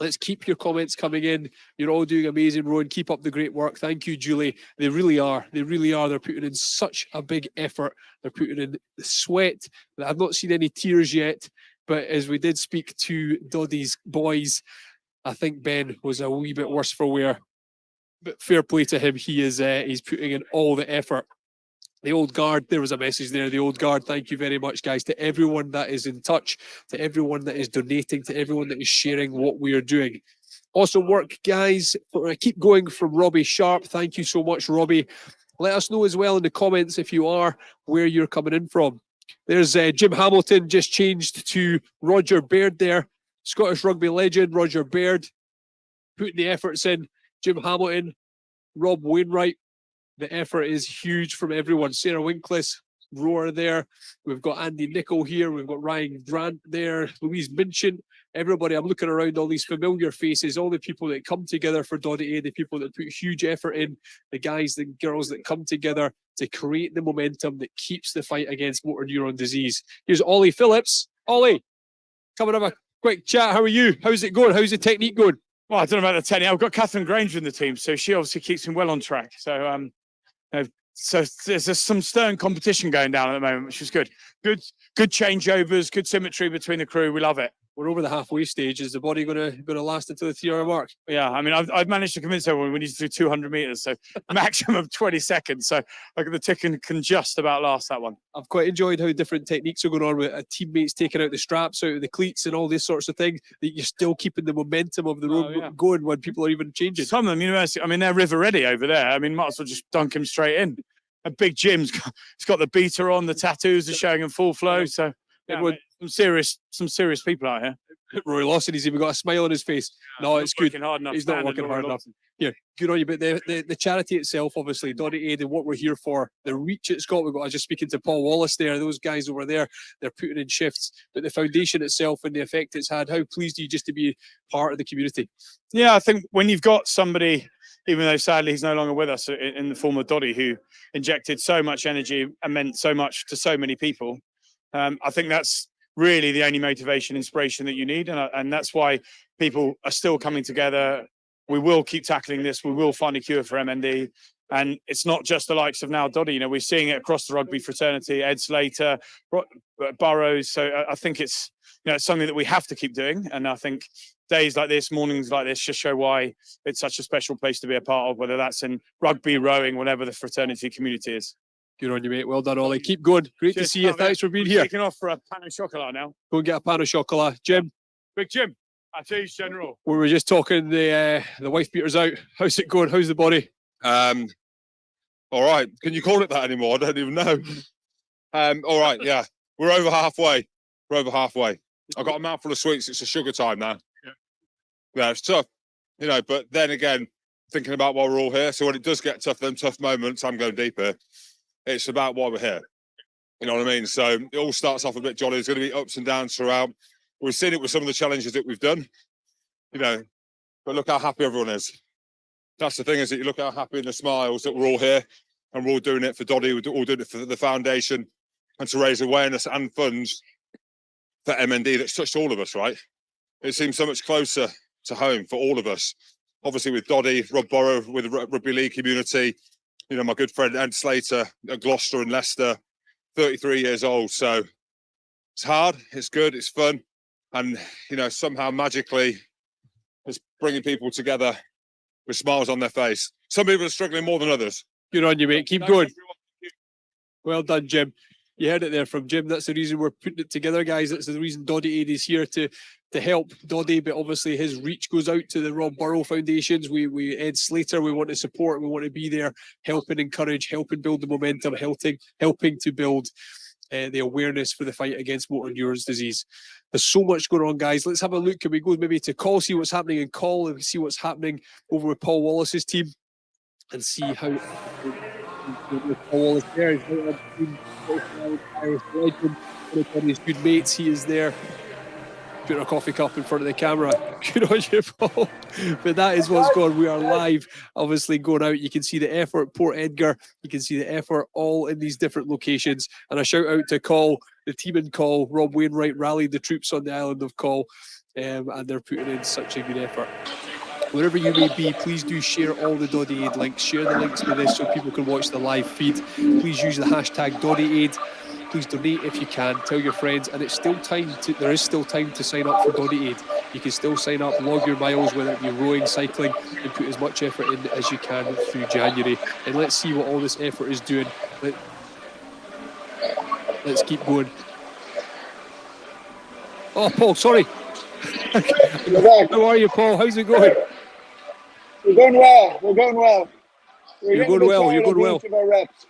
Speaker 1: Let's keep your comments coming in. You're all doing amazing, Rowan. Keep up the great work. Thank you, Julie. They really are. They really are. They're putting in such a big effort. They're putting in the sweat. I've not seen any tears yet, but as we did speak to Doddie's boys, I think Ben was a wee bit worse for wear. But fair play to him. He's putting in all the effort. The old guard, there was a message there. The old guard, thank you very much, guys, to everyone that is in touch, to everyone that is donating, to everyone that is sharing what we are doing. Awesome work, guys. Keep going from Robbie Sharp. Thank you so much, Robbie. Let us know as well in the comments if you are, where you're coming in from. There's Jim Hamilton, just changed to Roger Baird there. Scottish rugby legend, Roger Baird, putting the efforts in. Jim Hamilton, Rob Wainwright. The effort is huge from everyone. Sarah Winkless, Roar there. We've got Andy Nichol here. We've got Ryan Grant there. Louise Minchin. Everybody, I'm looking around all these familiar faces, all the people that come together for Doddie, the people that put huge effort in, the guys, the girls that come together to create the momentum that keeps the fight against motor neuron disease. Here's Ollie Phillips. Ollie, come and have a quick chat. How are you? How's it going? How's the technique going?
Speaker 17: Well, I don't know about the technique. I've got Catherine Granger in the team, so she obviously keeps me well on track. So there's some stern competition going down at the moment, which is good. Good changeovers, good symmetry between the crew. We love it.
Speaker 1: We're over the halfway stage. Is the body going to last until the 3 hour mark?
Speaker 17: Yeah, I mean, I've managed to convince everyone we need to do 200 meters, so maximum 20 seconds. So like the ticking can just about last that one.
Speaker 1: I've quite enjoyed how different techniques are going on with teammates taking out the straps, out of the cleats, and all these sorts of things. That you're still keeping the momentum of the road going when people are even changing.
Speaker 17: Some of them, university. I mean, they're river ready over there. I mean, might as well just dunk him straight in. A big Jim's got the beater on, the tattoos are showing in full flow. So mate, some serious people out here.
Speaker 1: Roy Lawson, he's even got a smile on his face. No, it's good. He's not working hard enough. Yeah, good on you. But the charity itself, obviously, Doddie Aid and what we're here for, the reach it's got. I was just speaking to Paul Wallace there. Those guys over there, they're putting in shifts. But the foundation itself and the effect it's had, how pleased are you just to be part of the community?
Speaker 17: Yeah, I think when you've got somebody, even though sadly he's no longer with us, in the form of Doddie, who injected so much energy and meant so much to so many people, I think that's really the only motivation, inspiration that you need. And that's why people are still coming together. We will keep tackling this. We will find a cure for MND. And it's not just the likes of now Doddie. You know, we're seeing it across the rugby fraternity, Ed Slater, Burrows. So I think it's something that we have to keep doing. And I think days like this, mornings like this, just show why it's such a special place to be a part of, whether that's in rugby, rowing, whatever the fraternity community is.
Speaker 1: Good on you, mate. Well done, Ollie. Keep going. Great to see you. Thanks for being here.
Speaker 17: Taking off for a pan of chocolate now.
Speaker 1: Go and get a pan of chocolate. Jim.
Speaker 17: Big Jim. Attorney General.
Speaker 1: We were just talking, the wife beater's out. How's it going? How's the body?
Speaker 10: All right. Can you call it that anymore? I don't even know. All right. Yeah. We're over halfway. I've got a mouthful of sweets. It's a sugar time now. Yeah, it's tough. But then again, thinking about why we're all here. So when it does get tough, them tough moments, I'm going deeper. It's about why we're here. You know what I mean? So it all starts off a bit jolly. There's going to be ups and downs throughout. We've seen it with some of the challenges that we've done, but look how happy everyone is. That's the thing, is that you look how happy and the smiles that we're all here, and we're all doing it for Doddie, we're all doing it for the foundation, and to raise awareness and funds for MND that's touched all of us, right? It seems so much closer to home for all of us. Obviously with Doddie, Rob Burrow, with the rugby league community, my good friend Ed Slater at Gloucester and Leicester, 33 years old. So it's hard, it's good, it's fun. And, somehow magically it's bringing people together with smiles on their face. Some people are struggling more than others.
Speaker 1: Good on you, mate. Keep going. Well done, Jim. You heard it there from Jim. That's the reason we're putting it together, guys. That's the reason Doddie Aid is here to help Doddie, but obviously his reach goes out to the Rob Burrow Foundations. We Ed Slater, we want to support, we want to be there, helping encourage, helping build the momentum, helping to build the awareness for the fight against motor neurons disease. There's so much going on, guys. Let's have a look. Can we go maybe to Call, see what's happening in Call, and see what's happening over with Paul Wallace's team, and see how Paul Wallace there. Irish legend, one of his good mates. He is there, putting a coffee cup in front of the camera. Good on you, Paul. But that is what's going on. We are live, obviously, going out. You can see the effort, Port Edgar. You can see the effort all in these different locations. And a shout out to Call, the team in Call. Rob Wainwright rallied the troops on the island of Call. and they're putting in such a good effort. Wherever you may be, please do share all the Doddie Aid links. Share the links with this so people can watch the live feed. Please use the hashtag Doddie Aid. Please donate if you can. Tell your friends, and it's still time to. There is still time to sign up for Doddie Aid. You can still sign up, log your miles, whether it be rowing, cycling, and put as much effort in as you can through January. And let's see what all this effort is doing. Let's keep going. Oh, Paul, sorry. How are you, Paul? How's it going?
Speaker 6: We're going well. We're going well.
Speaker 1: You're going well. You're going well.
Speaker 6: Of our reps.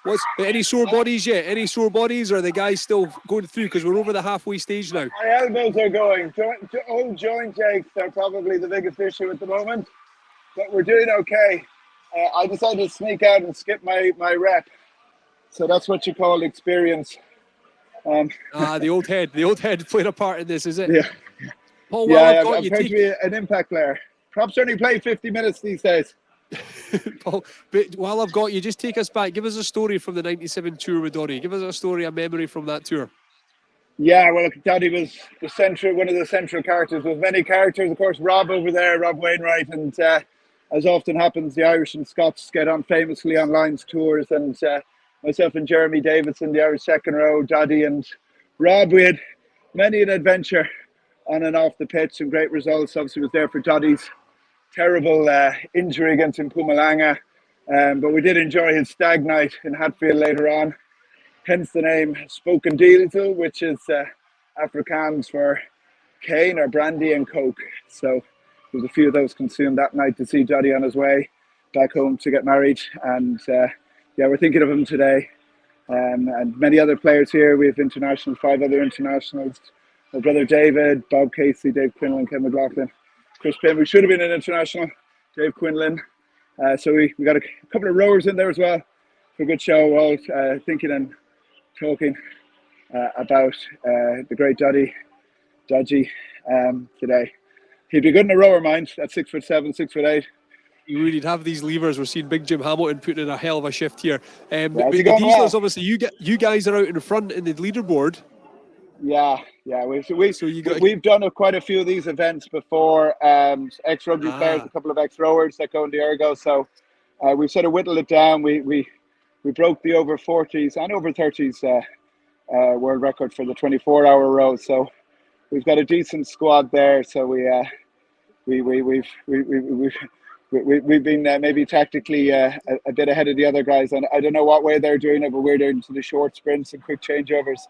Speaker 1: What's any sore bodies yet? Any sore bodies? Or are the guys still going through? Because we're over the halfway stage now.
Speaker 6: My elbows are going. Old joint aches are probably the biggest issue at the moment, but we're doing okay. I decided to sneak out and skip my rep, so that's what you call experience.
Speaker 1: The old head played a part in this, is it?
Speaker 6: Yeah.
Speaker 1: Paul,
Speaker 6: I've heard to be an impact player. Props only play 50 minutes these days.
Speaker 1: Paul, but while I've got you, just take us back. Give us a story from the '97 tour with Doddie. Give us a story, a memory from that tour.
Speaker 6: Yeah, well, Doddie was one of the central characters with many characters. Of course, Rob over there, Rob Wainwright, and as often happens, the Irish and Scots get on famously on Lions tours, and myself and Jeremy Davidson, the Irish second row, Doddie and Rob, we had many an adventure on and off the pitch, and great results. Obviously was there for Doddie's terrible injury against Mpumalanga, but we did enjoy his stag night in Hatfield later on, hence the name Spoken Diesel, which is Afrikaans for cane or brandy and coke. So there was a few of those consumed that night to see Doddie on his way back home to get married, and we're thinking of him today. And many other players here. We have internationals, 5 other internationals. My brother David, Bob Casey, Dave Quinlan, Ken McLaughlin, Chris Pym, who should have been an international, Dave Quinlan. So we got a couple of rowers in there as well for a good show, all thinking and talking about the great Doddie today. He'd be good in a rower, mind, at 6'7", 6'8".
Speaker 1: You really have these levers. We're seeing Big Jim Hamilton putting in a hell of a shift here. But
Speaker 6: he
Speaker 1: the
Speaker 6: going
Speaker 1: Dieselers,
Speaker 6: well?
Speaker 1: obviously, you guys are out in front in the leaderboard.
Speaker 6: Yeah. We've done quite a few of these events before. Ex-rugby players, a couple of ex-rowers that go in the ergo. So we've sort of whittled it down. We broke the over 40s and over 30s world record for the 24-hour row. So we've got a decent squad there. So we've been maybe tactically a bit ahead of the other guys, and I don't know what way they're doing it, but we're doing the short sprints and quick changeovers.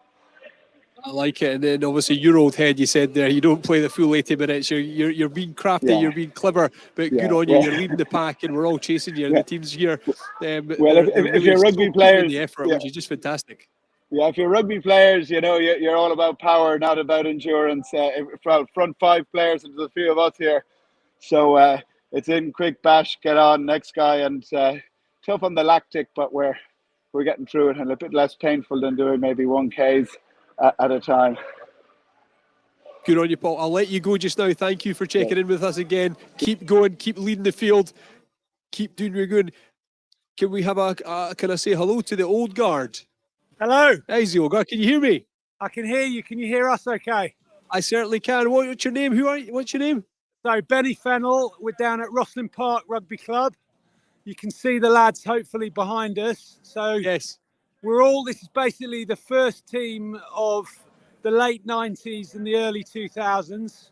Speaker 1: I like it. And then obviously your old head, you said there, you don't play the full 80 minutes. You're being crafty, you're being clever, but good on you. You're leading the pack, and we're all chasing you. And the team's here.
Speaker 6: If you're rugby players,
Speaker 1: the effort, which is just fantastic.
Speaker 6: Yeah, if you're rugby players, you're all about power, not about endurance. Front 5 players, and there's a few of us here, so it's in quick bash, get on, next guy, and tough on the lactic, but we're getting through it, and a bit less painful than doing maybe 1Ks at a time.
Speaker 1: Good on you, Paul. I'll let you go just now. Thank you for checking in with us again. Keep going, keep leading the field, keep doing your good. Can we have can I say hello to the old guard?
Speaker 21: Hello.
Speaker 1: How's the old guard? Can you hear me?
Speaker 21: I can hear you. Can you hear us okay?
Speaker 1: I certainly can. What's your name? Who are you? What's your name?
Speaker 21: So Benny Fennell, we're down at Rosslyn Park Rugby Club. You can see the lads hopefully behind us. So
Speaker 1: yes,
Speaker 21: this is basically the first team of the late 90s and the early 2000s.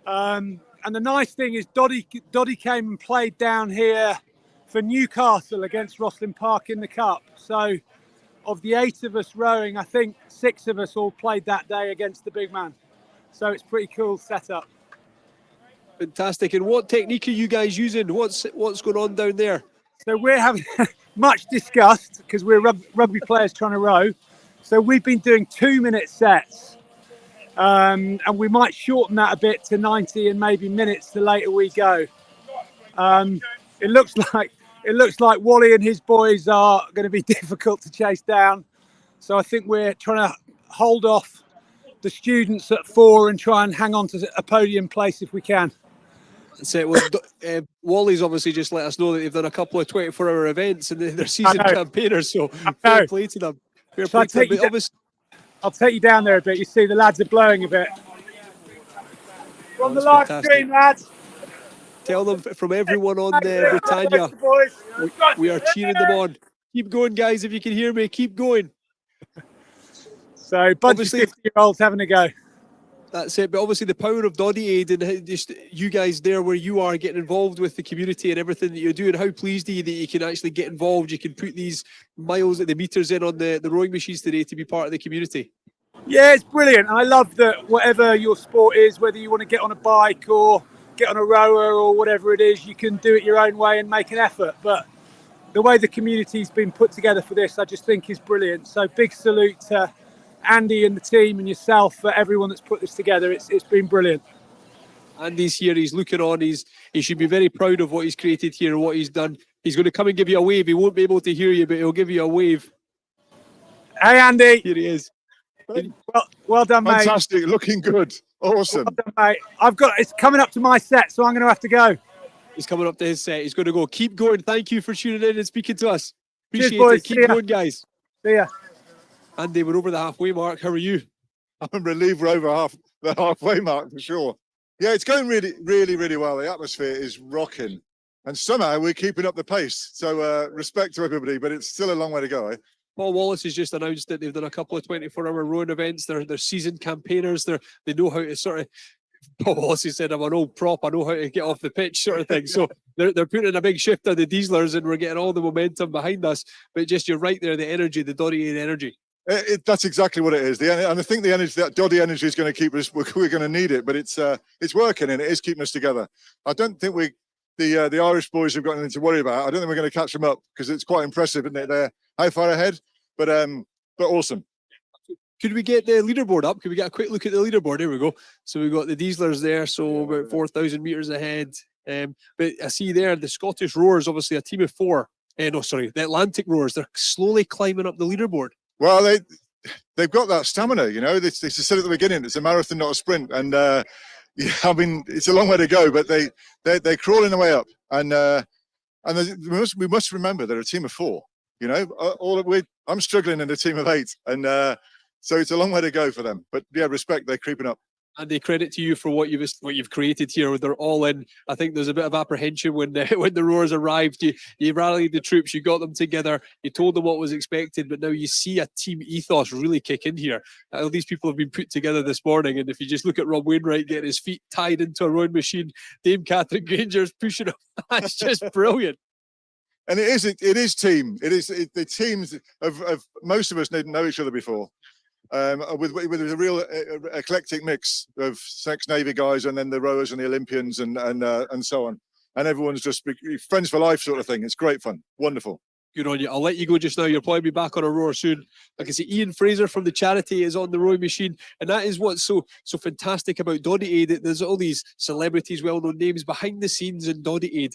Speaker 21: And the nice thing is Doddie came and played down here for Newcastle against Rosslyn Park in the Cup. So of the 8 of us rowing, I think 6 of us all played that day against the big man. So it's pretty cool setup.
Speaker 1: Fantastic. And what technique are you guys using? What's going on down there?
Speaker 21: So we're having much discussed because we're rugby players trying to row. So we've been doing 2-minute sets, and we might shorten that a bit to 90 and maybe minutes the later we go. It looks like Wally and his boys are going to be difficult to chase down. So I think we're trying to hold off the students at 4 and try and hang on to a podium place if we can.
Speaker 1: That's it. Well, Wally's obviously just let us know that they've done a couple of 24-hour events and they're season campaigners, so fair play to them. Fair play to them.
Speaker 21: I'll take you down there a bit. You see the lads are blowing a bit. From the live stream, lads.
Speaker 1: Tell them from everyone on Britannia, we are cheering them on. Keep going, guys. If you can hear me, keep going.
Speaker 21: So, bunch of 50-year-olds having a go.
Speaker 1: That's it. But obviously, the power of Doddie Aid and just you guys there where you are getting involved with the community and everything that you're doing. How pleased are you that you can actually get involved? You can put these miles at the meters in on the rowing machines today to be part of the community.
Speaker 21: Yeah, it's brilliant. I love that whatever your sport is, whether you want to get on a bike or get on a rower or whatever it is, you can do it your own way and make an effort. But the way the community's been put together for this, I just think is brilliant. So big salute to Andy and the team and yourself, for everyone that's put this together. It's been brilliant.
Speaker 1: Andy's here, he's looking on, he should be very proud of what he's created here and what he's done. He's going to come and give you a wave. He won't be able to hear you, but he'll give you a wave.
Speaker 21: Hey, Andy.
Speaker 1: Here he is.
Speaker 21: Well done, mate.
Speaker 11: Fantastic, looking good. Awesome.
Speaker 21: Well done, mate. It's coming up to my set, so I'm going to have to go.
Speaker 1: He's coming up to his set. He's going to go. Keep going. Thank you for tuning in and speaking to us. Appreciate
Speaker 21: Cheers, boys.
Speaker 1: it. Keep going, guys.
Speaker 21: See ya.
Speaker 1: Andy, we're over the halfway mark. How are you?
Speaker 11: I'm relieved we're over the halfway mark for sure. Yeah, it's going really, really, really well. The atmosphere is rocking. And somehow we're keeping up the pace. So respect to everybody, but it's still a long way to go, eh?
Speaker 1: Paul Wallace has just announced that they've done a couple of 24-hour rowing events. They're seasoned campaigners. They know how to sort of. Paul Wallace said, "I'm an old prop. I know how to get off the pitch," sort of thing. So they're putting in a big shift on the dieselers, and we're getting all the momentum behind us. But just you're right there, the energy, the Doddie Aid energy.
Speaker 11: That's exactly what it is. And I think the energy, that Doddie energy, is going to keep us. We're going to need it, but it's working and it is keeping us together. I don't think the Irish boys have got anything to worry about. I don't think we're going to catch them up because it's quite impressive, isn't it? They're how far ahead, but awesome.
Speaker 1: Could we get the leaderboard up? Could we get a quick look at the leaderboard? Here we go. So we've got the dieselers there, so about 4,000 metres ahead. But I see there the Scottish rowers, obviously a team of four. The Atlantic rowers, they're slowly climbing up the leaderboard.
Speaker 11: Well, they've got that stamina, you know. They said at the beginning, it's a marathon, not a sprint. And yeah, I mean, it's a long way to go, but they're crawling their way up. And we must remember they're a team of four. You know, I'm struggling in a team of 8, and so it's a long way to go for them. But yeah, respect, they're creeping up.
Speaker 1: And they credit to you for what you've created here. They're all in. I think there's a bit of apprehension when the rowers arrived. You rallied the troops, you got them together, you told them what was expected, but now you see a team ethos really kick in here. All these people have been put together this morning, and if you just look at Rob Wainwright getting his feet tied into a rowing machine, Dame Catherine Granger's pushing him, that's just brilliant.
Speaker 11: And it is team. The teams of most of us didn't know each other before. With a real eclectic mix of ex-Navy guys, and then the rowers and the Olympians and so on, and everyone's just friends for life sort of thing. It's great fun, wonderful.
Speaker 1: Good on you. I'll let you go just now. You'll probably be back on a rower soon. I can see Ian Fraser from the charity is on the rowing machine, and that is what's so fantastic about Doddie Aid. There's all these celebrities, well-known names behind the scenes in Doddie Aid.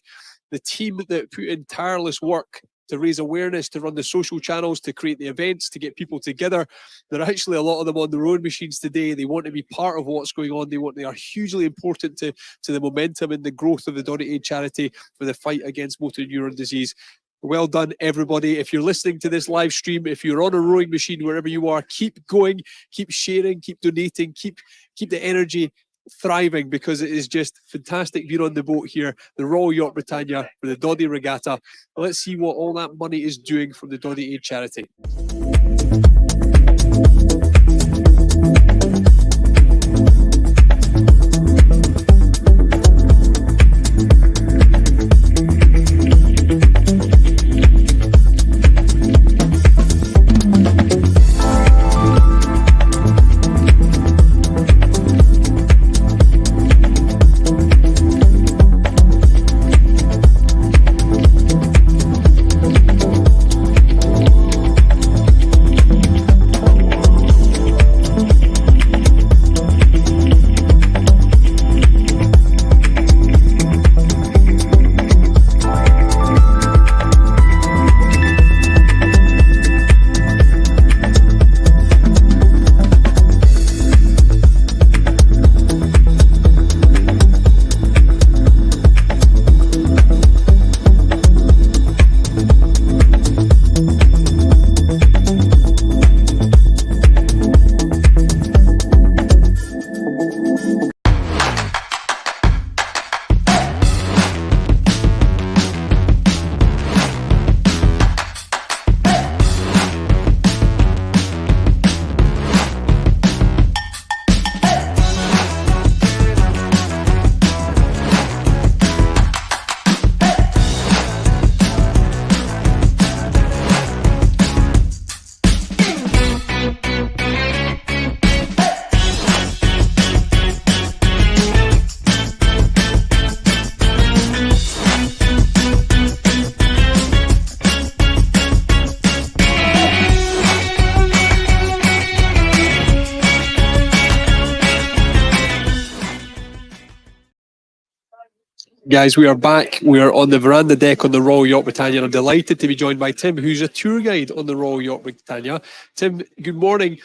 Speaker 1: The team that put in tireless work to raise awareness, to run the social channels, to create the events, to get people together. There are actually a lot of them on the rowing machines today. They want to be part of what's going on. They are hugely important to the momentum and the growth of the Doddie Aid charity for the fight against motor neuron disease. Well done, everybody. If you're listening to this live stream, if you're on a rowing machine, wherever you are, keep going, keep sharing, keep donating, keep the energy thriving, because it is just fantastic being on the boat here, the Royal Yacht Britannia for the Doddie Regatta. Let's see what all that money is doing from the Doddie Aid charity. Guys, we are back. We are on the veranda deck on the Royal Yacht Britannia, and I'm delighted to be joined by Tim, who's a tour guide on the Royal Yacht Britannia. Tim, good morning.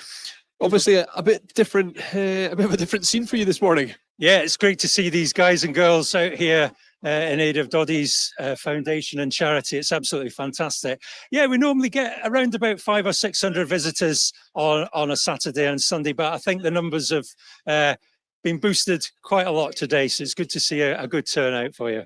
Speaker 1: Obviously, a bit different, a bit of a different scene for you this morning.
Speaker 18: Yeah, it's great to see these guys and girls out here in aid of Doddie's foundation and charity. It's absolutely fantastic. Yeah, we normally get around about 500 or 600 visitors on a Saturday and Sunday, but I think the numbers have been boosted quite a lot today. So it's good to see a good turnout for you.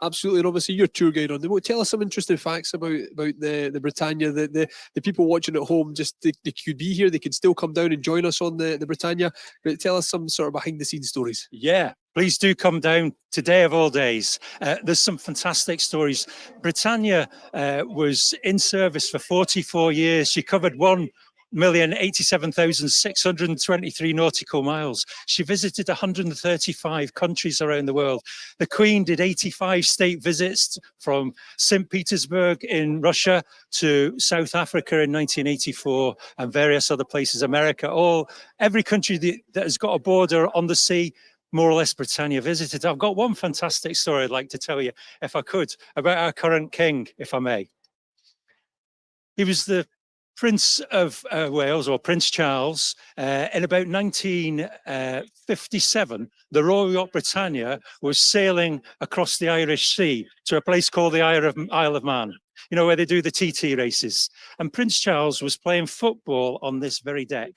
Speaker 1: Absolutely, and obviously you're tour guide on the boat. Tell us some interesting facts about the Britannia. The people watching at home, just they could be here, they could still come down and join us on the Britannia. But tell us some sort of behind the scenes stories.
Speaker 18: Yeah, please do come down today of all days. There's some fantastic stories. Britannia was in service for 44 years. She covered 1,087,623 nautical miles. She visited 135 countries around the world. The Queen did 85 state visits from St. Petersburg in Russia to South Africa in 1984 and various other places, America, every country that has got a border on the sea, more or less Britannia visited. I've got one fantastic story I'd like to tell you, if I could, about our current king, if I may. He was the Prince of Wales, or Prince Charles. In about 1957, the Royal Yacht Britannia was sailing across the Irish Sea to a place called the Isle of Man, you know, where they do the TT races. And Prince Charles was playing football on this very deck.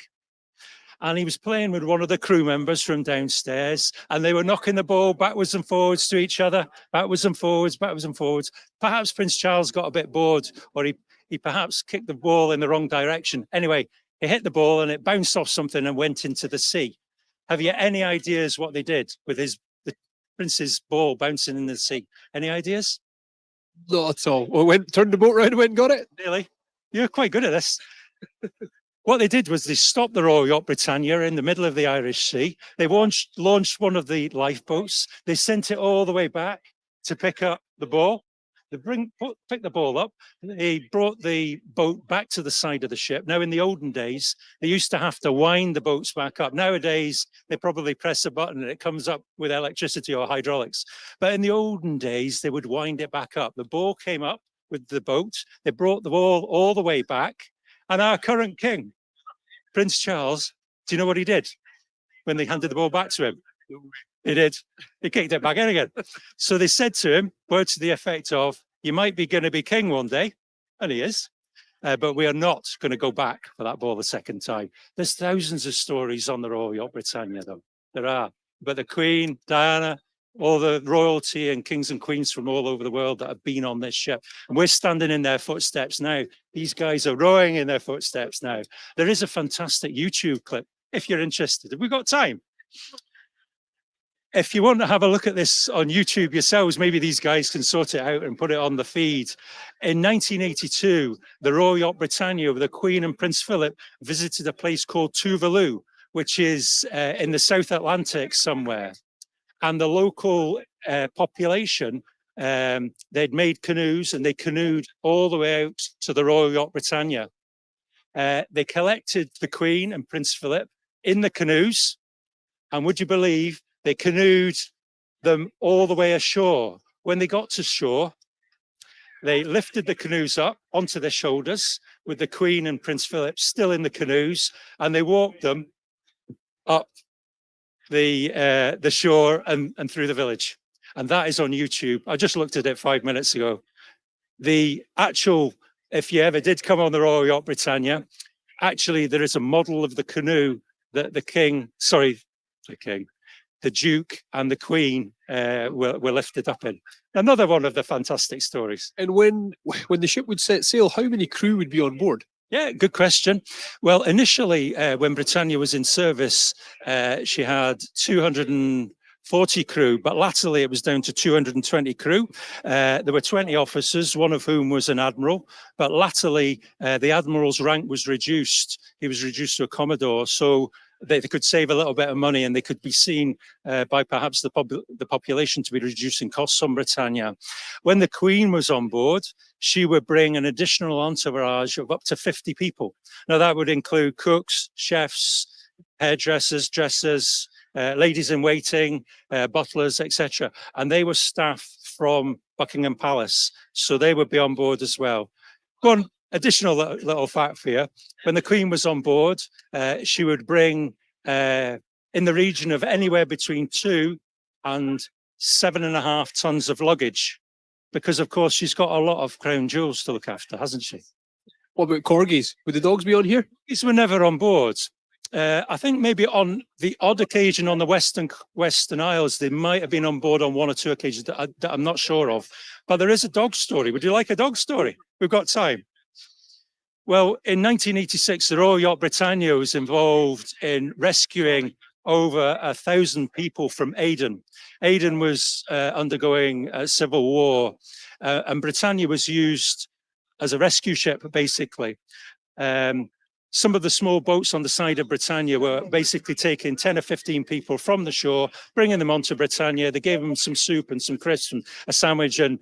Speaker 18: And he was playing with one of the crew members from downstairs, and they were knocking the ball backwards and forwards to each other, backwards and forwards, backwards and forwards. Perhaps Prince Charles got a bit bored, or he perhaps kicked the ball in the wrong direction. Anyway, he hit the ball and it bounced off something and went into the sea. Have you any ideas what they did with the Prince's ball bouncing in the sea? Any ideas?
Speaker 1: Not at all. Well, turned the boat round and went and got it?
Speaker 18: Really? You're quite good at this. What they did was they stopped the Royal Yacht Britannia in the middle of the Irish Sea. They launched one of the lifeboats. They sent it all the way back to pick up the ball. They picked the ball up. They brought the boat back to the side of the ship. Now, in the olden days, they used to have to wind the boats back up. Nowadays, they probably press a button and it comes up with electricity or hydraulics. But in the olden days, they would wind it back up. The ball came up with the boat. They brought the ball all the way back. And our current king, Prince Charles, do you know what he did when they handed the ball back to him? He did. He kicked it back in again. So they said to him, words to the effect of, you might be going to be king one day, and he is, but we are not going to go back for that ball a second time. There's thousands of stories on the Royal Yacht Britannia, though. There are. But the Queen, Diana, all the royalty and kings and queens from all over the world that have been on this ship. And we're standing in their footsteps now. These guys are rowing in their footsteps now. There is a fantastic YouTube clip, if you're interested. Have we got time? If you want to have a look at this on YouTube yourselves, maybe these guys can sort it out and put it on the feed. In 1982, the Royal Yacht Britannia with the Queen and Prince Philip visited a place called Tuvalu, which is in the South Atlantic somewhere. And the local population, they'd made canoes and they canoed all the way out to the Royal Yacht Britannia. They collected the Queen and Prince Philip in the canoes. And would you believe they canoed them all the way ashore? When they got to shore, they lifted the canoes up onto their shoulders with the Queen and Prince Philip still in the canoes, and they walked them up the shore and through the village. And that is on YouTube. I just looked at it 5 minutes ago. The actual, if you ever did come on the Royal Yacht Britannia, actually there is a model of the canoe that the Duke and the Queen were lifted up in. Another one of the fantastic stories.
Speaker 1: And when the ship would set sail, how many crew would be on board?
Speaker 18: Yeah, good question. Well, initially, when Britannia was in service, she had 240 crew, but latterly it was down to 220 crew. There were 20 officers, one of whom was an admiral, but latterly the admiral's rank was reduced. He was reduced to a commodore, so they could save a little bit of money and they could be seen by perhaps the population to be reducing costs on Britannia. When the Queen was on board, she would bring an additional entourage of up to 50 people. Now that would include cooks, chefs, hairdressers, dressers, ladies in waiting, butlers, etc. And they were staff from Buckingham Palace, so they would be on board as well. One additional little fact for you: when the Queen was on board, she would bring in the region of anywhere between 2 and 7.5 tons of luggage, because of course she's got a lot of crown jewels to look after, hasn't she?
Speaker 1: What about corgis? Would the dogs be on here?
Speaker 18: These were never on board. I think maybe on the odd occasion on the Western Isles, they might have been on board on 1 or 2 occasions that I'm not sure of. But there is a dog story. Would you like a dog story? We've got time. Well, in 1986, the Royal Yacht Britannia was involved in rescuing over 1,000 people from Aden. Aden was undergoing a civil war, and Britannia was used as a rescue ship, basically. Some of the small boats on the side of Britannia were basically taking 10 or 15 people from the shore, bringing them onto Britannia. They gave them some soup and some crisps and a sandwich and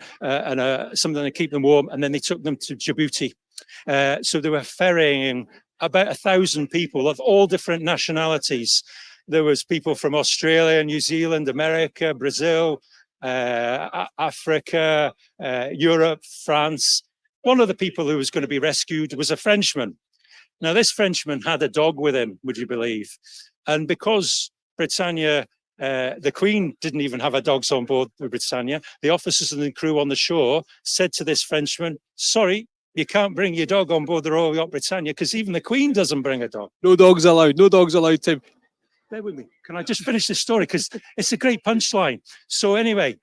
Speaker 18: something to keep them warm, and then they took them to Djibouti. So they were ferrying about 1,000 people of all different nationalities. There was people from Australia, New Zealand, America, Brazil, Africa, Europe, France. One of the people who was going to be rescued was a Frenchman. Now, this Frenchman had a dog with him, would you believe? And because Britannia, the Queen didn't even have her dogs on board the Britannia, the officers and the crew on the shore said to this Frenchman, sorry, you can't bring your dog on board the Royal Yacht Britannia because even the Queen doesn't bring a dog.
Speaker 1: No dogs allowed. No dogs allowed, Tim.
Speaker 18: Bear with me. Can I just finish this story? Because it's a great punchline. So anyway,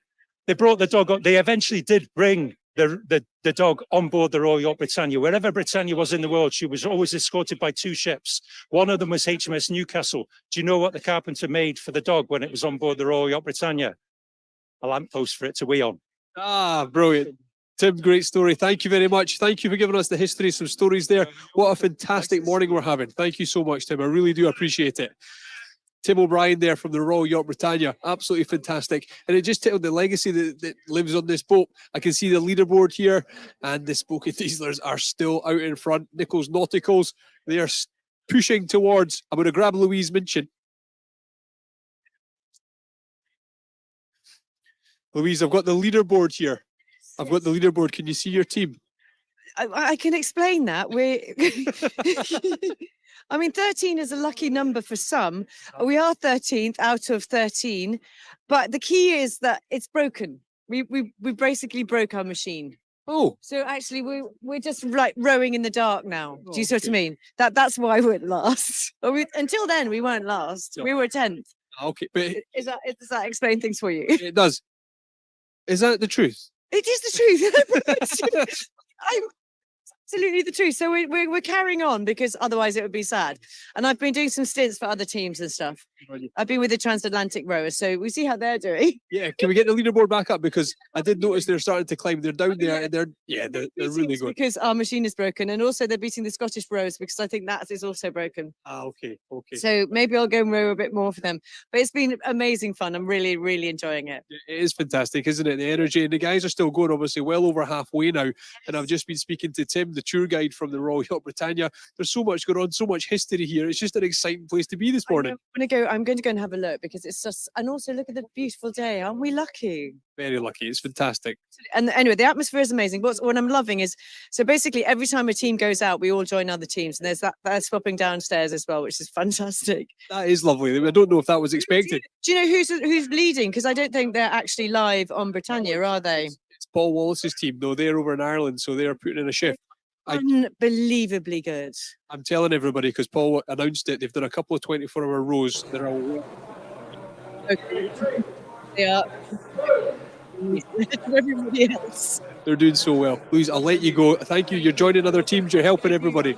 Speaker 18: they brought the dog up. They eventually did bring the dog on board the Royal Yacht Britannia. Wherever Britannia was in the world, she was always escorted by 2 ships. One of them was HMS Newcastle. Do you know what the carpenter made for the dog when it was on board the Royal Yacht Britannia? A lamppost for it to wee on.
Speaker 1: Ah, brilliant. Tim, great story. Thank you very much. Thank you for giving us the history, some stories there. What a fantastic morning we're having. Thank you so much, Tim. I really do appreciate it. Tim O'Brien there from the Royal Yacht Britannia. Absolutely fantastic. And it just tells the legacy that lives on this boat. I can see the leaderboard here, and the Spoken Dieselers are still out in front. Nichols Nauticals, they are pushing towards. I'm going to grab Louise Minchin. Louise, I've got the leaderboard here. I've got the leaderboard. Can you see your team?
Speaker 7: I can explain that. I mean, 13 is a lucky number for some. We are 13th out of 13, but the key is that it's broken. We basically broke our machine.
Speaker 1: Oh,
Speaker 7: so actually we're just like rowing in the dark now. Do you see what I mean? That's why we're last. Until then, we weren't last. We were 10th.
Speaker 1: Okay, but
Speaker 7: does that explain things for you?
Speaker 1: It does. Is that the truth?
Speaker 7: It is the truth. I'm absolutely the truth. So we're carrying on because otherwise it would be sad. And I've been doing some stints for other teams and stuff. I've been with the transatlantic rowers, so we see how they're doing.
Speaker 1: Yeah, can we get the leaderboard back up? Because I did notice they're starting to climb. They're down there, and they're really good.
Speaker 7: Because our machine is broken, and also they're beating the Scottish rowers because I think that is also broken.
Speaker 1: Ah, okay.
Speaker 7: So maybe I'll go and row a bit more for them. But it's been amazing fun. I'm really, really enjoying it.
Speaker 1: It is fantastic, isn't it? The energy, and the guys are still going, obviously, well over halfway now. And I've just been speaking to Tim, the tour guide from the Royal Yacht Britannia. There's so much going on, so much history here. It's just an exciting place to be this morning.
Speaker 7: I'm going to go and have a look because it's just, and also look at the beautiful day. Aren't we lucky?
Speaker 1: Very lucky. It's fantastic.
Speaker 7: And anyway, the atmosphere is amazing. What I'm loving is, so basically every time a team goes out, we all join other teams, and there's that swapping downstairs as well, which is fantastic.
Speaker 1: That is lovely. I don't know if that was expected.
Speaker 7: Do you know who's leading? Because I don't think they're actually live on Britannia, are they?
Speaker 1: It's Paul Wallace's team, though. They're over in Ireland, so they're putting in a shift.
Speaker 7: Unbelievably good.
Speaker 1: I'm telling everybody, because Paul announced it, they've done a couple of 24-hour rows. They're all...
Speaker 7: Okay. They are. Everybody else.
Speaker 1: They're doing so well. Louise, I'll let you go. Thank you. You're joining other teams. You're helping everybody.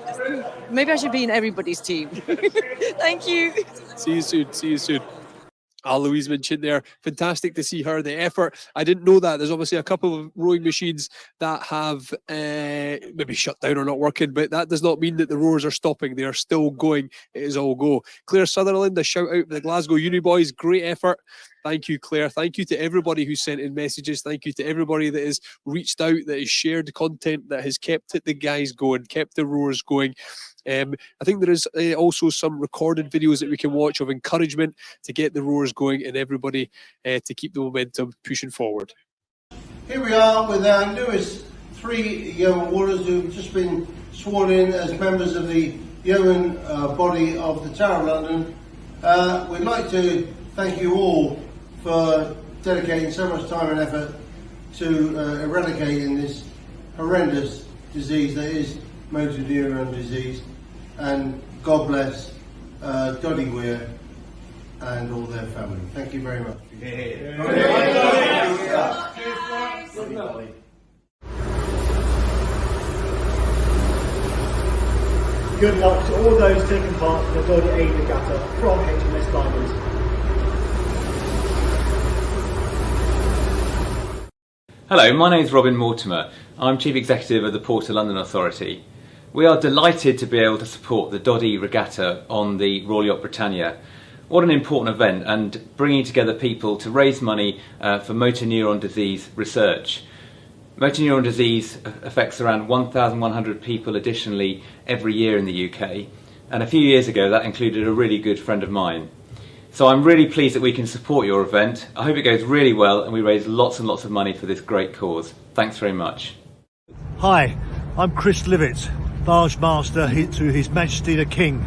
Speaker 7: Maybe I should be in everybody's team. Thank you.
Speaker 1: See you soon. See you soon. Louise Minchin there. Fantastic to see her. The effort. I didn't know that. There's obviously a couple of rowing machines that have maybe shut down or not working, but that does not mean that the rowers are stopping. They are still going. It is all go. Claire Sutherland, a shout out to the Glasgow Uni boys. Great effort. Thank you, Claire. Thank you to everybody who sent in messages. Thank you to everybody that has reached out, that has shared content, that has kept the guys going, kept the roars going. I think there is also some recorded videos that we can watch of encouragement to get the roars going and everybody to keep the momentum pushing forward.
Speaker 3: Here we are with our newest 3 yeoman warriors who've just been sworn in as members of the yeoman body of the Tower of London. We'd like to thank you all for dedicating so much time and effort to eradicating this horrendous disease that is motor neuron disease, and God bless Doddie Weir and all their family. Thank you very much.
Speaker 4: Good luck to all those taking part in the Doddie Aid Regatta from HMS Diamond.
Speaker 5: Hello, my name is Robin Mortimer. I'm Chief Executive of the Port of London Authority. We are delighted to be able to support the Doddie Regatta on the Royal Yacht Britannia. What an important event, and bringing together people to raise money for motor neuron disease research. Motor neuron disease affects around 1,100 people additionally every year in the UK, and a few years ago that included a really good friend of mine. So I'm really pleased that we can support your event. I hope it goes really well and we raise lots and lots of money for this great cause. Thanks very much.
Speaker 4: Hi, I'm Chris Livett, Barge Master to His Majesty the King.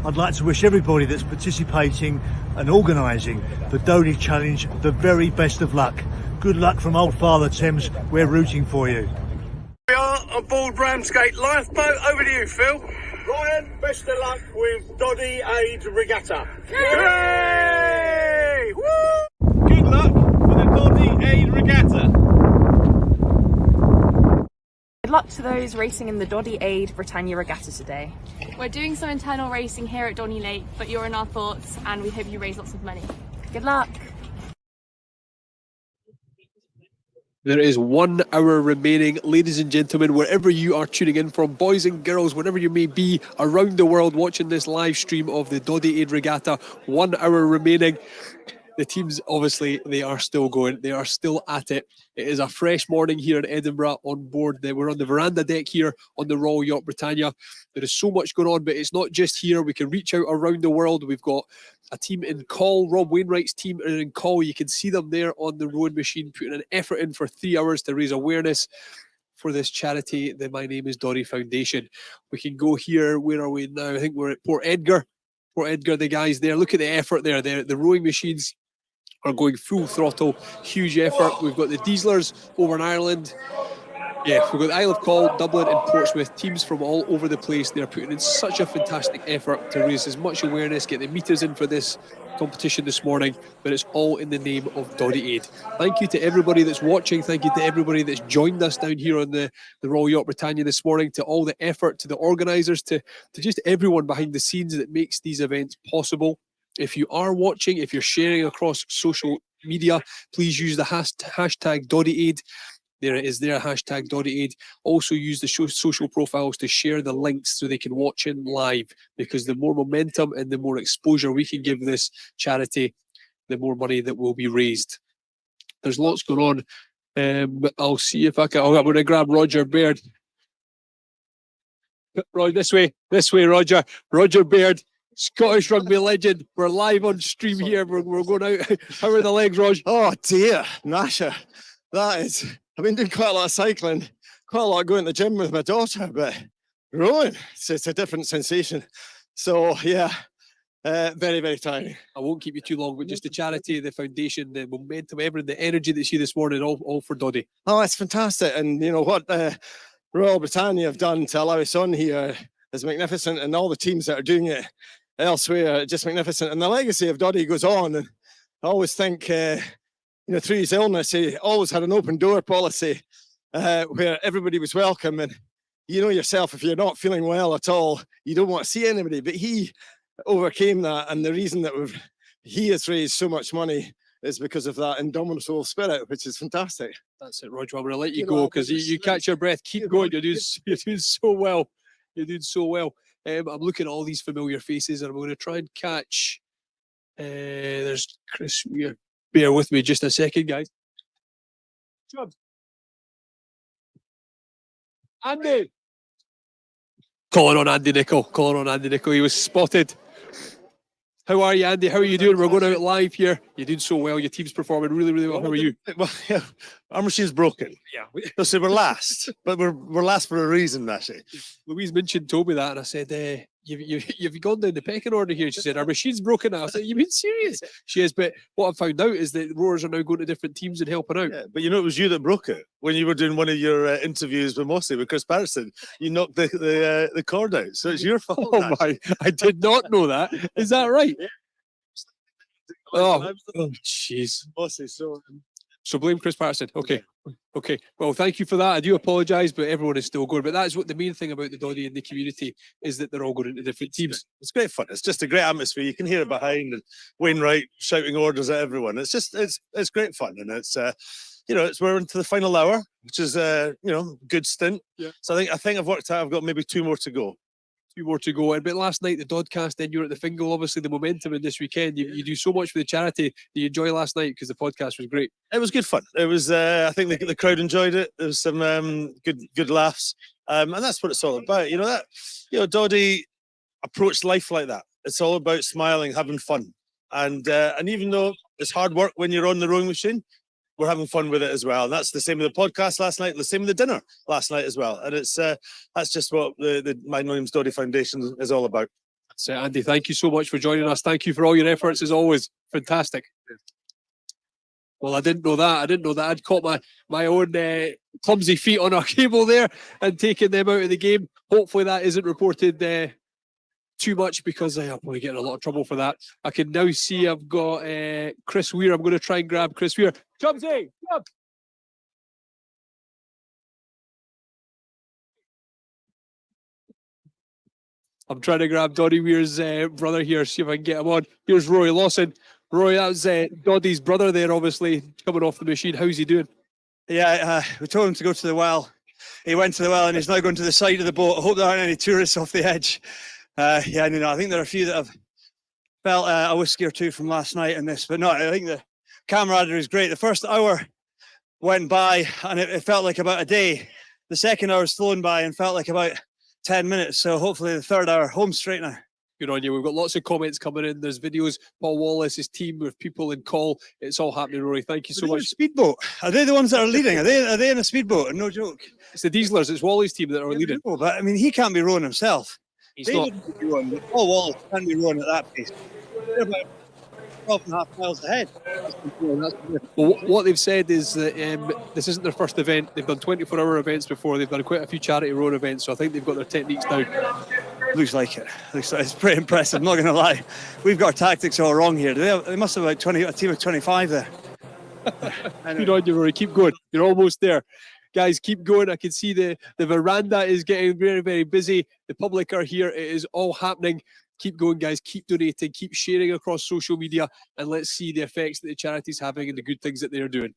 Speaker 4: I'd like to wish everybody that's participating and organising the Doddie Challenge the very best of luck. Good luck from Old Father Thames, we're rooting for you.
Speaker 20: We are on board Ramsgate Lifeboat. Over to you, Phil. Ryan, best of luck with Doddie Aid Regatta. Hooray! Woo!
Speaker 2: Good luck for the Doddie Aid Regatta.
Speaker 8: Good luck to those racing in the Doddie Aid Britannia Regatta today.
Speaker 15: We're doing some internal racing here at Donny Lake, but you're in our thoughts and we hope you raise lots of money.
Speaker 8: Good luck.
Speaker 1: There is 1 hour remaining, ladies and gentlemen, wherever you are tuning in from, boys and girls, wherever you may be around the world watching this live stream of the Doddie Aid Regatta. 1 hour remaining. The teams, obviously, they are still going. They are still at it. It is a fresh morning here in Edinburgh on board. We're on the veranda deck here on the Royal Yacht Britannia. There is so much going on, but it's not just here. We can reach out around the world. We've got a team in Call. Rob Wainwright's team are in Call. You can see them there on the rowing machine, putting an effort in for 3 hours to raise awareness for this charity, the My Name is Doddie Foundation. We can go here. Where are we now? I think we're at Port Edgar. Port Edgar, the guys there. Look at the effort there. The rowing machines are going full throttle, huge effort. We've got the Dieslers over in Ireland. Yeah, we've got the Isle of Call, Dublin and Portsmouth, teams from all over the place. They're putting in such a fantastic effort to raise as much awareness, get the meters in for this competition this morning, but it's all in the name of Doddie Aid. Thank you to everybody that's watching. Thank you to everybody that's joined us down here on the Royal Yacht Britannia this morning, to all the effort, to the organisers, to just everyone behind the scenes that makes these events possible. If you are watching, if you're sharing across social media, please use the hashtag Doddie Aid. There it is there, hashtag Doddie Aid. Also use the social profiles to share the links so they can watch in live, because the more momentum and the more exposure we can give this charity, the more money that will be raised. There's lots going on, but I'll see if I can. I'm going to grab Roger Baird. This way, Roger. Roger Baird, Scottish rugby legend. We're live on stream here. We're going out. How are the legs, Rog?
Speaker 19: Oh dear, Nasha. That is, I've been doing quite a lot of cycling, quite a lot of going to the gym with my daughter, but rowing, it's a different sensation. So yeah, very, very tiring.
Speaker 1: I won't keep you too long, but just the charity, the foundation, the momentum, everything, the energy that you see this morning, all for Doddie.
Speaker 19: Oh, it's fantastic. And you know what Royal Britannia have done to allow us on here is magnificent, and all the teams that are doing it elsewhere are just magnificent. And the legacy of Doddie goes on. And I always think, through his illness, he always had an open door policy where everybody was welcome. And you know yourself, if you're not feeling well at all, you don't want to see anybody. But he overcame that. And the reason that he has raised so much money is because of that indomitable spirit, which is fantastic.
Speaker 1: That's it, Roger. I'm going to let you go because you catch your breath. Keep going. You're doing so well. You're doing so well. I'm looking at all these familiar faces, and I'm going to try and catch. There's Chris Weir. bear with me just a second, guys. Andy! Calling on Andy Nicol. He was spotted. How are you, Andy? How are you doing? We're going out live here. You're doing so well. Your team's performing really, really well. How are you?
Speaker 9: Well, yeah, our machine's broken.
Speaker 1: Yeah.
Speaker 9: So we're last, but we're last for a reason, actually.
Speaker 1: Louise Minchin told me that, and I said, you've gone down the pecking order here. She said, our machine's broken now. I said, you mean serious? She is, but what I've found out is that Roars are now going to different teams and helping out.
Speaker 9: Yeah, but you know, it was you that broke it when you were doing one of your interviews with Mossy, with Chris Patterson. You knocked the cord out, so it's your fault.
Speaker 1: Oh my, I did not know that. Is that right?
Speaker 9: Yeah.
Speaker 1: Oh, jeez.
Speaker 9: Mossy,
Speaker 1: So blame Chris Patterson. Okay. Well, thank you for that. I do apologise, but everyone is still going. But that's what the main thing about the Doddie and the community is, that they're all going into different teams.
Speaker 9: It's great fun. It's just a great atmosphere. You can hear it behind, and Wainwright shouting orders at everyone. It's just it's great fun, and it's we're into the final hour, which is good stint.
Speaker 1: Yeah.
Speaker 9: So I think I've worked out. I've got maybe 2 more to go.
Speaker 1: But last night, the Dodcast, then you were at the Fingal. Obviously, the momentum in this weekend. You do so much for the charity. Did you enjoy last night? Because the podcast was great.
Speaker 9: It was good fun. It was. I think the crowd enjoyed it. There was some good laughs, and that's what it's all about. Doddie approached life like that. It's all about smiling, having fun, and even though it's hard work when you're on the rowing machine, we're having fun with it as well. And that's the same with the podcast last night, the same with the dinner last night as well. And it's that's just what the My Name's Doddie Foundation is all about.
Speaker 1: So, Andy, thank you so much for joining us. Thank you for all your efforts as always. Fantastic. Well, I didn't know that. I'd caught my own clumsy feet on our cable there and taken them out of the game. Hopefully that isn't reported too much, because I'm probably getting a lot of trouble for that. I can now see I've got Chris Weir. I'm going to try and grab Chris Weir. Chubsy, come! I'm trying to grab Doddie Weir's brother here, see if I can get him on. Here's Roy Lawson. Roy, that was Doddie's brother there, obviously, coming off the machine. How's he doing?
Speaker 22: Yeah, we told him to go to the well. He went to the well and he's now going to the side of the boat. I hope there aren't any tourists off the edge. I think there are a few that have felt a whiskey or two from last night in this, but no, I think the camaraderie is great. The first hour went by and it felt like about a day. The second hour's flown by and felt like about 10 minutes. So hopefully the third hour, home straight now.
Speaker 1: Good on you. We've got lots of comments coming in. There's videos, Paul Wallace, his team with people in call. It's all happening, Rory. Thank you so much.
Speaker 22: Speedboat. Are they the ones that are leading? Are they in a speedboat? No joke.
Speaker 1: It's the Dieselers. It's Wally's team that are leading.
Speaker 22: No, but I mean, he can't be rowing himself.
Speaker 1: He's not.
Speaker 22: Paul Wallace can't be rowing at that pace. They're about 12.5 miles ahead.
Speaker 1: Well, what they've said is that this isn't their first event. They've done 24-hour events before. They've done quite a few charity rowing events, so I think they've got their techniques down.
Speaker 22: Looks like it. It's pretty impressive, I'm not going to lie. We've got tactics all wrong here. They must have a team of 25 there.
Speaker 1: Good on you, Rory. Keep going. You're almost there. Guys, keep going. I can see the veranda is getting very, very busy. The public are here. It is all happening. Keep going, guys. Keep donating. Keep sharing across social media. And let's see the effects that the charity's having and the good things that they're doing.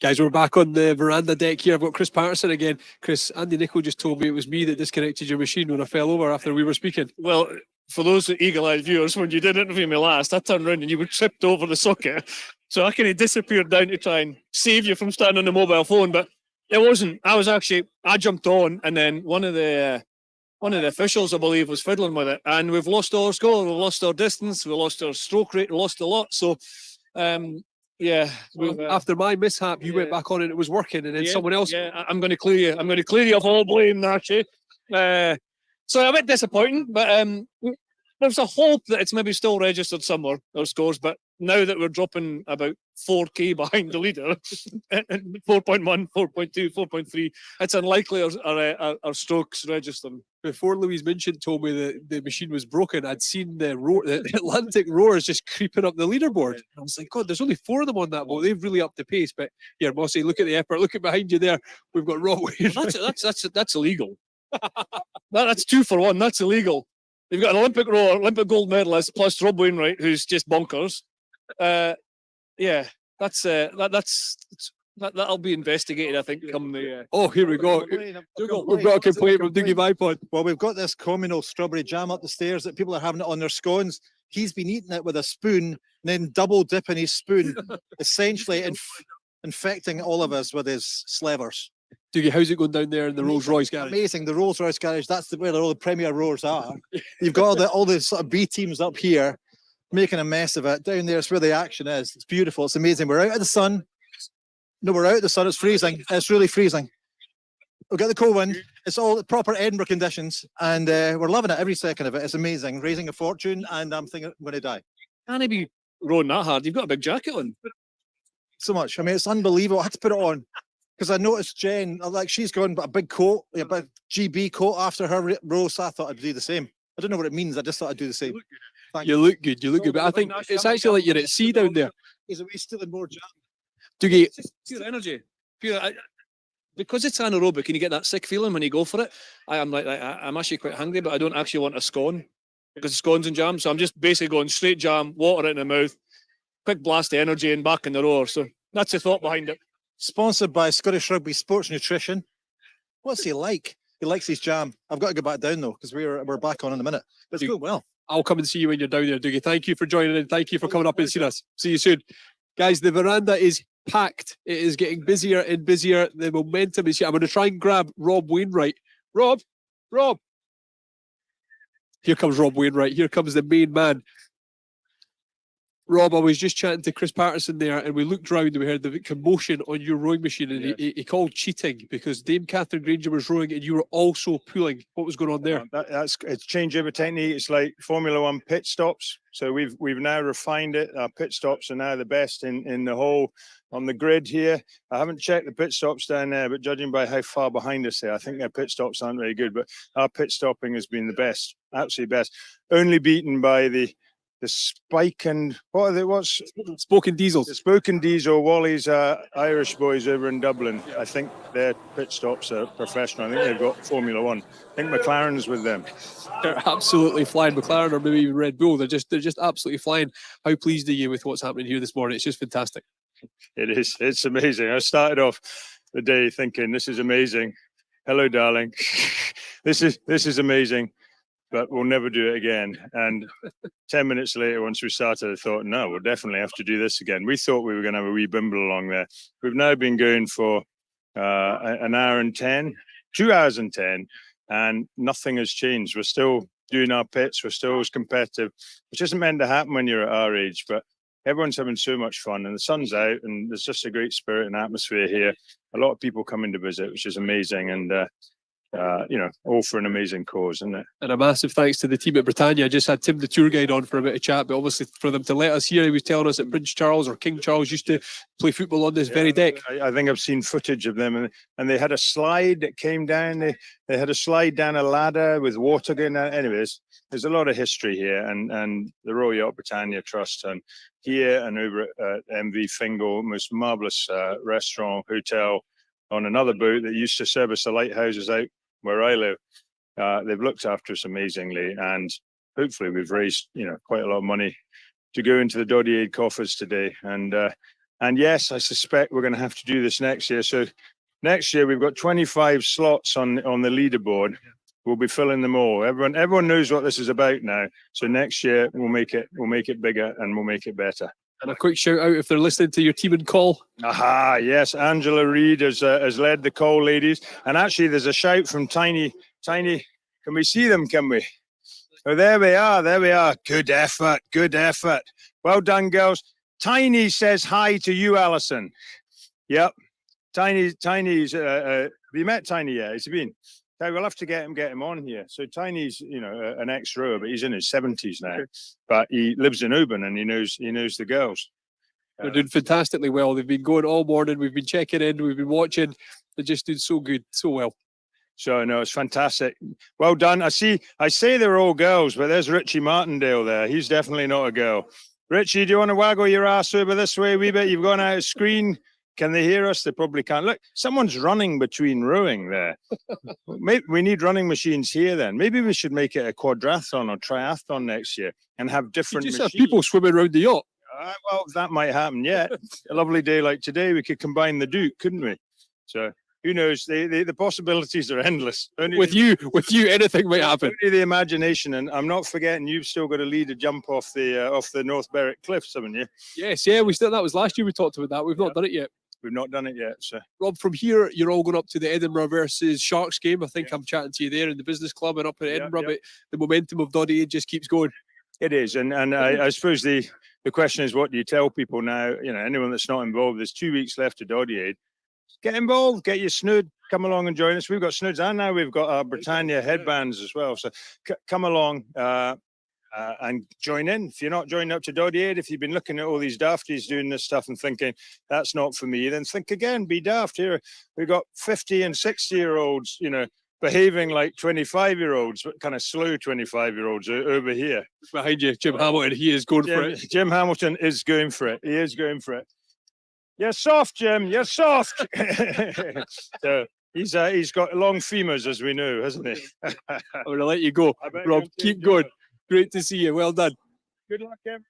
Speaker 1: Guys, we're back on the veranda deck here. I've got Chris Patterson again. Chris, Andy Nichol just told me it was me that disconnected your machine when I fell over after we were speaking.
Speaker 2: Well, for those eagle-eyed viewers, when you did interview me last, I turned around and you were tripped over the socket. So I kind of disappeared down to try and save you from standing on the mobile phone, but it wasn't. I jumped on, and then one of the officials, I believe, was fiddling with it, and we've lost our score, we've lost our distance, we lost our stroke rate, we lost a lot. So, yeah.
Speaker 1: After my mishap, you went back on and it was working, and then someone else.
Speaker 2: Yeah, I'm going to clear you. I'm going to clear you of all blame, Nashi. So a bit disappointing, but there's a hope that it's maybe still registered somewhere, our scores. But now that we're dropping about 4k behind the leader, 4.1, 4.2, 4.3, it's unlikely our strokes registering.
Speaker 1: Before Louise Minchin told me that the machine was broken, I'd seen the Atlantic roars just creeping up the leaderboard. I was like, God, there's only 4 of them on that boat. They've really upped the pace. But here, Mossy, look at the effort. Look at behind you there. We've got Rob Wainwright.
Speaker 2: That's illegal. That's 2 for 1. That's illegal. You've got an Olympic rower, Olympic gold medalist, plus Rob Wainwright, who's just bonkers. Yeah, that'll be investigated, I think, come the...
Speaker 1: Oh, here we go. We've got a complaint from Dougie Vipod.
Speaker 4: Well, we've got this communal strawberry jam up the stairs that people are having it on their scones. He's been eating it with a spoon, and then double dipping his spoon, essentially infecting all of us with his slivers.
Speaker 1: Dougie, how's it going down there in the Rolls Royce garage?
Speaker 4: Amazing, the Rolls Royce garage. That's where all the premier rowers are. You've got all the sort of B teams up here making a mess of it. Down there is where the action is. It's beautiful. It's amazing. We're out of the sun. No, we're out of the sun. It's freezing. It's really freezing. We've got the cold wind. It's all proper Edinburgh conditions, and we're loving it every second of it. It's amazing. Raising a fortune, and I'm thinking I'm going to die.
Speaker 2: Can't be rowing that hard. You've got a big jacket on.
Speaker 4: So much. I mean, it's unbelievable. I had to put it on because I noticed Jen, like she's got a big coat, a big GB coat after her row, so I thought I'd do the same. I don't know what it means. I just thought I'd do the same.
Speaker 1: You look good. You look good. But I think it's actually like you're at sea down there.
Speaker 4: He's away stealing more jam.
Speaker 1: Dougie,
Speaker 2: it's just pure energy. Because it's anaerobic and you get that sick feeling when you go for it. I'm actually quite hungry, but I don't actually want a scone because scones and jam. So I'm just basically going straight jam, water in the mouth, quick blast of energy and back in the rower. So that's the thought behind it.
Speaker 4: Sponsored by Scottish Rugby Sports Nutrition. What's he like? He likes his jam. I've got to go back down though because we're back on in a minute. But it's going well.
Speaker 1: I'll come and see you when you're down there, Dougie. Thank you for joining in. Thank you for coming up and seeing us. See you soon. Guys, the veranda is packed. It is getting busier and busier. The momentum is here. I'm going to try and grab Rob Wainwright. Rob. Here comes Rob Wainwright. Here comes the main man. Rob, I was just chatting to Chris Patterson there, and we looked round and we heard the commotion on your rowing machine, and he called cheating because Dame Catherine Granger was rowing and you were also pulling. What was going on there?
Speaker 12: It's changeover technique. It's like Formula One pit stops. So we've now refined it. Our pit stops are now the best in the whole on the grid here. I haven't checked the pit stops down there, but judging by how far behind us they are, I think their pit stops aren't very good. But our pit stopping has been the best, absolutely best. Only beaten by the Spike and what's
Speaker 1: Spoken Diesels.
Speaker 12: The Spoken Diesel, Wally's Irish boys over in Dublin. I think their pit stops are professional. I think they've got Formula One. I think McLaren's with them.
Speaker 1: They're absolutely flying. McLaren or maybe even Red Bull. They're just absolutely flying. How pleased are you with what's happening here this morning? It's just fantastic.
Speaker 12: It is. It's amazing. I started off the day thinking, this is amazing. Hello, darling. This is amazing. But we'll never do it again. And 10 minutes later, once we started, I thought, no, we'll definitely have to do this again. We thought we were going to have a wee bimble along there. We've now been going for an hour and 10, 2 hours and 10, and nothing has changed. We're still doing our pits. We're still as competitive, which isn't meant to happen when you're at our age, but everyone's having so much fun and the sun's out and there's just a great spirit and atmosphere here. A lot of people coming to visit, which is amazing. And, all for an amazing cause, isn't it?
Speaker 1: And a massive thanks to the team at Britannia. I just had Tim, the tour guide, on for a bit of chat, but obviously for them to let us here, he was telling us that Prince Charles or King Charles used to play football on this very deck.
Speaker 12: I think I've seen footage of them, and they had a slide that came down. They had a slide down a ladder with water going down. Anyways, there's a lot of history here, and the Royal Yacht Britannia Trust, and here and over at MV Fingal, most marvellous restaurant, hotel on another boat that used to service the lighthouses out where I live. They've looked after us amazingly, and hopefully we've raised quite a lot of money to go into the Doddie Aid coffers today. And And yes, I suspect we're going to have to do this next year. So next year we've got 25 slots on the leaderboard. We'll be filling them all. Everyone knows what this is about now. So next year we'll make it bigger and we'll make it better.
Speaker 1: And a quick shout out if they're listening to your team and call.
Speaker 12: Aha, yes, Angela Reid has led the call, ladies. And actually, there's a shout from Tiny. Can we see them? Can we? Oh, there we are. There we are. Good effort. Good effort. Well done, girls. Tiny says hi to you, Alison. Yep. Tiny's. Have you met Tiny yet? Has he been? Okay, we'll have to get him on here. So Tiny's, an ex-rower, but he's in his 70s now. But he lives in Oban and he knows the girls.
Speaker 1: They're doing fantastically well. They've been going all morning. We've been checking in. We've been watching. They're just doing so good, so well.
Speaker 12: So no, it's fantastic. Well done. I say they're all girls, but there's Richie Martindale there. He's definitely not a girl. Richie, do you want to waggle your ass over this way a wee bit? You've gone out of screen. Can they hear us? They probably can't. Look, someone's running between rowing there. Maybe we need running machines here then. Maybe we should make it a quadrathlon or triathlon next year and have different
Speaker 1: You just
Speaker 12: machines.
Speaker 1: have people swimming around the yacht.
Speaker 12: Well, that might happen, yeah. A lovely day like today, we could combine the Duke, couldn't we? So who knows? The possibilities are endless.
Speaker 1: With you, anything might happen.
Speaker 12: Only the imagination, and I'm not forgetting you've still got to lead a jump off the North Berwick cliffs, haven't you?
Speaker 1: Yes, yeah, that was last year we talked about that. We've not done it yet.
Speaker 12: We've not done it yet. So
Speaker 1: Rob, from here, you're all going up to the Edinburgh versus Sharks game. I think I'm chatting to you there in the business club and up in Edinburgh, but the momentum of Doddie just keeps going.
Speaker 12: It is, and I suppose the question is, what do you tell people now? Anyone that's not involved, there's 2 weeks left to Doddie Aid. Get involved, get your snood, come along and join us. We've got snoods, and now we've got our Britannia headbands as well. So come along and join in. If you're not joined up to Doddie Aid, if you've been looking at all these dafties doing this stuff and thinking that's not for me, then think again. Be daft. Here we've got 50 and 60-year-olds, behaving like 25-year-olds, but kind of slow 25-year-olds over here.
Speaker 1: Behind you, Jim Hamilton. He is going for it.
Speaker 12: Jim Hamilton is going for it. He is going for it. You're soft, Jim. You're soft. So he's got long femurs, as we know, hasn't he?
Speaker 1: I'm going to let you go, Rob. Keep going. Great to see you. Well done.
Speaker 12: Good luck, Jim.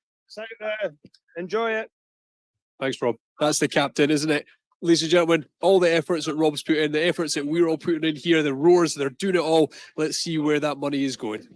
Speaker 12: Enjoy it.
Speaker 1: Thanks, Rob. That's the captain, isn't it? Ladies and gentlemen, all the efforts that Rob's put in, the efforts that we're all putting in here, the roars, they're doing it all. Let's see where that money is going.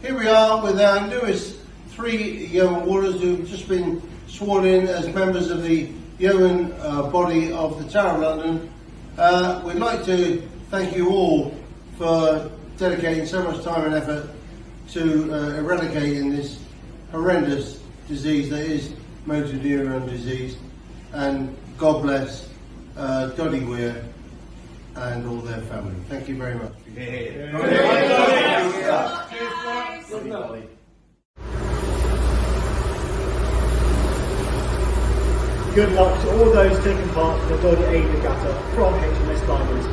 Speaker 3: Here we are with our newest 3 yeoman warriors who've just been sworn in as members of the yeoman body of the Tower of London. We'd like to thank you all for dedicating so much time and effort to eradicating this horrendous disease that is motor neuron disease, and God bless Doddie Weir and all their family. Thank you very much.
Speaker 4: Good luck to all those taking part in the Doddie Aid Regatta from HMS Diamond.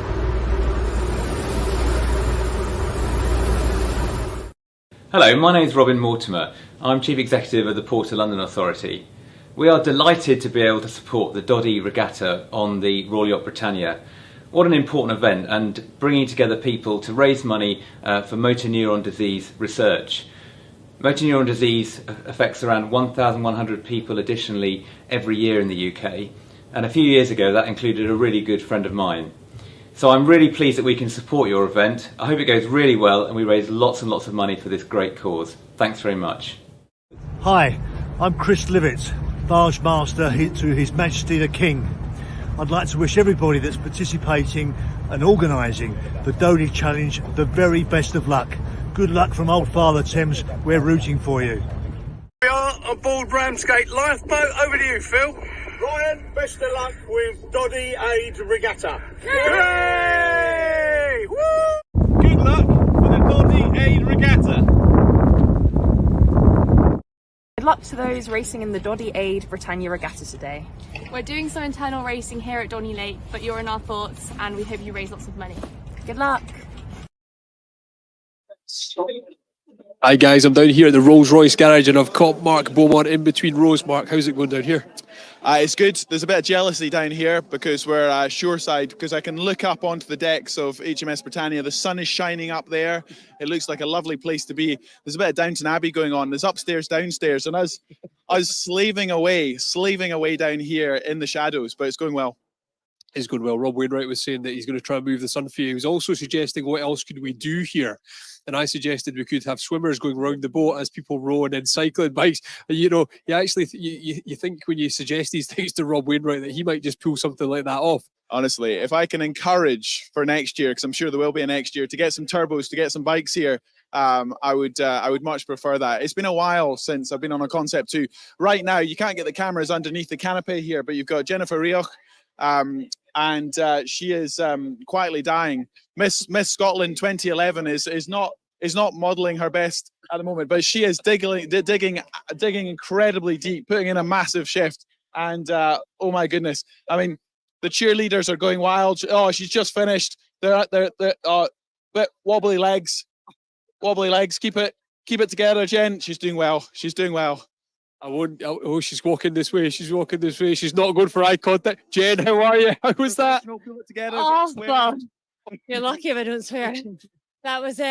Speaker 5: Hello, my name's Robin Mortimer. I'm Chief Executive of the Port of London Authority. We are delighted to be able to support the Doddie Regatta on the Royal Yacht Britannia. What an important event, and bringing together people to raise money for motor neuron disease research. Motor neuron disease affects around 1,100 people additionally every year in the UK, and a few years ago that included a really good friend of mine. So I'm really pleased that we can support your event. I hope it goes really well and we raise lots and lots of money for this great cause. Thanks very much.
Speaker 4: Hi, I'm Chris Livett, Barge Master to His Majesty the King. I'd like to wish everybody that's participating and organising the Doddie Challenge the very best of luck. Good luck from Old Father Thames, we're rooting for you.
Speaker 20: We are on board Ramsgate Lifeboat. Over to you, Phil. Ryan, best of luck with Doddie Aid Regatta. Yay! Woo!
Speaker 13: Good luck for the Doddie Aid Regatta.
Speaker 8: Good luck to those racing in the Doddie Aid Britannia Regatta today.
Speaker 15: We're doing some internal racing here at Donny Lake, but you're in our thoughts and we hope you raise lots of money.
Speaker 8: Good luck.
Speaker 1: Hi guys, I'm down here at the Rolls Royce garage and I've caught Mark Beaumont in between rows. Mark, how's it going down here?
Speaker 14: It's good. There's a bit of jealousy down here because we're shoreside, because I can look up onto the decks of HMS Britannia. The sun is shining up there. It looks like a lovely place to be. There's a bit of Downton Abbey going on. There's upstairs, downstairs, and I was slaving away down here in the shadows, but it's going well.
Speaker 1: It's going well. Rob Wainwright was saying that he's going to try and move the sun for you. He was also suggesting what else could we do here, and I suggested we could have swimmers going around the boat as people row and then cycling bikes. And, you know, you actually you think when you suggest these things to Rob Wainwright that he might just pull something like that off.
Speaker 14: Honestly, if I can encourage for next year, because I'm sure there will be a next year, to get some turbos, to get some bikes here, I would much prefer that. It's been a while since I've been on a Concept 2. Right now, you can't get the cameras underneath the canopy here, but you've got Jennifer Rioch, and she is quietly dying. Miss Scotland 2011 is not modelling her best at the moment, but she is digging incredibly deep, putting in a massive shift. And oh my goodness, I mean, the cheerleaders are going wild. Oh, she's just finished. They're bit wobbly legs. Keep it together, Jen. She's doing well. Oh, she's walking this way. She's not going for eye contact. Jen, how are you? How was that? Pull it together.
Speaker 23: Awful. You're lucky if I don't swear. That was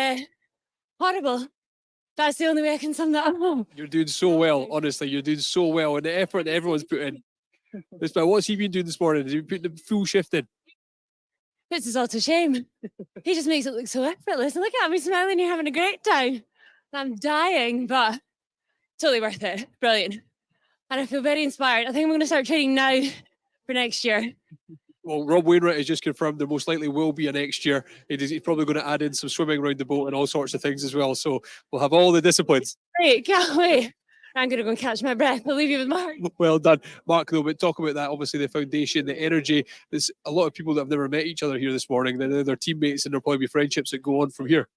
Speaker 23: horrible. That's the only way I can sum that up.
Speaker 1: You're doing so well, honestly. You're doing so well, and the effort that everyone's put in. What's he been doing this morning? Has he put the full shift in?
Speaker 23: Puts us all to shame. He just makes it look so effortless. And look at me smiling, you're having a great time. I'm dying, but totally worth it. Brilliant. And I feel very inspired. I think I'm going to start training now for next year.
Speaker 1: Well, Rob Wainwright has just confirmed there most likely will be a next year. He's probably going to add in some swimming around the boat and all sorts of things as well. So we'll have all the disciplines.
Speaker 23: Great, can't wait. I'm going to go and catch my breath. I'll leave you with Mark.
Speaker 1: Well done. Mark, though, but talk about that, obviously the foundation, the energy. There's a lot of people that have never met each other here this morning. They're teammates, and there'll probably be friendships that go on from here.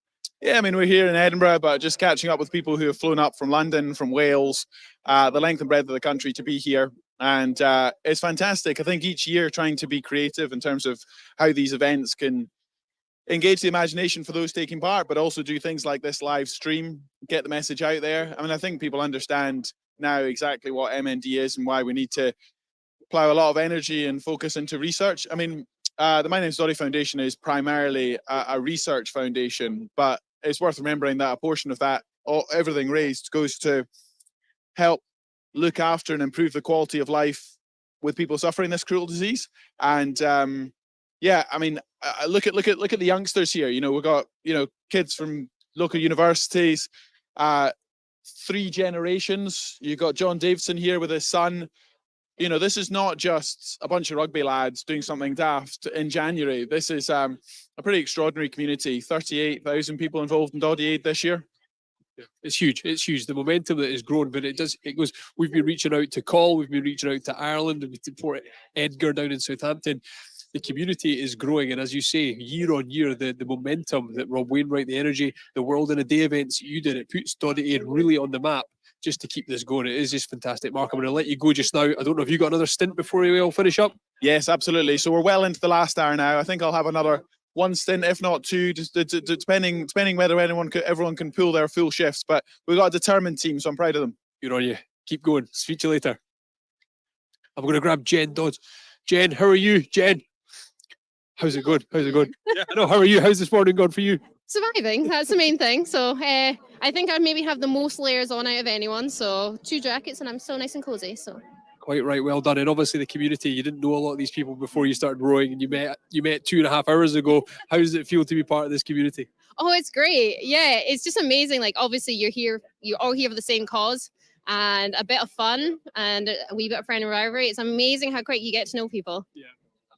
Speaker 14: Yeah, I mean, we're here in Edinburgh, but just catching up with people who have flown up from London, from Wales, the length and breadth of the country to be here. And it's fantastic. I think each year trying to be creative in terms of how these events can engage the imagination for those taking part, but also do things like this live stream, get the message out there. I mean, I think people understand now exactly what MND is and why we need to plow a lot of energy and focus into research. I mean, the My Name's Doddie Foundation is primarily a research foundation, but it's worth remembering that a portion of that, everything raised, goes to help look after and improve the quality of life with people suffering this cruel disease. And yeah, I mean, look at the youngsters here. You know, we've got, you know, kids from local universities, 3 generations. You've got John Davison here with his son. You know, this is not just a bunch of rugby lads doing something daft in January. This is a pretty extraordinary community. 38,000 people involved in Doddie Aid this year.
Speaker 1: It's huge. It's huge. The momentum that is grown, but it goes. We've been reaching out to Col. We've been reaching out to Ireland. We've been to Port Edgar down in Southampton. The community is growing, and as you say, year on year, the momentum that Rob Wainwright, the energy, the World in a Day events you did, it puts Doddie Aid really on the map just to keep this going. It is just fantastic. Mark, I'm going to let you go just now. I don't know if you got another stint before we all finish up.
Speaker 14: Yes, absolutely. So we're well into the last hour now. I think I'll have another 1 stint, if not 2, just depending whether everyone can pull their full shifts. But we've got a determined team, so I'm proud of them.
Speaker 1: Good on you. Keep going. Speak to you later. I'm going to grab Jen Dodds. Jen, how are you? Jen, how's it going? How's it going? Yeah, I know. How are you? How's this morning gone for you?
Speaker 10: Surviving, that's the main thing. So I think I maybe have the most layers on out of anyone. So 2 jackets and I'm still nice and cozy. So
Speaker 1: Quite right, well done. And obviously the community, you didn't know a lot of these people before you started rowing, and you met 2.5 hours ago. How does it feel to be part of this community?
Speaker 10: oh, it's great. Yeah, it's just amazing. Like obviously you're all here for the same cause and a bit of fun and a wee bit of friend and rivalry. It's amazing how quick you get to know people.
Speaker 1: Yeah,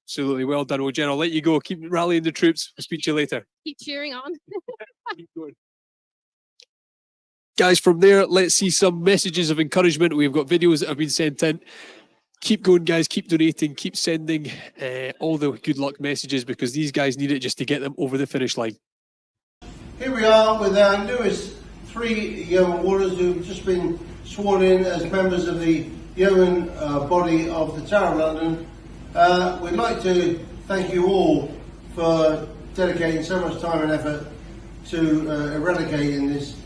Speaker 1: absolutely, well done. Well, Jen, I'll let you go. Keep rallying the troops. I'll speak to you later.
Speaker 10: Keep cheering on.
Speaker 1: Keep going. Guys, from there, let's see some messages of encouragement. We've got videos that have been sent in. Keep going, guys. Keep donating. Keep sending all the good luck messages, because these guys need it just to get them over the finish line.
Speaker 3: Here we are with our newest 3 yeoman warriors who've just been sworn in as members of the yeoman body of the Tower of London. We'd like to thank you all for dedicating so much time and effort to eradicating this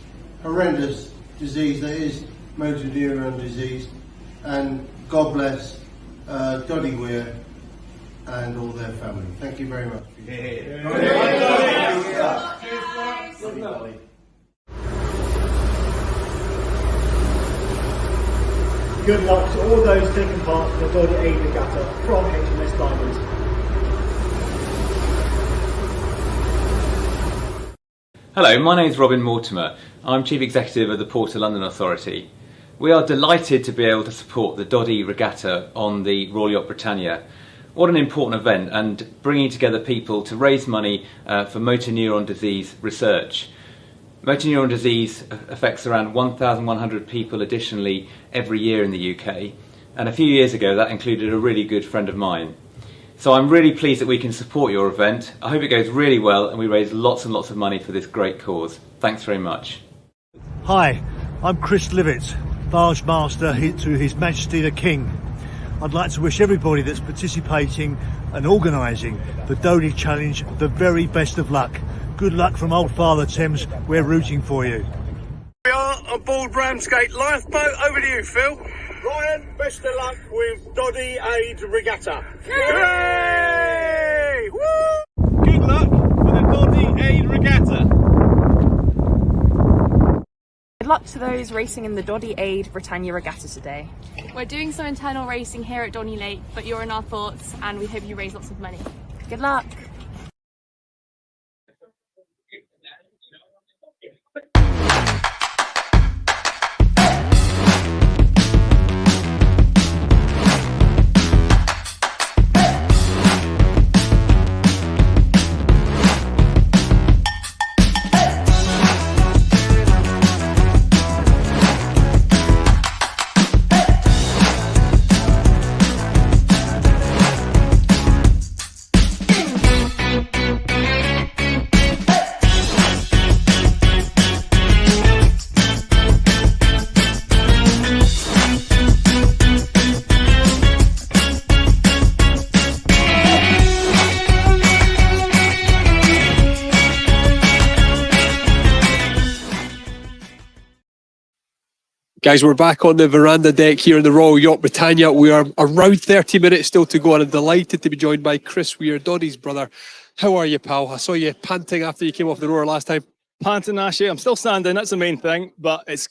Speaker 3: horrendous disease that is motor neuron disease, and God bless Doddie Weir and all their family. Thank you very much.
Speaker 4: Good luck to all those taking part in the Doddie Aid Regatta from HMS Diamond.
Speaker 5: Hello, my name's Robin Mortimer. I'm Chief Executive of the Port of London Authority. We are delighted to be able to support the Doddie Regatta on the Royal Yacht Britannia. What an important event, and bringing together people to raise money for motor neuron disease research. Motor neuron disease affects around 1,100 people additionally every year in the UK, and a few years ago that included a really good friend of mine. So I'm really pleased that we can support your event. I hope it goes really well and we raise lots and lots of money for this great cause. Thanks very much.
Speaker 4: Hi, I'm Chris Livett, Barge Master to His Majesty the King. I'd like to wish everybody that's participating and organising the Doddie Challenge the very best of luck. Good luck from Old Father Thames, we're rooting for you.
Speaker 20: We are on board Ramsgate Lifeboat. Over to you, Phil. Ryan, best of luck with Doddie Aid Regatta. Yay! Woo!
Speaker 13: Good luck with the Doddie Aid Regatta.
Speaker 8: Good luck to those racing in the Doddie Aid Britannia Regatta today.
Speaker 15: We're doing some internal racing here at Donny Lake, but you're in our thoughts and we hope you raise lots of money.
Speaker 8: Good luck.
Speaker 1: Guys, we're back on the veranda deck here in the Royal Yacht Britannia. We are around 30 minutes still to go, and I'm delighted to be joined by Chris Weir, Doddie's brother. How are you, pal? I saw you panting after you came off the rower last time.
Speaker 16: Panting, Ashley. I'm still standing, that's the main thing, but it's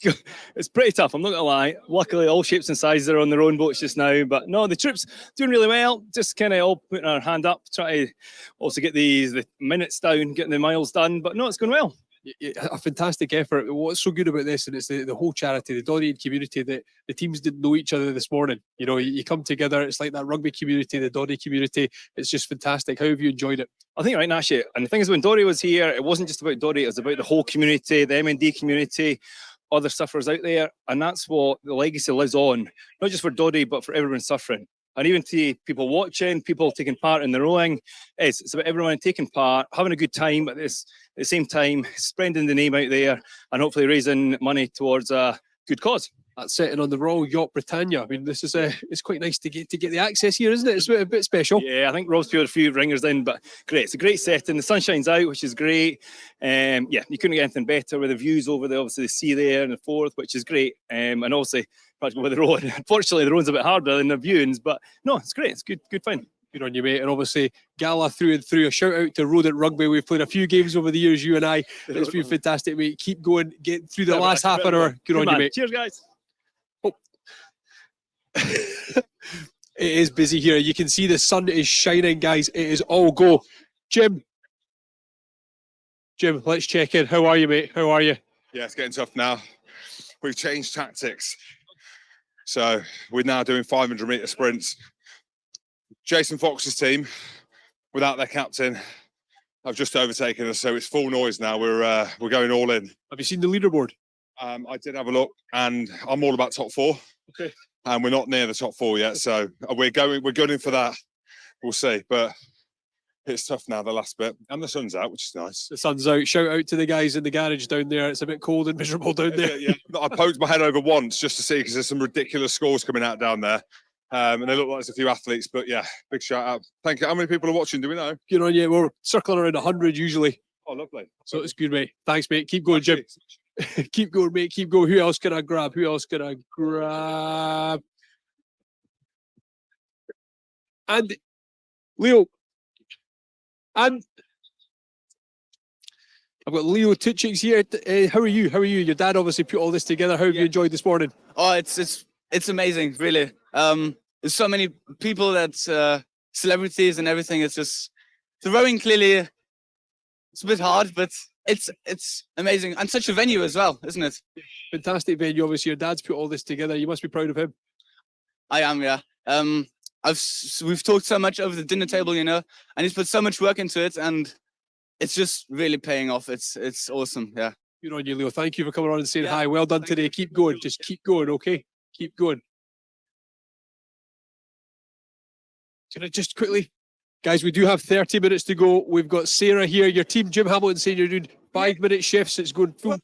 Speaker 16: pretty tough, I'm not going to lie. Luckily, all shapes and sizes are on their own boats just now, but no, the troops doing really well, just kind of all putting our hand up, trying to also get the minutes down, getting the miles done, but no, it's going well.
Speaker 1: A fantastic effort. What's so good about this, and it's the whole charity, the Doddie community, that the teams didn't know each other this morning. You know, you come together, it's like that rugby community, the Doddie community. It's just fantastic. How have you enjoyed it?
Speaker 16: I think right, Nashi, and the thing is, when Doddie was here, it wasn't just about Doddie, it was about the whole community, the MND community, other sufferers out there, and that's what the legacy lives on, not just for Doddie, but for everyone suffering. And even to people watching, people taking part in the rowing, it's about everyone taking part, having a good time, but at the same time, spreading the name out there and hopefully raising money towards a good cause.
Speaker 1: That's setting on the Royal Yacht Britannia. I mean, this is it's quite nice to get the access here, isn't it? It's a bit special.
Speaker 16: Yeah, I think Rob's put a few ringers in, but great. It's a great setting. The sun shines out, which is great. Yeah, you couldn't get anything better with the views over the obviously the sea there and the Forth, which is great. And obviously practically with the road. Unfortunately, the road's a bit harder than the viewings, but no, it's great. It's good fun.
Speaker 1: Good on you, mate. And obviously, Gala through and through. A shout out to Rodent Rugby. We've played a few games over the years, you and I. It's been fantastic, mate. Keep going. Get through the last half an hour. Good on you, mate.
Speaker 16: Cheers, guys.
Speaker 1: It is busy here. You can see the sun is shining, guys. It is all go. Jim, let's check in. How are you, mate? How are you?
Speaker 6: Yeah, it's getting tough now. We've changed tactics. So we're now doing 500-meter sprints. Jason Fox's team, without their captain, have just overtaken us. So it's full noise now. We're going all in.
Speaker 1: Have you seen the leaderboard?
Speaker 6: I did have a look, and I'm all about top 4.
Speaker 1: Okay.
Speaker 6: And we're not near the top 4 yet, so we're going in for that. We'll see, but it's tough now, the last bit, and the sun's out, which is nice.
Speaker 1: The sun's out. Shout out to the guys in the garage down there. It's a bit cold and miserable down there.
Speaker 6: Yeah. I poked my head over once just to see, because there's some ridiculous scores coming out down there, and they look like there's a few athletes. But yeah, big shout out. Thank you. How many people are watching? Do we know?
Speaker 1: Good on you. We're circling around 100 usually.
Speaker 6: Oh, lovely.
Speaker 1: So it's good, mate. Thanks, mate. Keep going, Jim. Keep going, mate. Keep going. Who else can I grab? And Leo. And I've got Leo Tuchings here. How are you? Your dad obviously put all this together. How have you enjoyed this morning?
Speaker 17: Oh, it's amazing, really. There's so many people that celebrities and everything. It's just the rowing clearly. It's a bit hard, but it's amazing, and such a venue as well, isn't it?
Speaker 1: Fantastic venue. Obviously, your dad's put all this together. You must be proud of him.
Speaker 17: I am, yeah. We've talked so much over the dinner table, and he's put so much work into it, and it's just really paying off. It's awesome, yeah.
Speaker 1: Good on you, Leo. Thank you for coming on and saying hi. Well done today. Keep going. Just keep going, okay? Keep going. Can I just quickly, guys, we do have 30 minutes to go. We've got Sarah here. Your team, Jim Hamilton, saying you're doing 5-minute shifts. It's going full.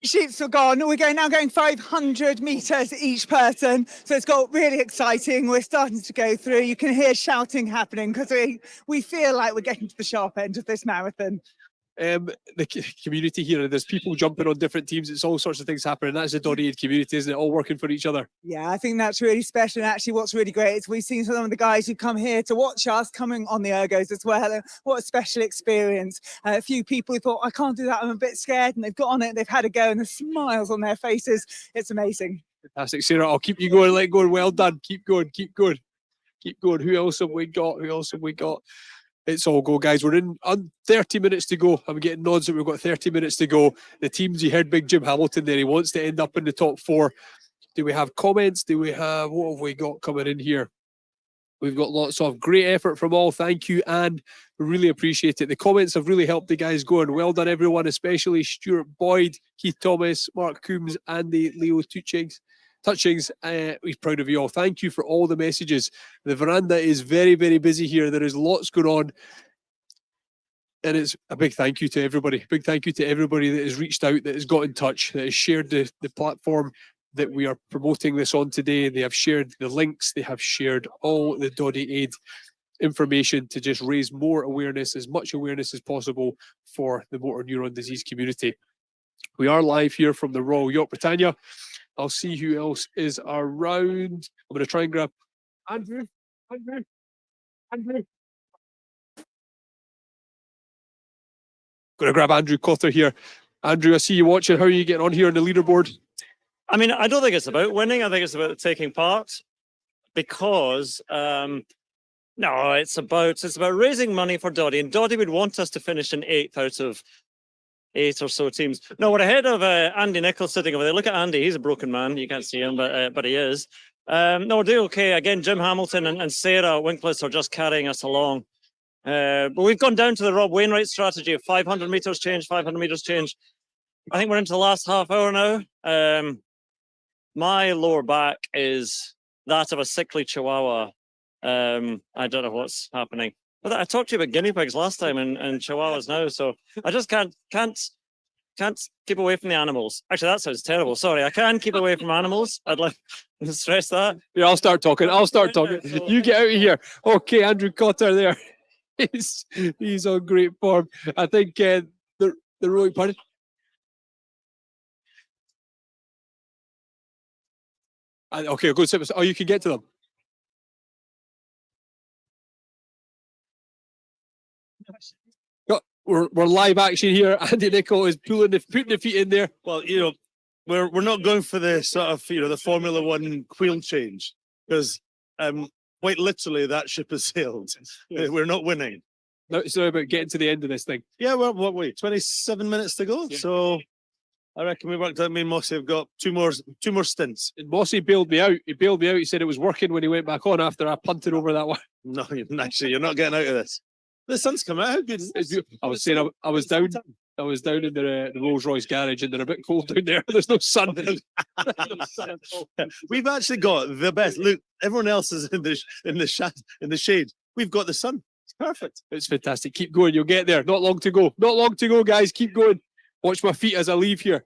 Speaker 21: Shifts are gone. We're now going 500 metres each person. So it's got really exciting. We're starting to go through. You can hear shouting happening because we feel like we're getting to the sharp end of this marathon.
Speaker 1: The community here, there's people jumping on different teams. It's all sorts of things happening. That's the Doddie community, isn't it? All working for each other.
Speaker 21: Yeah, I think that's really special. And actually what's really great is we've seen some of the guys who come here to watch us coming on the ergos as well. And what a special experience. A few people who thought, I can't do that, I'm a bit scared. And they've got on it, they've had a go, and the smiles on their faces. It's amazing.
Speaker 1: Fantastic, Sarah. I'll keep you going. Let go. Well done. Keep going. Keep going. Keep going. Who else have we got? It's all go, guys. We're in 30 minutes to go. I'm getting nods that we've got 30 minutes to go. The teams, you heard big Jim Hamilton there. He wants to end up in the top 4. Do we have comments? What have we got coming in here? We've got lots of great effort from all. Thank you, and we really appreciate it. The comments have really helped the guys go, and well done, everyone, especially Stuart Boyd, Keith Thomas, Mark Coombs, Andy, Leo Touchings. We're proud of you all. Thank you for all the messages. The veranda is very, very busy here. There is lots going on. And it's a big thank you to everybody. Big thank you to everybody that has reached out, that has got in touch, that has shared the platform that we are promoting this on today. They have shared the links. They have shared all the Doddie Aid information to just raise more awareness, as much awareness as possible for the motor neuron disease community. We are live here from the Royal Yacht Britannia. I'll see who else is around. I'm going to try and grab Andrew. Going to grab Andrew Cotter here. Andrew, I see you watching. How are you getting on here on the leaderboard?
Speaker 24: I mean, I don't think it's about winning. I think it's about taking part, because no, it's about raising money for Doddie, and Doddie would want us to finish in 8th out of 8 or so teams. No, we're ahead of Andy Nichols sitting over there. Look at Andy. He's a broken man. You can't see him, but he is. No, we're doing okay. Again, Jim Hamilton and Sarah Winkless are just carrying us along. But we've gone down to the Rob Wainwright strategy of 500 meters change, 500 meters change. I think we're into the last half hour now. My lower back is that of a sickly chihuahua. I don't know what's happening. But I talked to you about guinea pigs last time and chihuahuas now, so I just can't can't keep away from the animals. Actually, that sounds terrible. Sorry, I can keep away from animals. I'd like to stress that.
Speaker 1: Yeah, I'll start talking. You get out of here. Okay, Andrew Cotter there. He's on great form. I think the rowing pardon. Okay, I'll go sit. Oh, you can get to them. We're live action here. Andy Nicol is putting the feet in there.
Speaker 9: Well, you know, we're not going for the sort of, you know, the Formula One wheel change, because quite literally that ship has sailed.
Speaker 1: Yes.
Speaker 9: We're not winning.
Speaker 1: No, it's not about getting to the end of this thing.
Speaker 9: Yeah, well, what wait, 27 minutes to go. Yeah. So I reckon we worked out. Me and Mossy have got two more stints.
Speaker 1: And Mossy bailed me out. He bailed me out. He said it was working when he went back on after I punted over that one.
Speaker 9: No, actually, you're not getting out of this. The sun's come out. How good is this?
Speaker 1: I was saying I was down in the Rolls Royce garage, and they're a bit cold down there. There's no sun.
Speaker 9: We've actually got the best. Look, everyone else is in the shade. We've got the sun. It's perfect.
Speaker 1: It's fantastic. Keep going. You'll get there. Not long to go. Not long to go, guys. Keep going. Watch my feet as I leave here.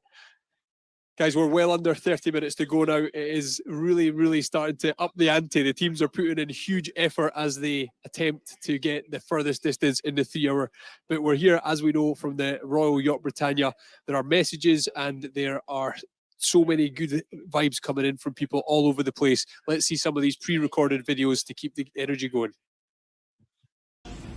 Speaker 1: Guys, we're well under 30 minutes to go now. It is really, really starting to up the ante. The teams are putting in huge effort as they attempt to get the furthest distance in the 3 hour. But we're here, as we know, from the Royal Yacht Britannia. There are messages and there are so many good vibes coming in from people all over the place. Let's see some of these pre-recorded videos to keep the energy going.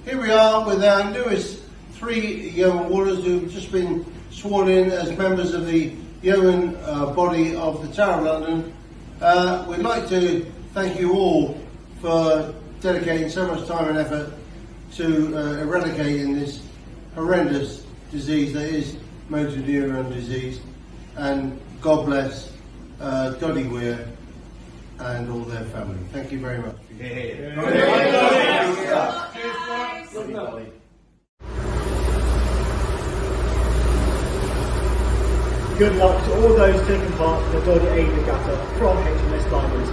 Speaker 3: Here we are with our newest 3 yeoman warriors who've just been sworn in as members of the yeoman body of the Tower of London. We'd like to thank you all for dedicating so much time and effort to eradicating this horrendous disease that is motor neuron disease, and God bless Doddie Weir and all their family. Thank you very much.
Speaker 4: Good luck to all those taking part in the Doddie Aid Regatta from HMS Diamond.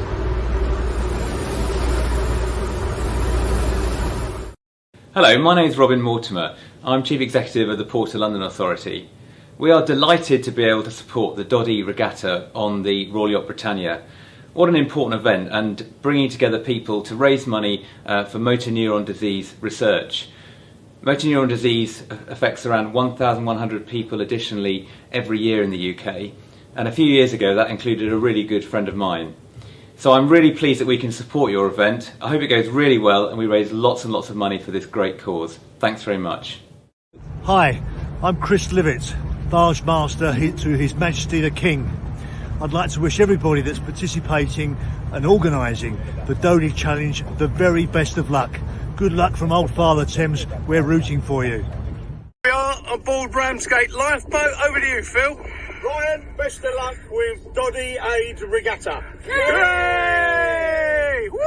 Speaker 5: Hello, my name is Robin Mortimer. I'm Chief Executive of the Port of London Authority. We are delighted to be able to support the Doddie Regatta on the Royal Yacht Britannia. What an important event, and bringing together people to raise money for motor neuron disease research. Motor neuron disease affects around 1,100 people additionally every year in the UK, and a few years ago that included a really good friend of mine. So I'm really pleased that we can support your event. I hope it goes really well and we raise lots and lots of money for this great cause. Thanks very much.
Speaker 4: Hi, I'm Chris Livett, Barge Master to His Majesty the King. I'd like to wish everybody that's participating and organising the Doddie Challenge the very best of luck. Good luck from Old Father Thames. We're rooting for you.
Speaker 20: We are on board Ramsgate Lifeboat. Over to you, Phil. Ryan, best of luck with Doddie Aid Regatta.
Speaker 13: Yay! Woo!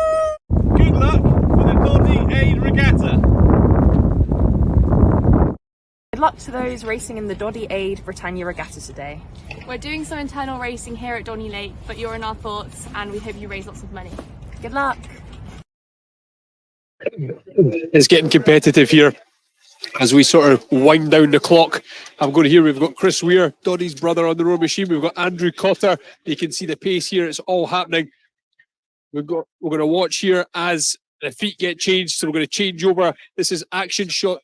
Speaker 13: Good luck with the Doddie Aid Regatta.
Speaker 8: Good luck to those racing in the Doddie Aid Britannia Regatta today.
Speaker 15: We're doing some internal racing here at Donny Lake, but you're in our thoughts and we hope you raise lots of money.
Speaker 8: Good luck.
Speaker 1: It's getting competitive here as we sort of wind down the clock. I'm going to hear we've got Chris Weir, Doddie's brother, on the row machine. We've got Andrew Cotter. You can see the pace here. It's all happening. We're going to watch here as the feet get changed. So we're going to change over. This is action shot.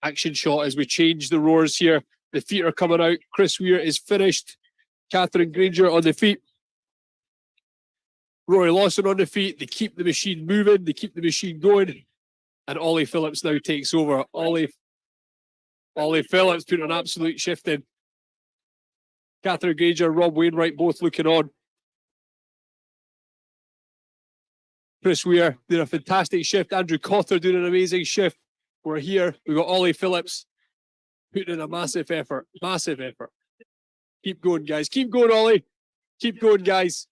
Speaker 1: Action shot as we change the rowers here. The feet are coming out. Chris Weir is finished. Catherine Granger on the feet. Rory Lawson on the feet. They keep the machine moving. They keep the machine going. And Ollie Phillips now takes over. Ollie Phillips put an absolute shift in. Catherine Granger, Rob Wainwright both looking on. Chris Weir did a fantastic shift. Andrew Cotter doing an amazing shift. We're here. We've got Ollie Phillips putting in a massive effort. Massive effort. Keep going, guys. Keep going, Ollie. Keep going, guys.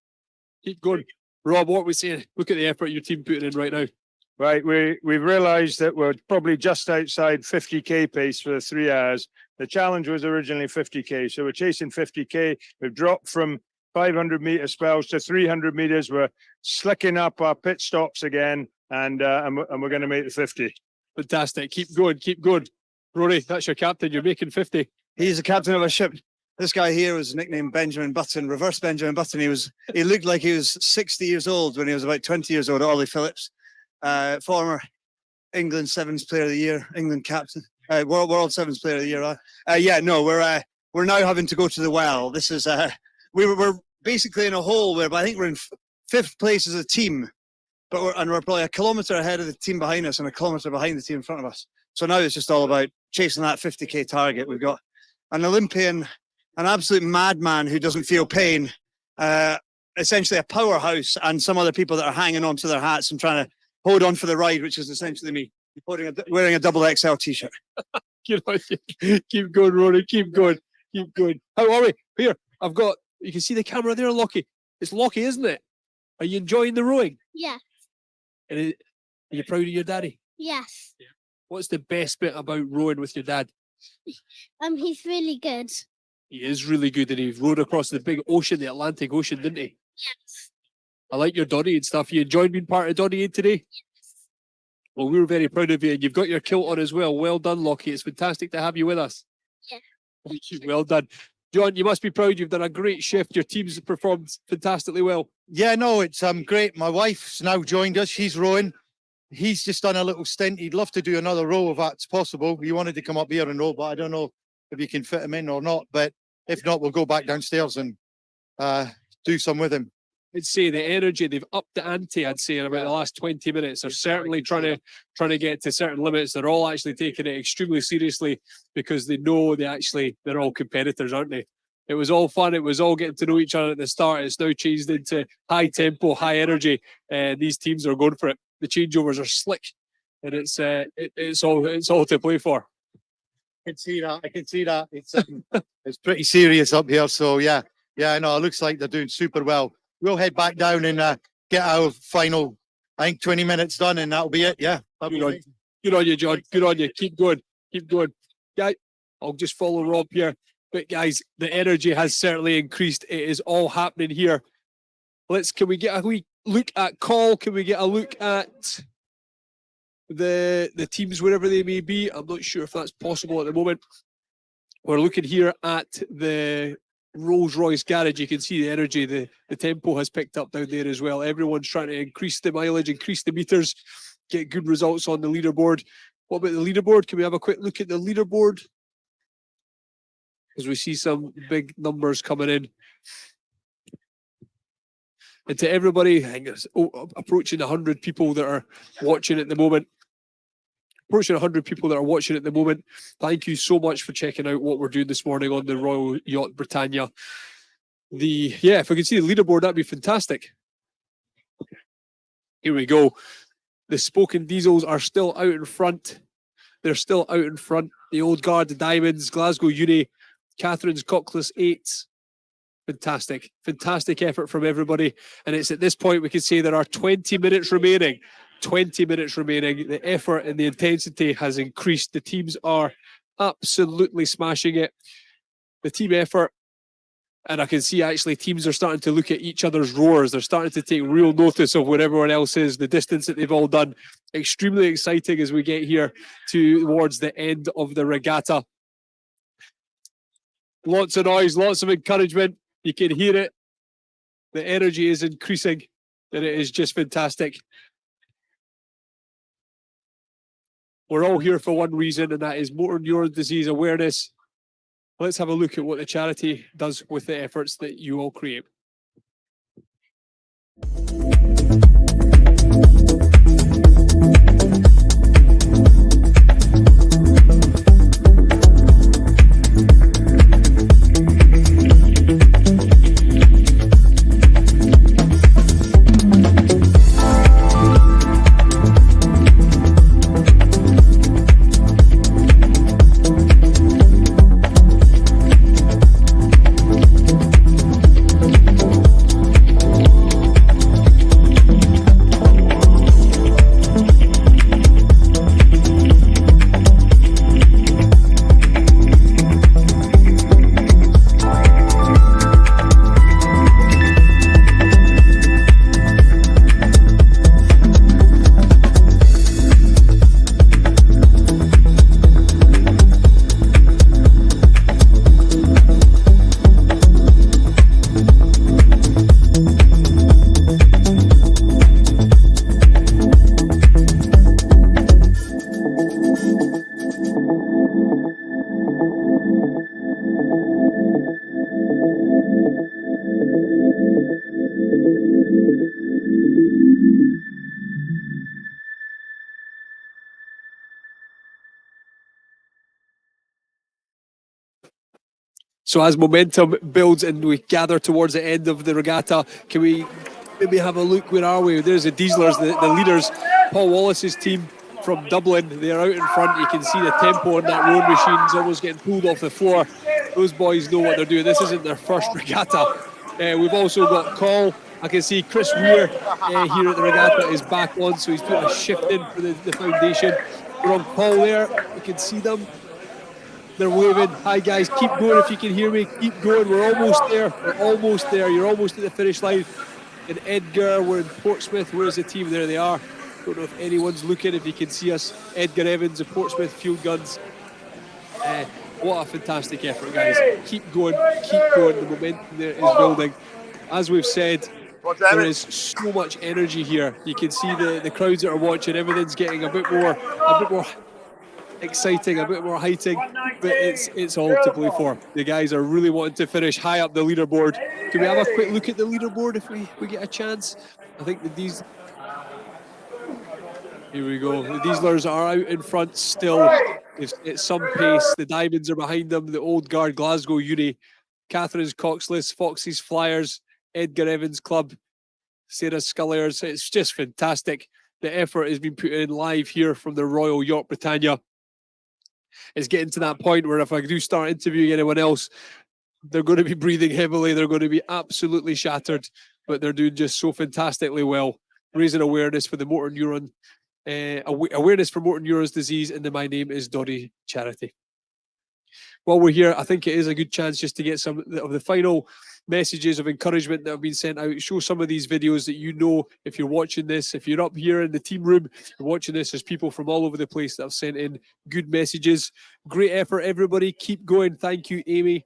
Speaker 1: Keep going. Rob, what are we saying? Look at the effort your team putting in right now.
Speaker 12: Right, we've realised that we're probably just outside 50k pace for the 3 hours. The challenge was originally 50k, so we're chasing 50k. We've dropped from 500 metre spells to 300 metres. We're slicking up our pit stops again, and we're going to make the 50.
Speaker 1: Fantastic. Keep going. Keep going. Rory, that's your captain. You're making 50.
Speaker 22: He's the captain of a ship. This guy here was nicknamed Benjamin Button, reverse Benjamin Button. He looked like he was 60 years old when he was about 20 years old. Ollie Phillips, former England Sevens Player of the Year, England captain, World Sevens Player of the Year. We're now having to go to the well. This is we're basically in a hole where I think we're in 5th place as a team, but we're probably a kilometre ahead of the team behind us and a kilometre behind the team in front of us. So now it's just all about chasing that 50k target. We've got an Olympian, an absolute madman who doesn't feel pain, essentially a powerhouse, and some other people that are hanging on to their hats and trying to hold on for the ride, which is essentially me wearing a double XL t-shirt.
Speaker 1: Keep going, Rory. Keep going. Keep going. How are we? Here, you can see the camera there, Lockie. It's Lockie, isn't it? Are you enjoying the rowing?
Speaker 7: Yeah.
Speaker 1: And are you proud of your daddy?
Speaker 7: Yes.
Speaker 1: What's the best bit about rowing with your dad?
Speaker 7: He's really good.
Speaker 1: He is really good, and he rowed across the big ocean, the Atlantic Ocean, didn't he?
Speaker 7: Yes.
Speaker 1: I like your Doddie and stuff. You enjoyed being part of Doddie Aid today?
Speaker 7: Yes.
Speaker 1: Well, we're very proud of you, and you've got your kilt on as well. Well done, Lockie. It's fantastic to have you with us.
Speaker 7: Yeah.
Speaker 1: Thank you. Well done. John, you must be proud. You've done a great shift. Your team's performed fantastically well.
Speaker 11: Yeah, no, it's great. My wife's now joined us. She's rowing. He's just done a little stint. He'd love to do another row if that's possible. He wanted to come up here and row, but I don't know if you can fit him in or not. But if not, we'll go back downstairs and do some with him.
Speaker 1: I'd say the energy, they've upped the ante, I'd say, in about the last 20 minutes. They're certainly trying to get to certain limits. They're all actually taking it extremely seriously because they know they're all competitors, aren't they? It was all fun. It was all getting to know each other at the start. It's now changed into high tempo, high energy. These teams are going for it. The changeovers are slick, and it's all to play for.
Speaker 11: I can see that. It's pretty serious up here. So yeah, no, it looks like they're doing super well. We'll head back down and get our final, I think, 20 minutes done, and that'll be it. Yeah.
Speaker 1: Good on you, John. Good on you. Keep going. Keep going. Yeah, I'll just follow Rob here. But guys, the energy has certainly increased. It is all happening here. Can we get a wee look at call? Can we get a look at the teams wherever they may be? I'm not sure if that's possible at the moment. We're looking here at the Rolls Royce garage. You can see the energy, the tempo has picked up down there as well. Everyone's trying to increase the mileage, increase the meters, get good results on the leaderboard. What about the leaderboard? Can we have a quick look at the leaderboard? Because we see some big numbers coming in. And to everybody, I think it's approaching 100 people that are watching at the moment. Approaching 100 people that are watching at the moment. Thank you so much for checking out what we're doing this morning on the Royal Yacht Britannia. If we can see the leaderboard, that'd be fantastic. Here we go. The Spoken Diesels are still out in front. They're still out in front. The Old Guard, the Diamonds, Glasgow Uni, Catherine's Cockless 8s. Fantastic effort from everybody. And it's at this point we can say there are 20 minutes remaining. 20 minutes remaining. The effort and the intensity has increased. The teams are absolutely smashing it. The team effort, and I can see actually teams are starting to look at each other's rowers. They're starting to take real notice of where everyone else is, the distance that they've all done. Extremely exciting as we get here towards the end of the regatta. Lots of noise, lots of encouragement. You can hear it. The energy is increasing, and it is just fantastic. We're all here for one reason, and that is motor neuron disease awareness. Let's have a look at what the charity does with the efforts that you all create. So as momentum builds and we gather towards the end of the regatta, can we maybe have a look? Where are we? There's the Dieslers, the leaders, Paul Wallace's team from Dublin. They're out in front. You can see the tempo on that rowing machine's almost getting pulled off the floor. Those boys know what they're doing. This isn't their first regatta. We've also got Call. I can see Chris Weir here at the regatta is back on, so he's put a shift in for the foundation. We're on Paul there. You can see them. They're waving. Hi guys, keep going if you can hear me. Keep going. We're almost there. We're almost there. You're almost at the finish line. In Edgar, we're in Portsmouth. Where's the team? There they are. Don't know if anyone's looking, if you can see us. Edgar Evans of Portsmouth Field Guns. What a fantastic effort, guys. Keep going, keep going. The momentum there is building. As we've said, there is so much energy here. You can see the crowds that are watching. Everything's getting a bit more exciting, a bit more heighting, but it's all to play for. The guys are really wanting to finish high up the leaderboard. Can we have a quick look at the leaderboard if we get a chance? I think here we go. The Dieslers are out in front still. It's some pace. The Diamonds are behind them. The Old Guard, Glasgow Uni, Catherine's Coxless, Foxy's Flyers, Edgar Evans Club, Sarah Sculliers. It's just fantastic. The effort has been put in live here from the Royal Yacht Britannia. It's getting to that point where if I do start interviewing anyone else, they're going to be breathing heavily. They're going to be absolutely shattered, but they're doing just so fantastically well. Raising awareness for the motor neuron, awareness for motor neurons disease, and the My Name is Doddie charity. While we're here, I think it is a good chance just to get some of the final messages of encouragement that have been sent out. Show some of these videos that you know, if you're watching this, if you're up here in the team room, you're watching this, there's people from all over the place that have sent in good messages. Great effort, everybody. Keep going. Thank you, Amy.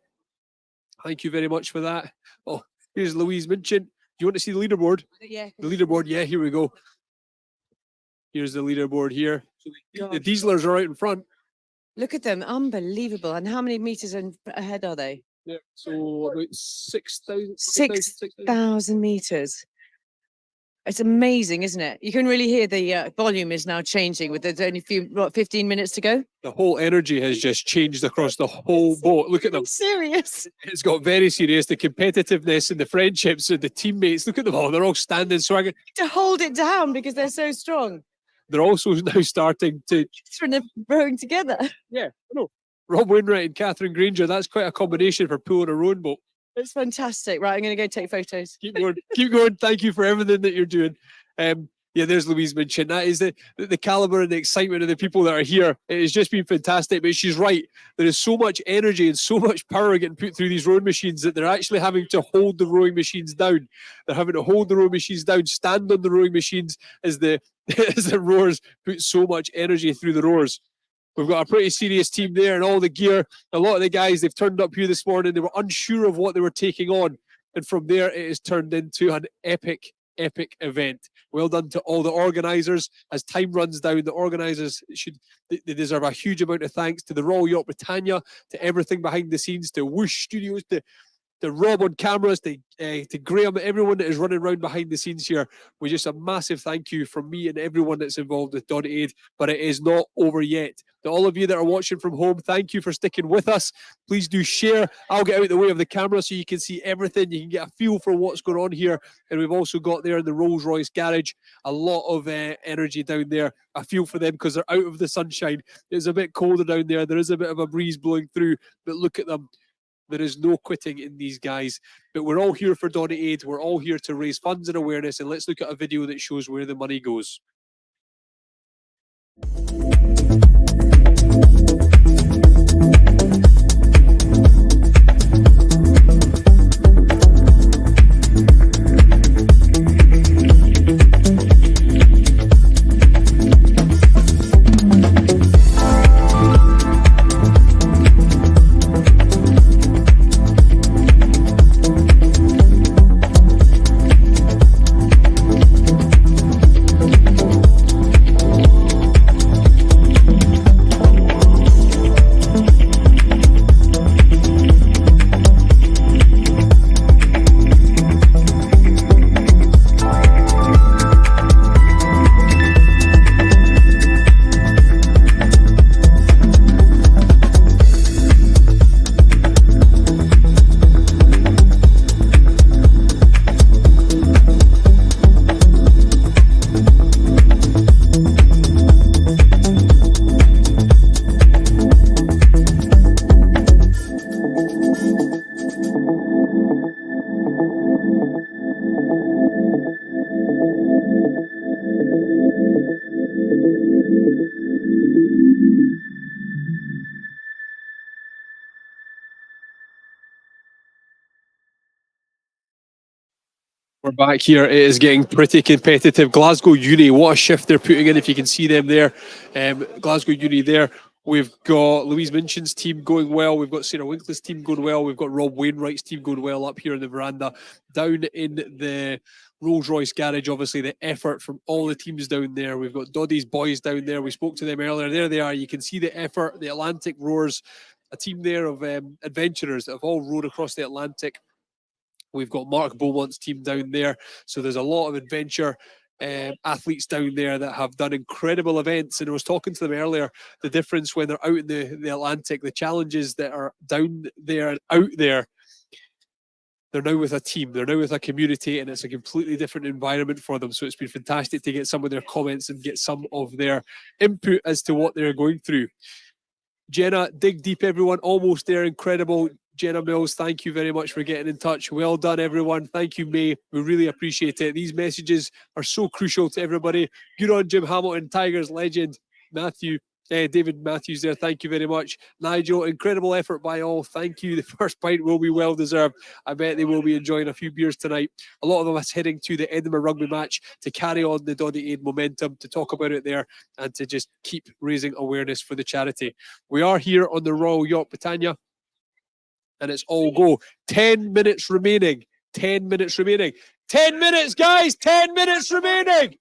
Speaker 1: Thank you very much for that. Oh, here's Louise Minchin. Do you want to see the leaderboard?
Speaker 2: Yeah.
Speaker 1: The leaderboard, yeah, here we go. Here's the leaderboard here. The Dieslers are out in front.
Speaker 2: Look at them, unbelievable. And how many meters ahead are they?
Speaker 1: Yeah, so about 6,000.
Speaker 2: 6,000 meters. It's amazing, isn't it? You can really hear the volume is now changing with there's only 15 minutes to go.
Speaker 1: The whole energy has just changed across the whole boat. Look at them.
Speaker 2: Serious.
Speaker 1: It's got very serious. The competitiveness and the friendships and the teammates. Look at them all. They're all standing swagging.
Speaker 2: To hold it down because they're so strong.
Speaker 1: They're also now starting to...
Speaker 2: They're rowing together.
Speaker 1: Yeah, I know. Rob Wainwright and Catherine Granger, that's quite a combination for pulling a rowing boat.
Speaker 2: It's fantastic. Right, I'm going to go take photos.
Speaker 1: Keep going. Keep going. Thank you for everything that you're doing. Yeah, there's Louise Minchin. That is the caliber and the excitement of the people that are here. It has just been fantastic. But she's right. There is so much energy and so much power getting put through these rowing machines that they're actually having to hold the rowing machines down. They're having to hold the rowing machines down, stand on the rowing machines as the rowers put so much energy through the rowers. We've got a pretty serious team there and all the gear. A lot of the guys, they've turned up here this morning. They were unsure of what they were taking on. And from there, it has turned into an epic event. Well done to all the organisers. As time runs down, the organisers they deserve a huge amount of thanks to the Royal Yacht Britannia, to everything behind the scenes, to Whoosh Studios, to Rob on cameras, to Graham, everyone that is running around behind the scenes here. With just a massive thank you from me and everyone that's involved with Doddie Aid. But it is not over yet. To all of you that are watching from home, thank you for sticking with us. Please do share. I'll get out the way of the camera so you can see everything. You can get a feel for what's going on here. And we've also got there in the Rolls Royce garage a lot of energy down there. I feel for them because they're out of the sunshine. It's a bit colder down there. There is a bit of a breeze blowing through, but look at them. There is no quitting in these guys. But we're all here for Doddie Aid. We're all here to raise funds and awareness. And let's look at a video that shows where the money goes. back here. It is getting pretty competitive. Glasgow Uni, what a shift they're putting in, if you can see them there. Glasgow Uni there. We've got Louise Minchin's team going well. We've got Sarah Winkley's team going well. We've got Rob Wainwright's team going well up here in the veranda. Down in the Rolls-Royce garage, obviously, the effort from all the teams down there. We've got Doddie's boys down there. We spoke to them earlier. There they are. You can see the effort. The Atlantic Roars, a team there of adventurers that have all rowed across the Atlantic. We've got Mark Beaumont's team down there. So there's a lot of adventure athletes down there that have done incredible events. And I was talking to them earlier, the difference when they're out in the Atlantic, the challenges that are down there and out there. They're now with a team, they're now with a community, and it's a completely different environment for them. So it's been fantastic to get some of their comments and get some of their input as to what they're going through. Jenna, dig deep, everyone. Almost there. Incredible. Jenna Mills, thank you very much for getting in touch. Well done, everyone. Thank you, May. We really appreciate it. These messages are so crucial to everybody. Good on Jim Hamilton, Tigers legend. Matthew, David Matthews there. Thank you very much. Nigel, incredible effort by all. Thank you. The first pint will be well deserved. I bet they will be enjoying a few beers tonight. A lot of them are heading to the Edinburgh rugby match to carry on the Doddie Aid momentum, to talk about it there, and to just keep raising awareness for the charity. We are here on the Royal Yacht Britannia, and it's all go. 10 minutes remaining. 10 minutes remaining. 10 minutes, guys. 10 minutes remaining.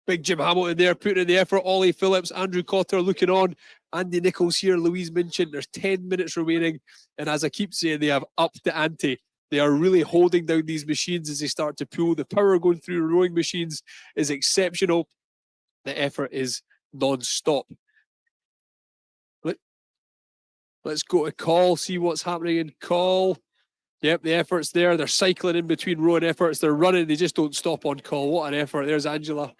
Speaker 1: Big Jim Hamilton there putting in the effort. Ollie Phillips, Andrew Cotter looking on. Andy Nichols here, Louise Minchin. There's 10 minutes remaining. And as I keep saying, they have upped the ante. They are really holding down these machines as they start to pull. The power going through rowing machines is exceptional. The effort is non-stop. Let's go to call, see what's happening in call. Yep, the effort's there. They're cycling in between rowing efforts. They're running. They just don't stop on call. What an effort. There's Angela.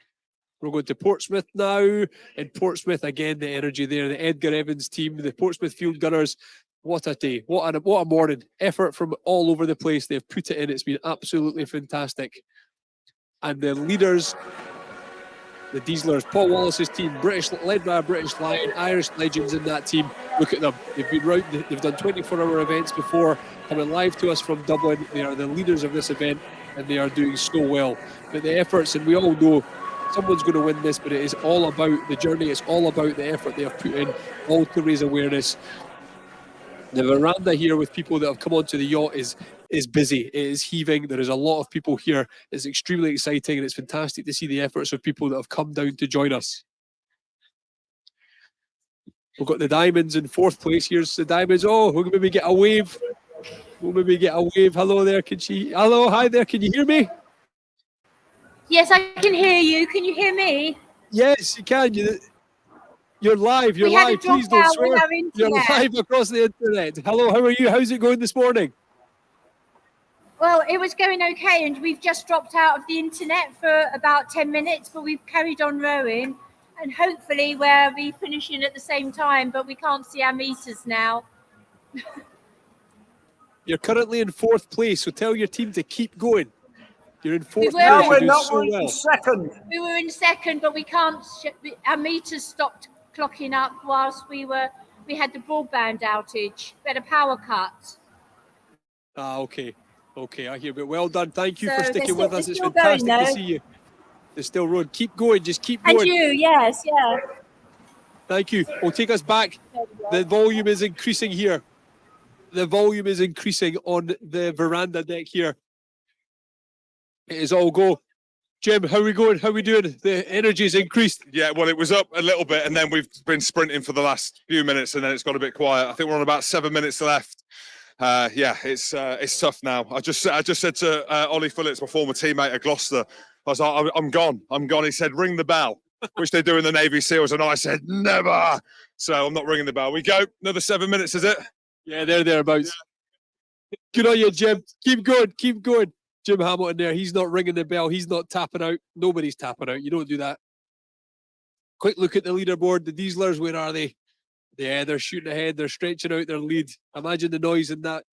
Speaker 1: We're going to Portsmouth now. In Portsmouth, again, the energy there. The Edgar Evans team, the Portsmouth Field Gunners. What a day. What a morning. Effort from all over the place. They've put it in. It's been absolutely fantastic. And the leaders, the Dieselers, Paul Wallace's team, led by a British Lion, Irish legends in that team. Look at them. They've been round, they've done 24-hour events before, coming live to us from Dublin. They are the leaders of this event, and they are doing so well. But the efforts, and we all know someone's going to win this, but it is all about the journey. It's all about the effort they have put in, all to raise awareness. The veranda here with people that have come onto the yacht is busy. It is heaving. There is a lot of people here. It's extremely exciting, and it's fantastic to see the efforts of people that have come down to join us. We've got the Diamonds in fourth place. Here's the Diamonds. Oh, we'll maybe get a wave. We'll maybe get a wave. Hello there. Hello, hi there. Can you hear me?
Speaker 14: Yes, I can hear you. Can you hear me?
Speaker 1: Yes, you can. You're live. You're live. Please don't swear. You're live across the internet. Hello, how are you? How's it going this morning?
Speaker 14: Well, it was going okay, and we've just dropped out of the internet for about 10 minutes, but we've carried on rowing, and hopefully we'll be finishing at the same time, but we can't see our meters now.
Speaker 1: You're currently in fourth place, so tell your team to keep going. You're in fourth place.
Speaker 14: We're
Speaker 1: in
Speaker 14: second. We were in second, but we can't. Our meters stopped clocking up whilst we had the broadband outage. We had a power cut.
Speaker 1: Ah, okay. Okay, I hear. But well done. Thank you for
Speaker 14: So
Speaker 1: sticking with us. It's
Speaker 14: still
Speaker 1: fantastic
Speaker 14: going,
Speaker 1: to
Speaker 14: though.
Speaker 1: see you. They're still rolling. Keep going. Just keep going.
Speaker 14: And you, yes, yeah.
Speaker 1: Thank you. We'll take us back. The volume is increasing here. The volume is increasing on the veranda deck here. It is all go. Jim, how are we going? How are we doing? The energy's increased.
Speaker 6: Yeah, well, it was up a little bit, and then we've been sprinting for the last few minutes, and then it's got a bit quiet. I think we're on about 7 minutes left. Yeah, it's tough now. I just said to Ollie Phillips, my former teammate at Gloucester, I was like, I'm gone. He said, ring the bell, which they do in the Navy SEALs, and I said, never. So I'm not ringing the bell. We go. Another 7 minutes, is it?
Speaker 1: Yeah, they're thereabouts. Yeah. Good on you, Jim. Keep going. Keep going. Jim Hamilton there. He's not ringing the bell. He's not tapping out. Nobody's tapping out. You don't do that. Quick look at the leaderboard. The Dieselers, where are they? Yeah, they're shooting ahead. They're stretching out their lead. Imagine the noise in that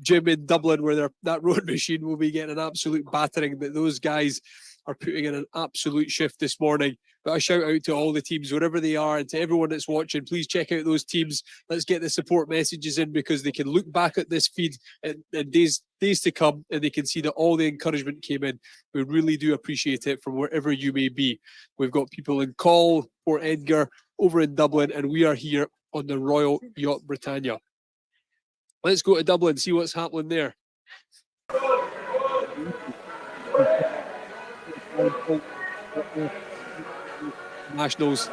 Speaker 1: gym in Dublin where that rowing machine will be getting an absolute battering. But those guys are putting in an absolute shift this morning. But a shout out to all the teams, wherever they are, and to everyone that's watching. Please check out those teams. Let's get the support messages in, because they can look back at this feed in days to come, and they can see that all the encouragement came in. We really do appreciate it from wherever you may be. We've got people in Call, Port Edgar, over in Dublin, and we are here on the Royal Yacht Britannia. Let's go to Dublin, see what's happening there. Nationals.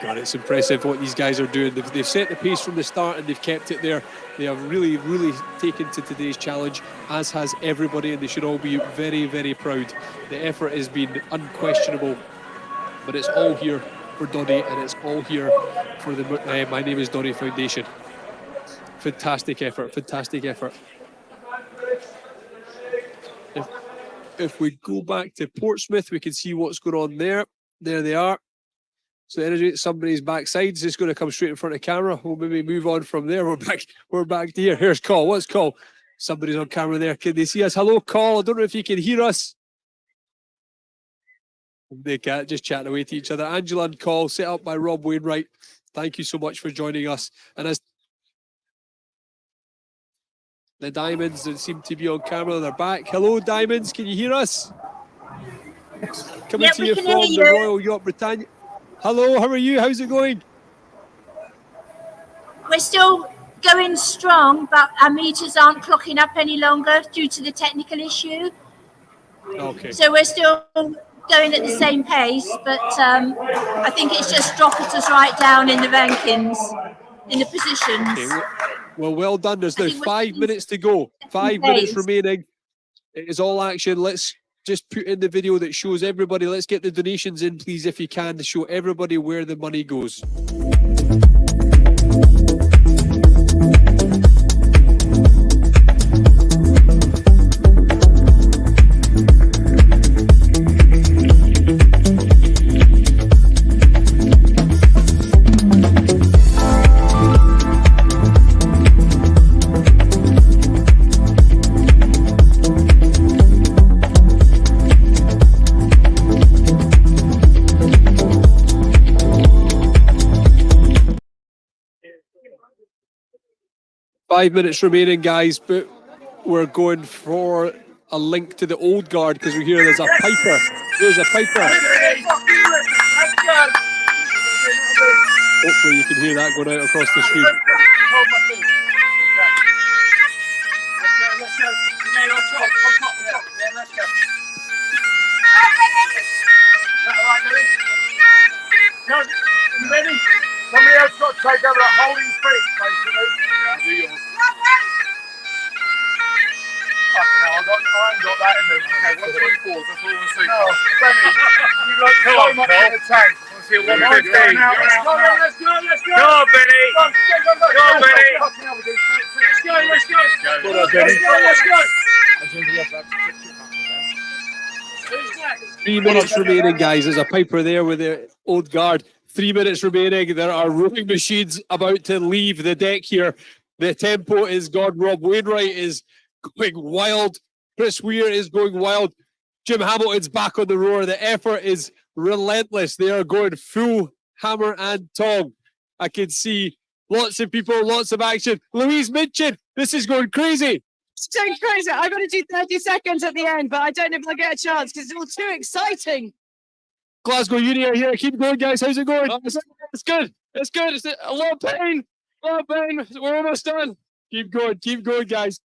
Speaker 1: God, it's impressive what these guys are doing. They've set the pace from the start and they've kept it there. They have really, really taken to today's challenge, as has everybody, and they should all be very, very proud. The effort has been unquestionable, but it's all here for Doddie, and it's all here for the My Name is Doddie Foundation. Fantastic effort, fantastic effort. If we go back to Portsmouth, we can see what's going on there. There they are. So energy, somebody's backside is just going to come straight in front of camera. We'll maybe move on from there. We're back to here. Here's Call. What's Call? Somebody's on camera there. Can they see us? Hello, Call. I don't know if you can hear us. They can't, just chatting away to each other. Angela and Call, set up by Rob Wainwright. Thank you so much for joining us. And as the Diamonds that seem to be on camera, they're back. Hello, Diamonds. Can you hear us? Coming to you from the Royal Yacht Britannia. Hello, how are you? How's it going?
Speaker 14: We're still going strong, but our meters aren't clocking up any longer due to the technical issue.
Speaker 1: Okay.
Speaker 14: So we're still going at the same pace, but I think it's just dropping us right down in the rankings, in the positions.
Speaker 1: Okay, well done. There's now 5 minutes to go. 5 minutes remaining. It is all action. Let's just put in the video that shows everybody. Let's get the donations in, please, if you can, to show everybody where the money goes. Five minutes remaining, guys, but we're going for a link to the old guard because we hear there's a piper. There's a piper. Hopefully you can hear that going out across the screen.
Speaker 20: You ready? Somebody else got to take over a holding space, basically. Yeah, do yours. I ain't got that in me. Okay, 1, 2, 4. That's all I want to see. No, Benny, you like so much in the tank. I want to see a 115. Let's go. Go on, Benny. Go on, Benny. Let's go. Let's go.
Speaker 1: 3 minutes remaining, guys. There's a piper there with the old guard. 3 minutes remaining. There are rowing machines about to leave the deck here. The tempo is gone. Rob Wainwright is going wild. Chris Weir is going wild. Jim Hamilton's back on the roar. The effort is relentless. They are going full hammer and tong. I can see lots of people, lots of action. Louise Minchin, this is going crazy.
Speaker 2: It's going crazy. I'm going to do 30 seconds at the end, but I don't know if I'll get a chance because it's all too exciting.
Speaker 1: Glasgow Uni are here. Keep going, guys. How's it going? It's good. It's good. It's a lot of pain. A lot of pain. We're almost done. Keep going, guys.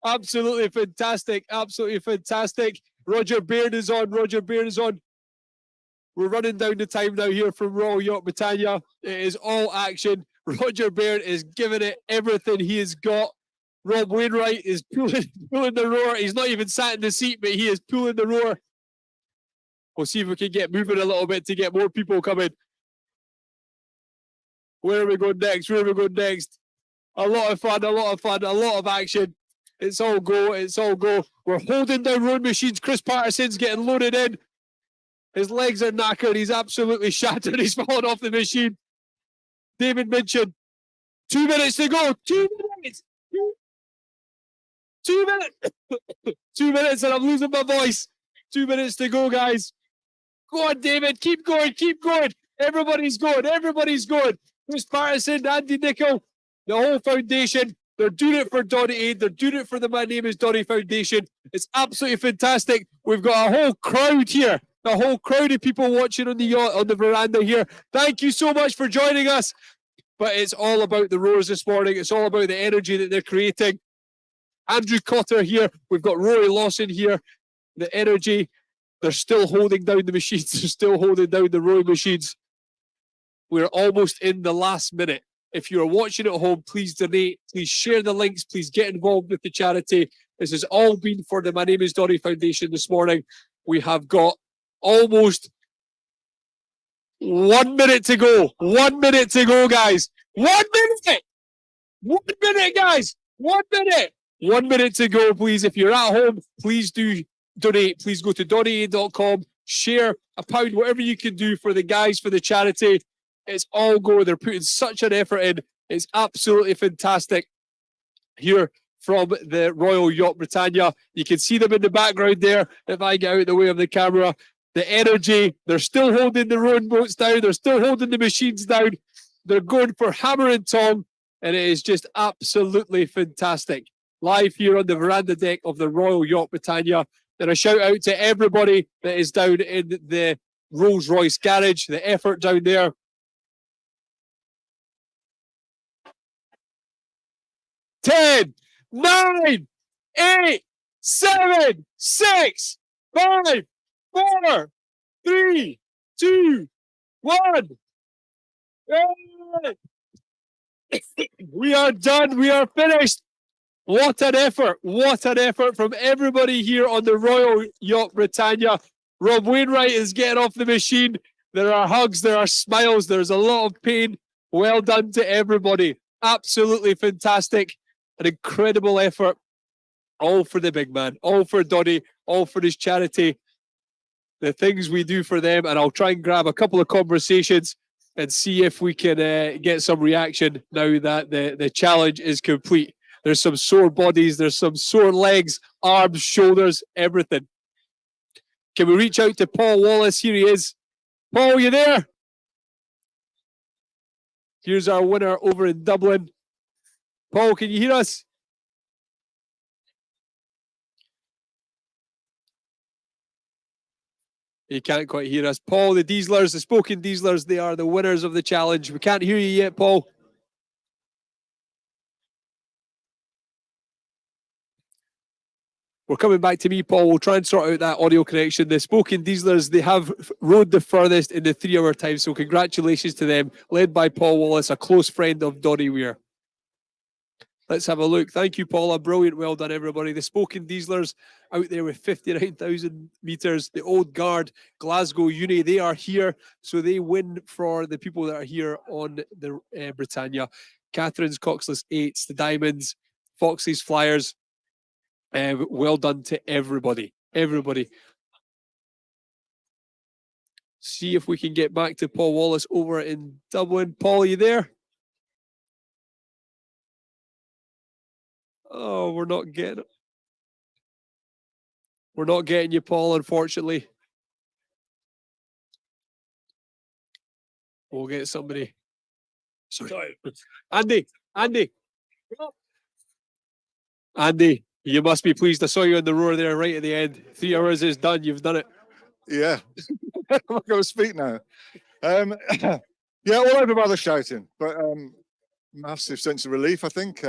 Speaker 1: Absolutely fantastic. Absolutely fantastic. Roger Baird is on. We're running down the time now here from Royal Yacht Britannia. It is all action. Roger Baird is giving it everything he has got. Rob Wainwright is pulling the roar. He's not even sat in the seat, but he is pulling the roar. We'll see if we can get moving a little bit to get more people coming. Where are we going next? A lot of fun, a lot of action. It's all go. We're holding down rowing machines. Chris Patterson's getting loaded in. His legs are knackered. He's absolutely shattered. He's fallen off the machine. David Minchin. 2 minutes to go. 2 minutes. 2 minutes. 2 minutes and I'm losing my voice. 2 minutes to go, guys. Go on, David. Keep going. Keep going. Everybody's going. Everybody's going. Chris Patterson, Andy Nicol, the whole foundation. They're doing it for Doddie Aid. They're doing it for the My Name is Doddie Foundation. It's absolutely fantastic. We've got a whole crowd here. A whole crowd of people watching on the yacht, on the veranda here. Thank you so much for joining us. But it's all about the rowers this morning. It's all about the energy that they're creating. Andrew Cotter here. We've got Rory Lawson here. The energy. They're still holding down the machines. They're still holding down the rowing machines. We're almost in the last minute. If you're watching at home, please donate. Please share the links. Please get involved with the charity. This has all been for the My Name is Doddie Foundation this morning. We have got almost 1 minute to go. 1 minute to go, guys. 1 minute. 1 minute, guys. 1 minute. 1 minute to go, please. If you're at home, please do donate. Please go to doddie.com. Share £1, whatever you can do for the guys, for the charity. It's all go. They're putting such an effort in. It's absolutely fantastic. Here from the Royal Yacht Britannia. You can see them in the background there. If I get out of the way of the camera, the energy, they're still holding the rowing boats down. They're still holding the machines down. They're going for hammer and tong, and it is just absolutely fantastic. Live here on the veranda deck of the Royal Yacht Britannia. And a shout out to everybody that is down in the Rolls Royce garage, the effort down there. Ten, 9, 8, 7, 6, 5, 4, 3, 2, 1. We are done. We are finished. What an effort. What an effort from everybody here on the Royal Yacht Britannia. Rob Wainwright is getting off the machine. There are hugs. There are smiles. There's a lot of pain. Well done to everybody. Absolutely fantastic. An incredible effort. All for the big man. All for Doddie. All for his charity. The things we do for them. And I'll try and grab a couple of conversations and see if we can get some reaction now that the challenge is complete. There's some sore bodies. There's some sore legs, arms, shoulders, everything. Can we reach out to Paul Wallace? Here he is. Paul, you there? Here's our winner over in Dublin. Paul, can you hear us? He can't quite hear us. Paul, the Dieslers, the Spoken Dieslers, they are the winners of the challenge. We can't hear you yet, Paul. We're coming back to me, Paul. We'll try and sort out that audio connection. The Spoken Dieslers, they have rowed the furthest in the 3-hour time, so congratulations to them, led by Paul Wallace, a close friend of Doddie Weir. Let's have a look. Thank you, Paula. Brilliant. Well done, everybody. The Spoken Dieslers out there with 59,000 metres. The Old Guard, Glasgow Uni, they are here. So they win for the people that are here on the Britannia. Catherine's Coxless 8s, the Diamonds, Foxley's Flyers. Well done to everybody. Everybody. See if we can get back to Paul Wallace over in Dublin. Paul, are you there? Oh, we're not getting it. We're not getting you, Paul, unfortunately. We'll get somebody. Sorry. Andy. Andy, you must be pleased. I saw you on the roar there right at the end. 3 hours is done. You've done it.
Speaker 10: Yeah. I'm not going to speak now. Yeah, all over by the shouting, but massive sense of relief, I think.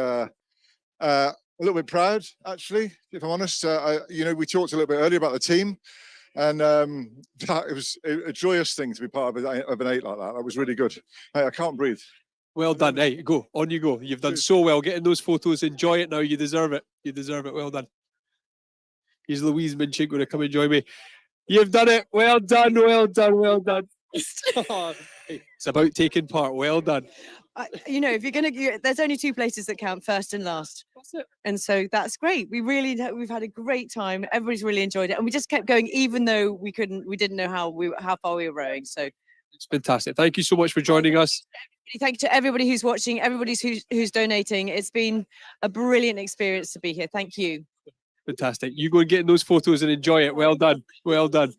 Speaker 10: A little bit proud, actually, if I'm honest. We talked a little bit earlier about the team, and it was a joyous thing to be part of an 8 like that. That was really good. Hey, I can't breathe.
Speaker 1: Well done. Hey, go. On you go. You've done so well. Getting those photos. Enjoy it now. You deserve it. You deserve it. Well done. Here's Louise Minchik going to come and join me. You've done it. Well done. Well done. Well done. It's about taking part. Well done.
Speaker 2: If you're going to, there's only 2 places that count, first and last.
Speaker 1: That's it.
Speaker 2: And so that's great. We've had a great time. Everybody's really enjoyed it, and we just kept going, even though we didn't know how far we were rowing. So
Speaker 1: it's fantastic. Thank you so much for joining us.
Speaker 2: Thank you to everybody who's watching, everybody who's donating. It's been a brilliant experience to be here. Thank you.
Speaker 1: Fantastic. You go and get in those photos and enjoy it. Well done. Well done.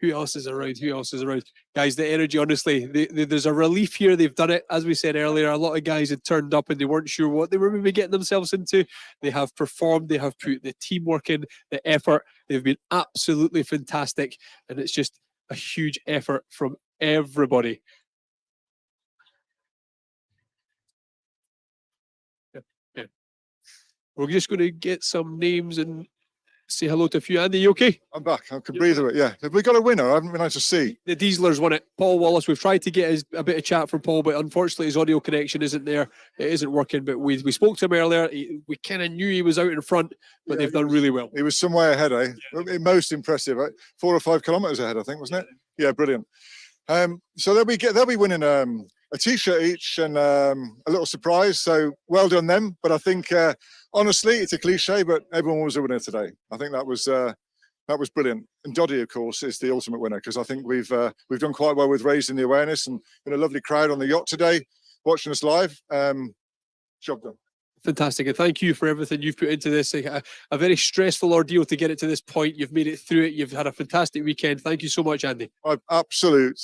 Speaker 1: Who else is around? Who else is around? Guys, the energy, honestly, there's a relief here. They've done it. As we said earlier, a lot of guys had turned up and they weren't sure what they were maybe getting themselves into. They have performed. They have put the teamwork in, the effort. They've been absolutely fantastic. And it's just a huge effort from everybody. Yeah. We're just going to get some names and say hello to a few. Andy, you okay?
Speaker 10: I'm back. I can breathe a bit. Yeah. Have we got a winner? I haven't been able to see.
Speaker 1: The Dieselers won it. Paul Wallace. We've tried to get a bit of chat from Paul, but unfortunately his audio connection isn't there. It isn't working. But we spoke to him earlier. We kind of knew he was out in front, but they've done really well.
Speaker 10: He was some way ahead, eh? Most impressive. Right? 4 or 5 kilometres ahead, I think, wasn't it? Yeah, brilliant. So they'll be winning a T-shirt each and a little surprise. So well done them. But I think honestly, it's a cliche, but everyone was a winner today. I think that was brilliant. And Doddie, of course, is the ultimate winner because I think we've done quite well with raising the awareness and been a lovely crowd on the yacht today watching us live. Job done.
Speaker 1: Fantastic. And thank you for everything you've put into this. A very stressful ordeal to get it to this point. You've made it through it. You've had a fantastic weekend. Thank you so much, Andy.
Speaker 10: Absolute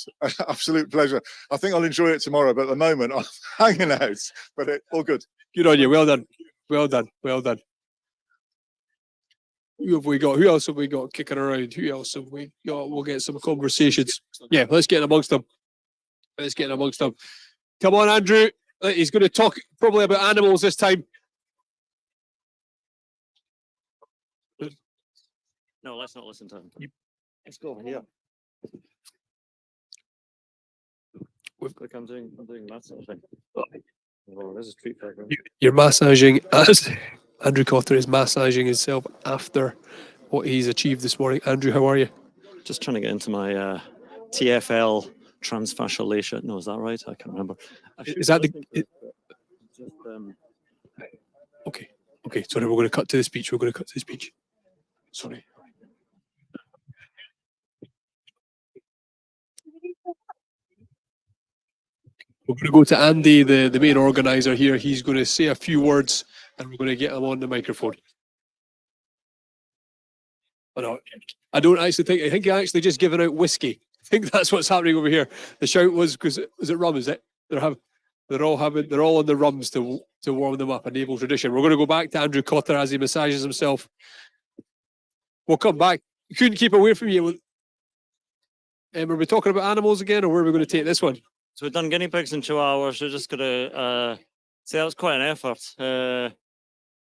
Speaker 10: pleasure. I think I'll enjoy it tomorrow, but at the moment I'm hanging out. But all good.
Speaker 1: Good on you. Well done. Well done. Well done. Who have we got? Who else have we got kicking around? Who else have we got? We'll get some conversations. Yeah, let's get in amongst them. Let's get in amongst them. Come on, Andrew. He's going to talk probably about animals this time.
Speaker 24: No, let's not listen to him. Let's go over here. Look, I'm doing massaging. Oh, this is treat program.
Speaker 1: You're massaging as Andrew Cotter is massaging himself after what he's achieved this morning. Andrew, how are you?
Speaker 24: Just trying to get into my TFL transfasciolation. No, is that right? I can't remember.
Speaker 1: Is that the? Okay. Okay. Sorry, we're going to cut to the speech. We're going to cut to the speech. Sorry. We're going to go to Andy, the main organizer here. He's going to say a few words and we're going to get him on the microphone. Oh, no, I don't actually think, I think you're actually just giving out whiskey. I think that's what's happening over here. The shout was, because, is it rum, is it? They're all on the rums to warm them up, a naval tradition. We're going to go back to Andrew Cotter as he massages himself. We'll come back. You couldn't keep away from you. Were we talking about animals again, or where are we going to take this one?
Speaker 24: So we've done guinea pigs in 2 hours. We're just going to say that was quite an effort.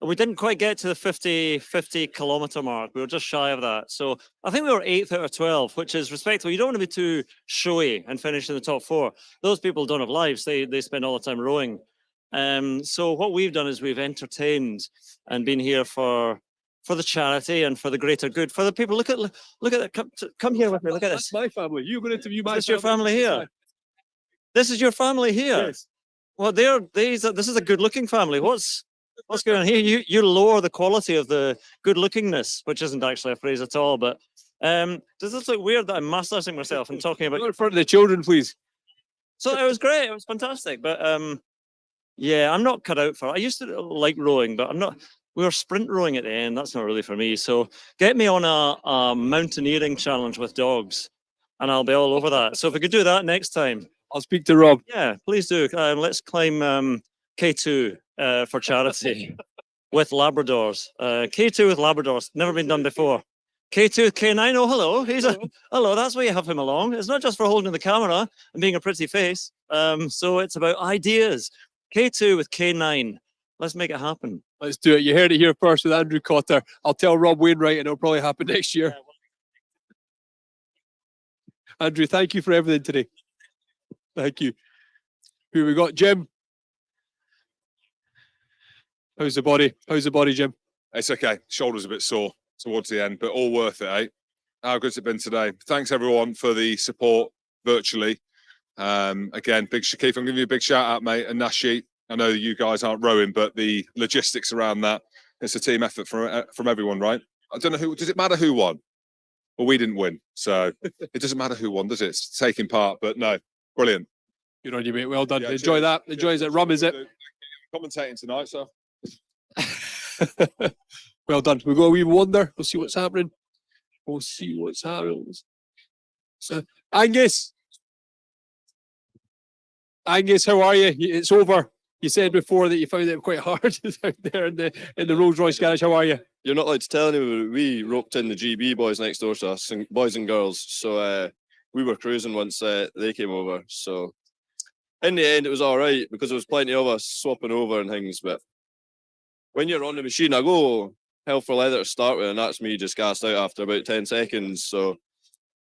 Speaker 24: We didn't quite get to the 50 kilometre mark. We were just shy of that. So I think we were 8th out of 12, which is respectable. You don't want to be too showy and finish in the top 4. Those people don't have lives. They spend all the time rowing. So what we've done is we've entertained and been here for the charity and for the greater good. For the people, look at that. Come here with me. Look at this.
Speaker 1: That's my family. You're going to interview my family.
Speaker 24: This is your family here. This is your family here.
Speaker 1: Yes.
Speaker 24: Well, this is a good-looking family. What's going on here? You lower the quality of the good-lookingness, which isn't actually a phrase at all. But does this look weird that I'm massaging myself and talking about?
Speaker 1: Go in front of the children, please.
Speaker 24: So it was great. It was fantastic. But yeah, I'm not cut out for it. I used to like rowing, but I'm not. We were sprint rowing at the end. That's not really for me. So get me on a mountaineering challenge with dogs, and I'll be all over that. So if we could do that next time.
Speaker 1: I'll speak to Rob.
Speaker 24: Yeah, please do. Let's climb K2 for charity with Labradors. K2 with Labradors. Never been done before. K2 with K9. Oh, hello. Hello. That's why you have him along. It's not just for holding the camera and being a pretty face. So it's about ideas. K2 with K9. Let's make it happen.
Speaker 1: Let's do it. You heard it here first with Andrew Cotter. I'll tell Rob Wainwright and it'll probably happen next year. Andrew, thank you for everything today. Thank you. Who we got? Jim. How's the body? How's the body, Jim?
Speaker 6: It's okay. Shoulder's a bit sore towards the end, but all worth it, eh? How good's it been today? Thanks everyone for the support virtually. Again, big Keith, I'm giving you a big shout out, mate, and Nashi. I know you guys aren't rowing, but the logistics around that, it's a team effort from everyone, right? I don't know who. Does it matter who won? Well, we didn't win, so it doesn't matter who won, does it? It's taking part, but no. Brilliant.
Speaker 1: Good on you, mate. Well done. Yeah, enjoy that. Enjoy it. Rum, is it?
Speaker 6: Commentating tonight, so.
Speaker 1: Well done. We'll go a wee wander. We'll see what's happening. We'll see what's happening. So, Angus, how are you? It's over. You said before that you found it quite hard out there in the Rolls Royce garage. How are you?
Speaker 16: You're not allowed to tell anyone, but we roped in the GB boys next door to us, and boys and girls. So we were cruising once they came over. So in the end, it was all right because there was plenty of us swapping over and things. But when you're on the machine, I go hell for leather to start with, and that's me just gassed out after about 10 seconds. So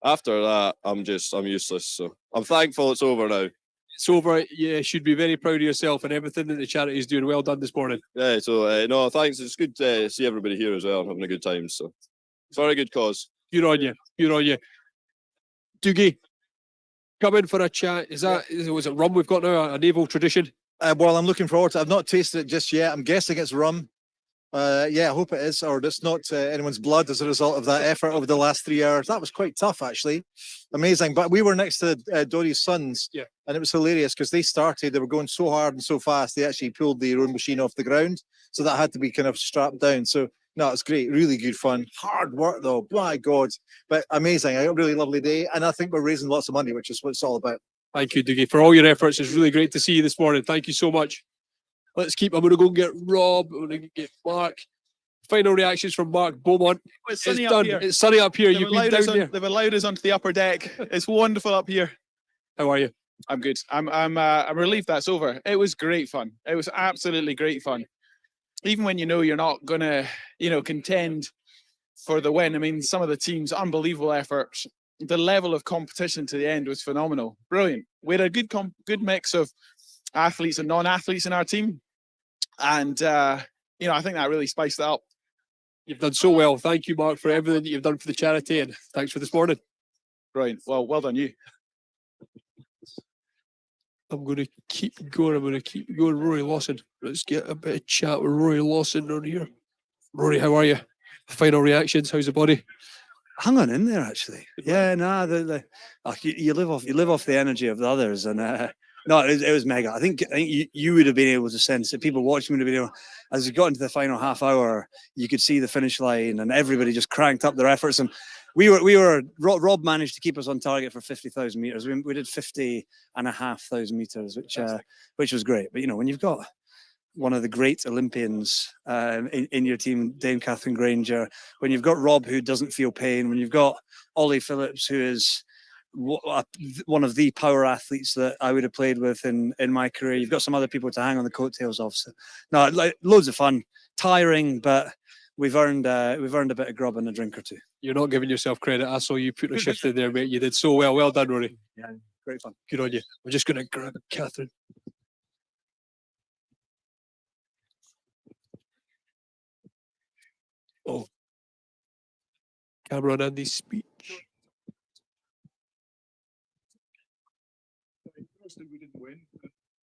Speaker 16: after that, I'm useless. So I'm thankful it's over now.
Speaker 1: It's over. You should be very proud of yourself and everything that the charity is doing. Well done this morning.
Speaker 16: Yeah, so no, thanks. It's good to see everybody here as well, having a good time. So for a good cause.
Speaker 1: Good on you. Good on you. Doogie, come in for a chat. Was it rum we've got now? A naval tradition?
Speaker 18: Well, I'm looking forward to it. I've not tasted it just yet. I'm guessing it's rum. Yeah, I hope it is, or it's not anyone's blood as a result of that effort over the last 3 hours. That was quite tough, actually. Amazing. But we were next to Doddie's sons,
Speaker 1: yeah,
Speaker 18: and it was hilarious because they were going so hard and so fast, they actually pulled their own machine off the ground. So that had to be kind of strapped down. So, no, it's great. Really good fun. Hard work, though. My God. But amazing. I got a really lovely day. And I think we're raising lots of money, which is what it's all about.
Speaker 1: Thank you, Doogie, for all your efforts. It's really great to see you this morning. Thank you so much. I'm going to go and get Rob. I'm going to get Mark. Final reactions from Mark Beaumont.
Speaker 19: It's sunny
Speaker 1: it's
Speaker 19: up
Speaker 1: done.
Speaker 19: here.
Speaker 1: It's sunny up here.
Speaker 19: They've allowed us onto the upper deck. It's wonderful up here.
Speaker 1: How are you?
Speaker 19: I'm good. I'm relieved that's over. It was great fun. It was absolutely great fun. Even when you know you're not gonna, contend for the win. I mean, some of the teams, unbelievable efforts. The level of competition to the end was phenomenal. Brilliant. We had a good mix of athletes and non-athletes in our team. And, I think that really spiced it up.
Speaker 1: You've done so well. Thank you, Mark, for everything that you've done for the charity, and thanks for this morning.
Speaker 19: Brilliant. Well done, you.
Speaker 1: I'm going to keep going. Rory Lawson. Let's get a bit of chat with Rory Lawson on here. Rory, how are you? Final reactions. How's the body?
Speaker 22: Hung on in there, actually. Yeah, no, you live off the energy of the others, and no, it was mega. I think you would have been able to sense it. People watching would have been able, as we got into the final half hour, you could see the finish line, and everybody just cranked up their efforts. And Rob managed to keep us on target for 50,000 meters. We did 50,500 meters, which was great. But when you've got one of the great Olympians in your team, Dame Catherine Granger, when you've got Rob who doesn't feel pain, when you've got Ollie Phillips who is one of the power athletes that I would have played with in my career, you've got some other people to hang on the coattails of. So, no, loads of fun, tiring, but we've earned a bit of grub and a drink or two.
Speaker 1: You're not giving yourself credit. I saw you put a shift in there, mate. You did so well. Well done, Rory.
Speaker 22: Yeah, great fun.
Speaker 1: Good on you. I'm just going to grab Catherine. Oh, camera on Andy's speech.
Speaker 10: Firstly, we didn't win.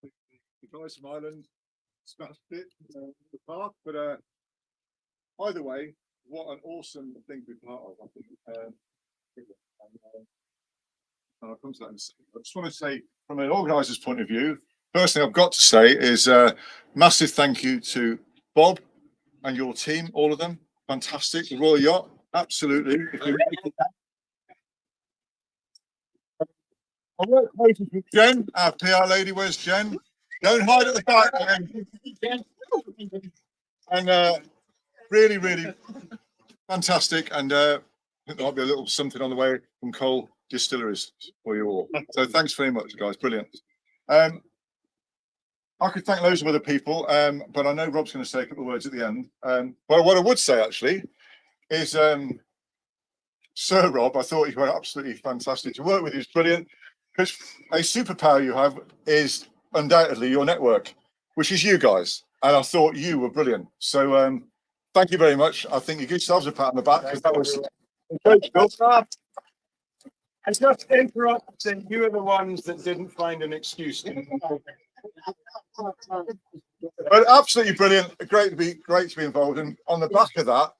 Speaker 10: The guys from Ireland smashed it in the park, but either way, what an awesome thing to be part of. I think. I'll come to that in a second. I just want to say, from an organiser's point of view, first thing I've got to say is massive thank you to Bob and your team, all of them. Fantastic. The Royal Yacht, absolutely. I work closely with Jen, our PR lady. Where's Jen? Don't hide at the back. And really, really fantastic. And I think there might be a little something on the way from Cole Distilleries for you all. So thanks very much, guys. Brilliant. I could thank loads of other people, but I know Rob's going to say a couple of words at the end. But what I would say actually is, Sir Rob, I thought you were absolutely fantastic to work with. He's brilliant. Because a superpower you have is undoubtedly your network, which is you guys. And I thought you were brilliant. So thank you very much. I think you give yourselves a pat on the back because that was incredible.
Speaker 12: I just interrupting. You are the ones that didn't find an excuse.
Speaker 10: But absolutely brilliant. Great to be involved. And on the back of that,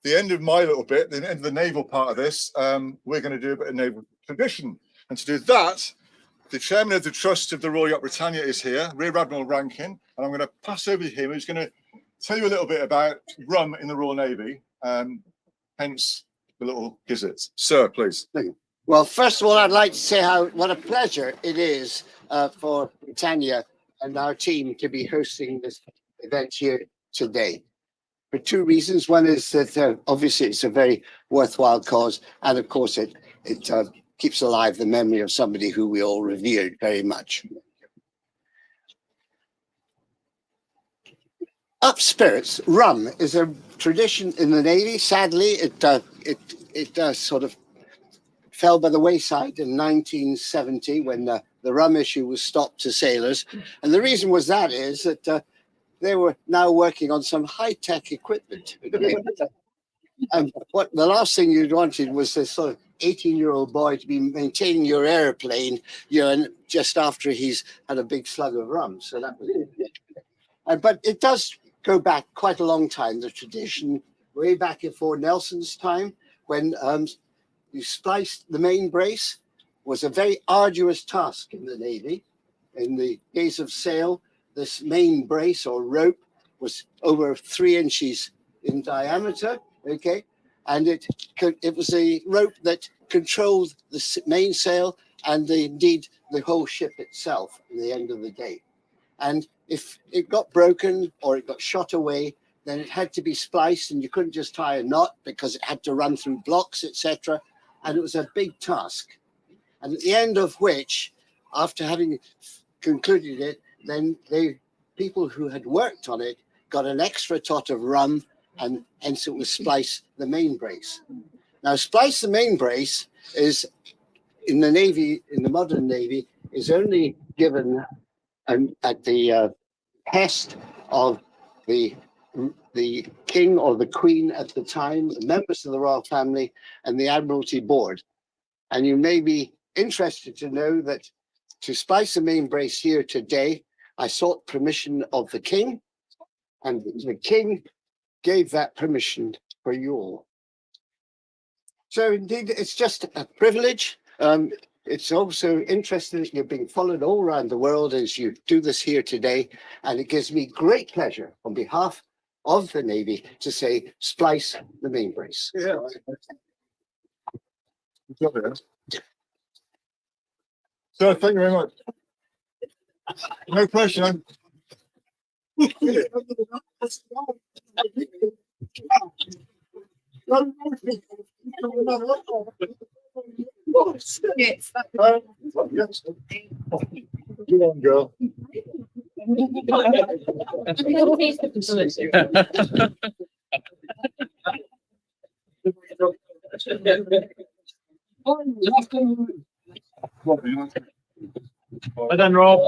Speaker 10: the end of my little bit, the end of the naval part of this, we're going to do a bit of naval tradition. And to do that, the chairman of the trust of the Royal Yacht Britannia is here, Rear Admiral Rankin, and I'm going to pass over to him, who's going to tell you a little bit about rum in the Royal Navy, hence the little gizzards. Sir, please.
Speaker 23: Thank you.
Speaker 9: Well, first of all, I'd like to say what a pleasure it is for Britannia and our team to be hosting this event here today. For two reasons. One is that obviously it's a very worthwhile cause, and of course it keeps alive the memory of somebody who we all revered very much. Up spirits, rum is a tradition in the Navy. Sadly, it sort of fell by the wayside in 1970 when the rum issue was stopped to sailors. And the reason was that is that they were now working on some high-tech equipment. And what the last thing you'd wanted was this sort of 18-year-old boy to be maintaining your airplane, you know, and just after he's had a big slug of rum. So that was it. But it does go back quite a long time, the tradition, way back before Nelson's time, when you spliced the main brace, was a very arduous task in the Navy. In the days of sail, this main brace or rope was over 3 inches in diameter, okay? And it was a rope that controlled the main sail and indeed the whole ship itself at the end of the day. And if it got broken or it got shot away, then it had to be spliced, and you couldn't just tie a knot because it had to run through blocks, etc. And it was a big task. And at the end of which, after having concluded it, then people who had worked on it got an extra tot of rum, and hence it was splice the main brace. Now, splice the main brace is in the Navy, in the modern Navy, is only given at the behest of the king or the queen at the time, the members of the royal family, and the Admiralty board. And you may be interested to know that to splice the main brace here today, I sought permission of the king, and the king gave that permission for you all. So indeed, it's just a privilege. It's also interesting that you're being followed all around the world as you do this here today. And it gives me great pleasure on behalf of the Navy to say, splice the main brace.
Speaker 10: Yeah. So thank you very much. No pressure. Good on, girl.
Speaker 12: Well done, Rob.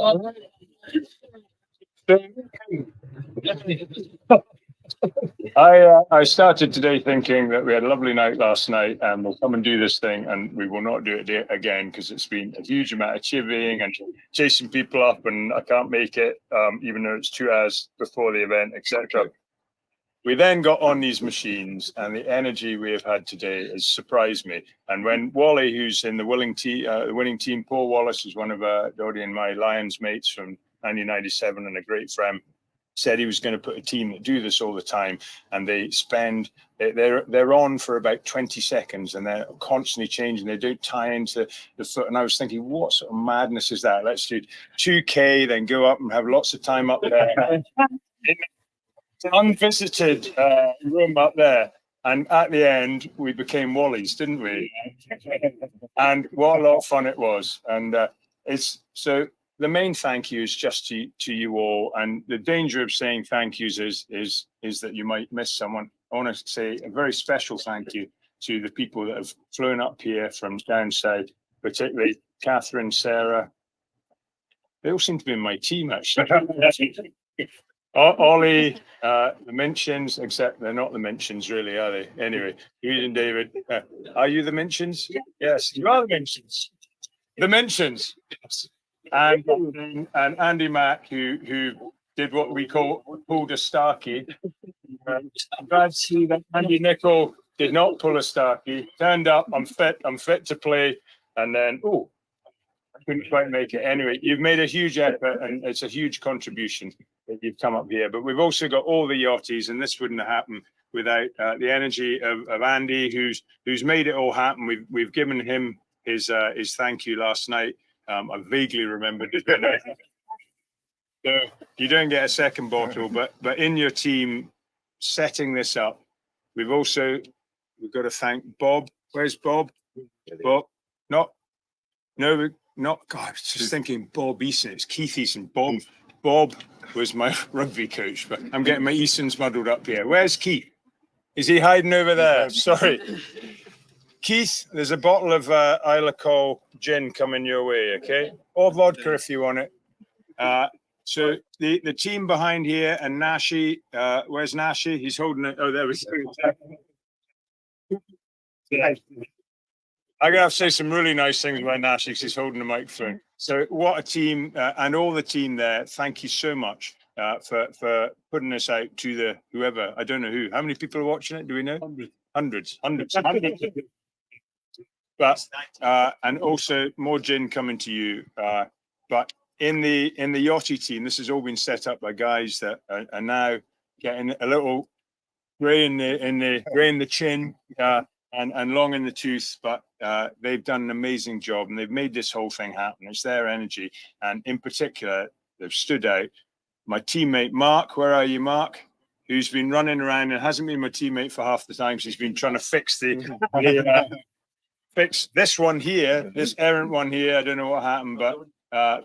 Speaker 12: I started today thinking that we had a lovely night last night and we'll come and do this thing, and we will not do it again because it's been a huge amount of chivying and chasing people up, and I can't make it even though it's 2 hours before the event, etc. We then got on these machines, and the energy we have had today has surprised me. And when Wally, who's in the winning team, Paul Wallace is one of Doddie and my Lions mates from 1997 and a great friend, said he was going to put a team that do this all the time, and they're on for about 20 seconds and they're constantly changing. They don't tie into the foot. And I was thinking, what sort of madness is that? Let's do 2K, then go up and have lots of time up there. It's an unvisited room up there. And at the end, we became Wallies, didn't we? And what a lot of fun it was. And so the main thank you is just to you all. And the danger of saying thank yous is that you might miss someone. I want to say a very special thank you to the people that have flown up here from down south, particularly Catherine, Sarah. They all seem to be in my team, actually. Ollie, the Minchins, except they're not the Minchins, really, are they? Anyway, you and David, are you the Minchins? Yes, you are the Minchins. The Minchins. And Andy Mack, who did what we pulled a Starkey. I'm glad to see that Andy Nicol did not pull a Starkey. Turned up, I'm fit to play, and then I couldn't quite make it. Anyway, you've made a huge effort, and it's a huge contribution that you've come up here. But we've also got all the yachties, and this wouldn't have happened without the energy of Andy, who's made it all happen. We've given him his thank you last night. I vaguely remembered it. So you don't get a second bottle, but in your team setting this up, we've got to thank Bob. Where's Bob? Bob, not God, I was just thinking Bob Eason. It's Keith Eason. Bob was my rugby coach, but I'm getting my Easons muddled up here. Where's Keith? Is he hiding over there? Sorry. Keith, there's a bottle of Isla Cole gin coming your way, okay? Or vodka if you want it. So the team behind here and Nashi, where's Nashi? He's holding it. Oh, there we go. I'm gonna have to say some really nice things about Nashi because he's holding the microphone. So what a team, and all the team there. Thank you so much for putting this out to the whoever. I don't know who. How many people are watching it? Do we know? Hundreds. But and also more gin coming to you. But in the Yachty team, this has all been set up by guys that are now getting a little grey in the chin and long in the tooth, but they've done an amazing job and they've made this whole thing happen. It's their energy, and in particular, they've stood out. My teammate Mark, where are you, Mark? Who's been running around and hasn't been my teammate for half the time. She's been trying to fix fix this one here, this errant one here. I don't know what happened, but I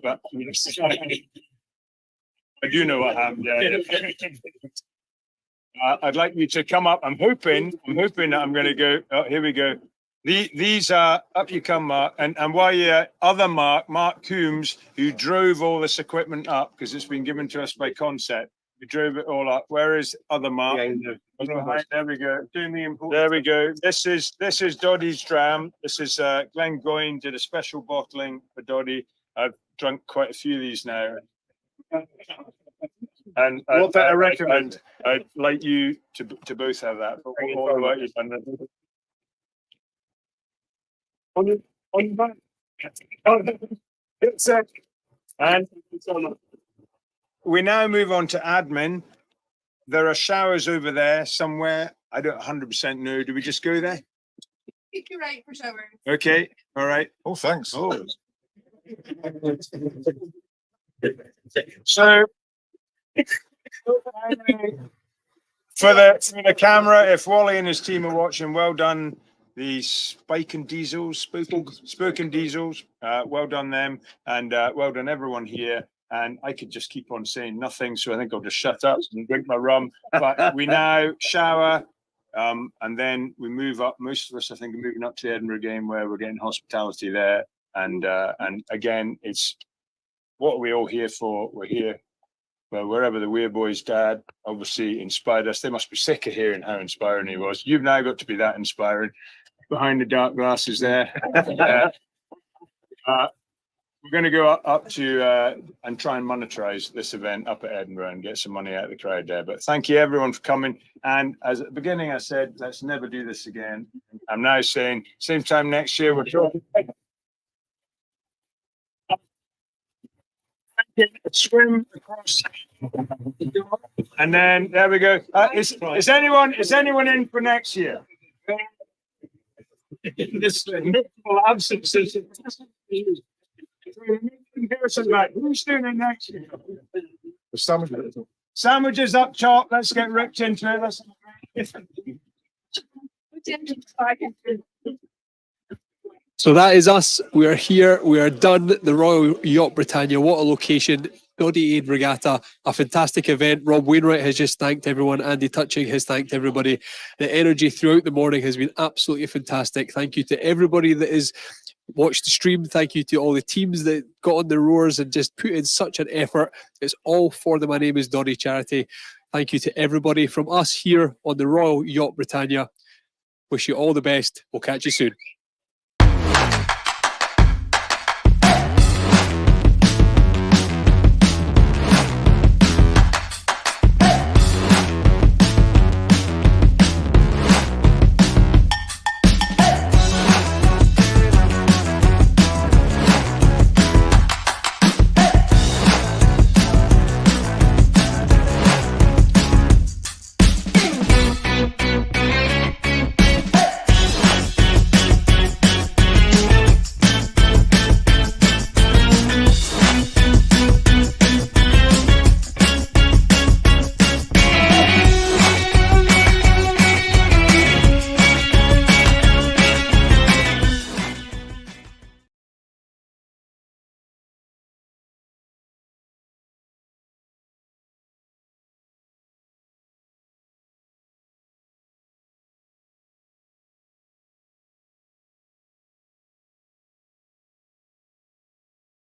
Speaker 12: do know what happened. Yeah. I'd like you to come up. I'm hoping that I'm going to go. Oh, here we go. These are up. You come, Mark, and why other Mark Coombs, who drove all this equipment up because it's been given to us by Concept. We drove it all up. Where is other Mark? There we go. There we go. This is Doddie's dram. This is Glenn Goyne did a special bottling for Doddie. I've drunk quite a few of these now. And what that I recommend. I'd like you to both have that. All about you. On your back. And we now move on to admin. There are showers over there somewhere. I don't 100% know. Do we just go there?
Speaker 15: Keep your right for shower.
Speaker 12: Okay. All right.
Speaker 10: Oh, thanks.
Speaker 12: Oh. So for the camera, if Wally and his team are watching, well done. The spoken diesels, well done them, and well done everyone here. And I could just keep on saying nothing, so I think I'll just shut up and drink my rum. But we now shower, and then we move up. Most of us, I think, are moving up to the Edinburgh game where we're getting hospitality there. And again, it's what are we all here for? We're here. Well, wherever the Weir Boys' dad obviously inspired us. They must be sick of hearing how inspiring he was. You've now got to be that inspiring. Behind the dark glasses there. We're going to go up to and try and monetize this event up at Edinburgh and get some money out of the crowd there. But thank you everyone for coming. And as at the beginning I said, let's never do this again. I'm now saying same time next year we're talking. Swim across, and then there we go. Is anyone in for next year? This notable absences. Who's doing it next year? Sandwiches up top. Let's get ripped into it.
Speaker 1: So that is us. We are here. We are done. The Royal Yacht Britannia. What a location. Doddie Aid Regatta. A fantastic event. Rob Wainwright has just thanked everyone. Andy Touching has thanked everybody. The energy throughout the morning has been absolutely fantastic. Thank you to everybody that has watched the stream. Thank you to all the teams that got on the roars and just put in such an effort. It's all for the My Name is Doddie charity. Thank you to everybody from us here on the Royal Yacht Britannia. Wish you all the best. We'll catch you soon.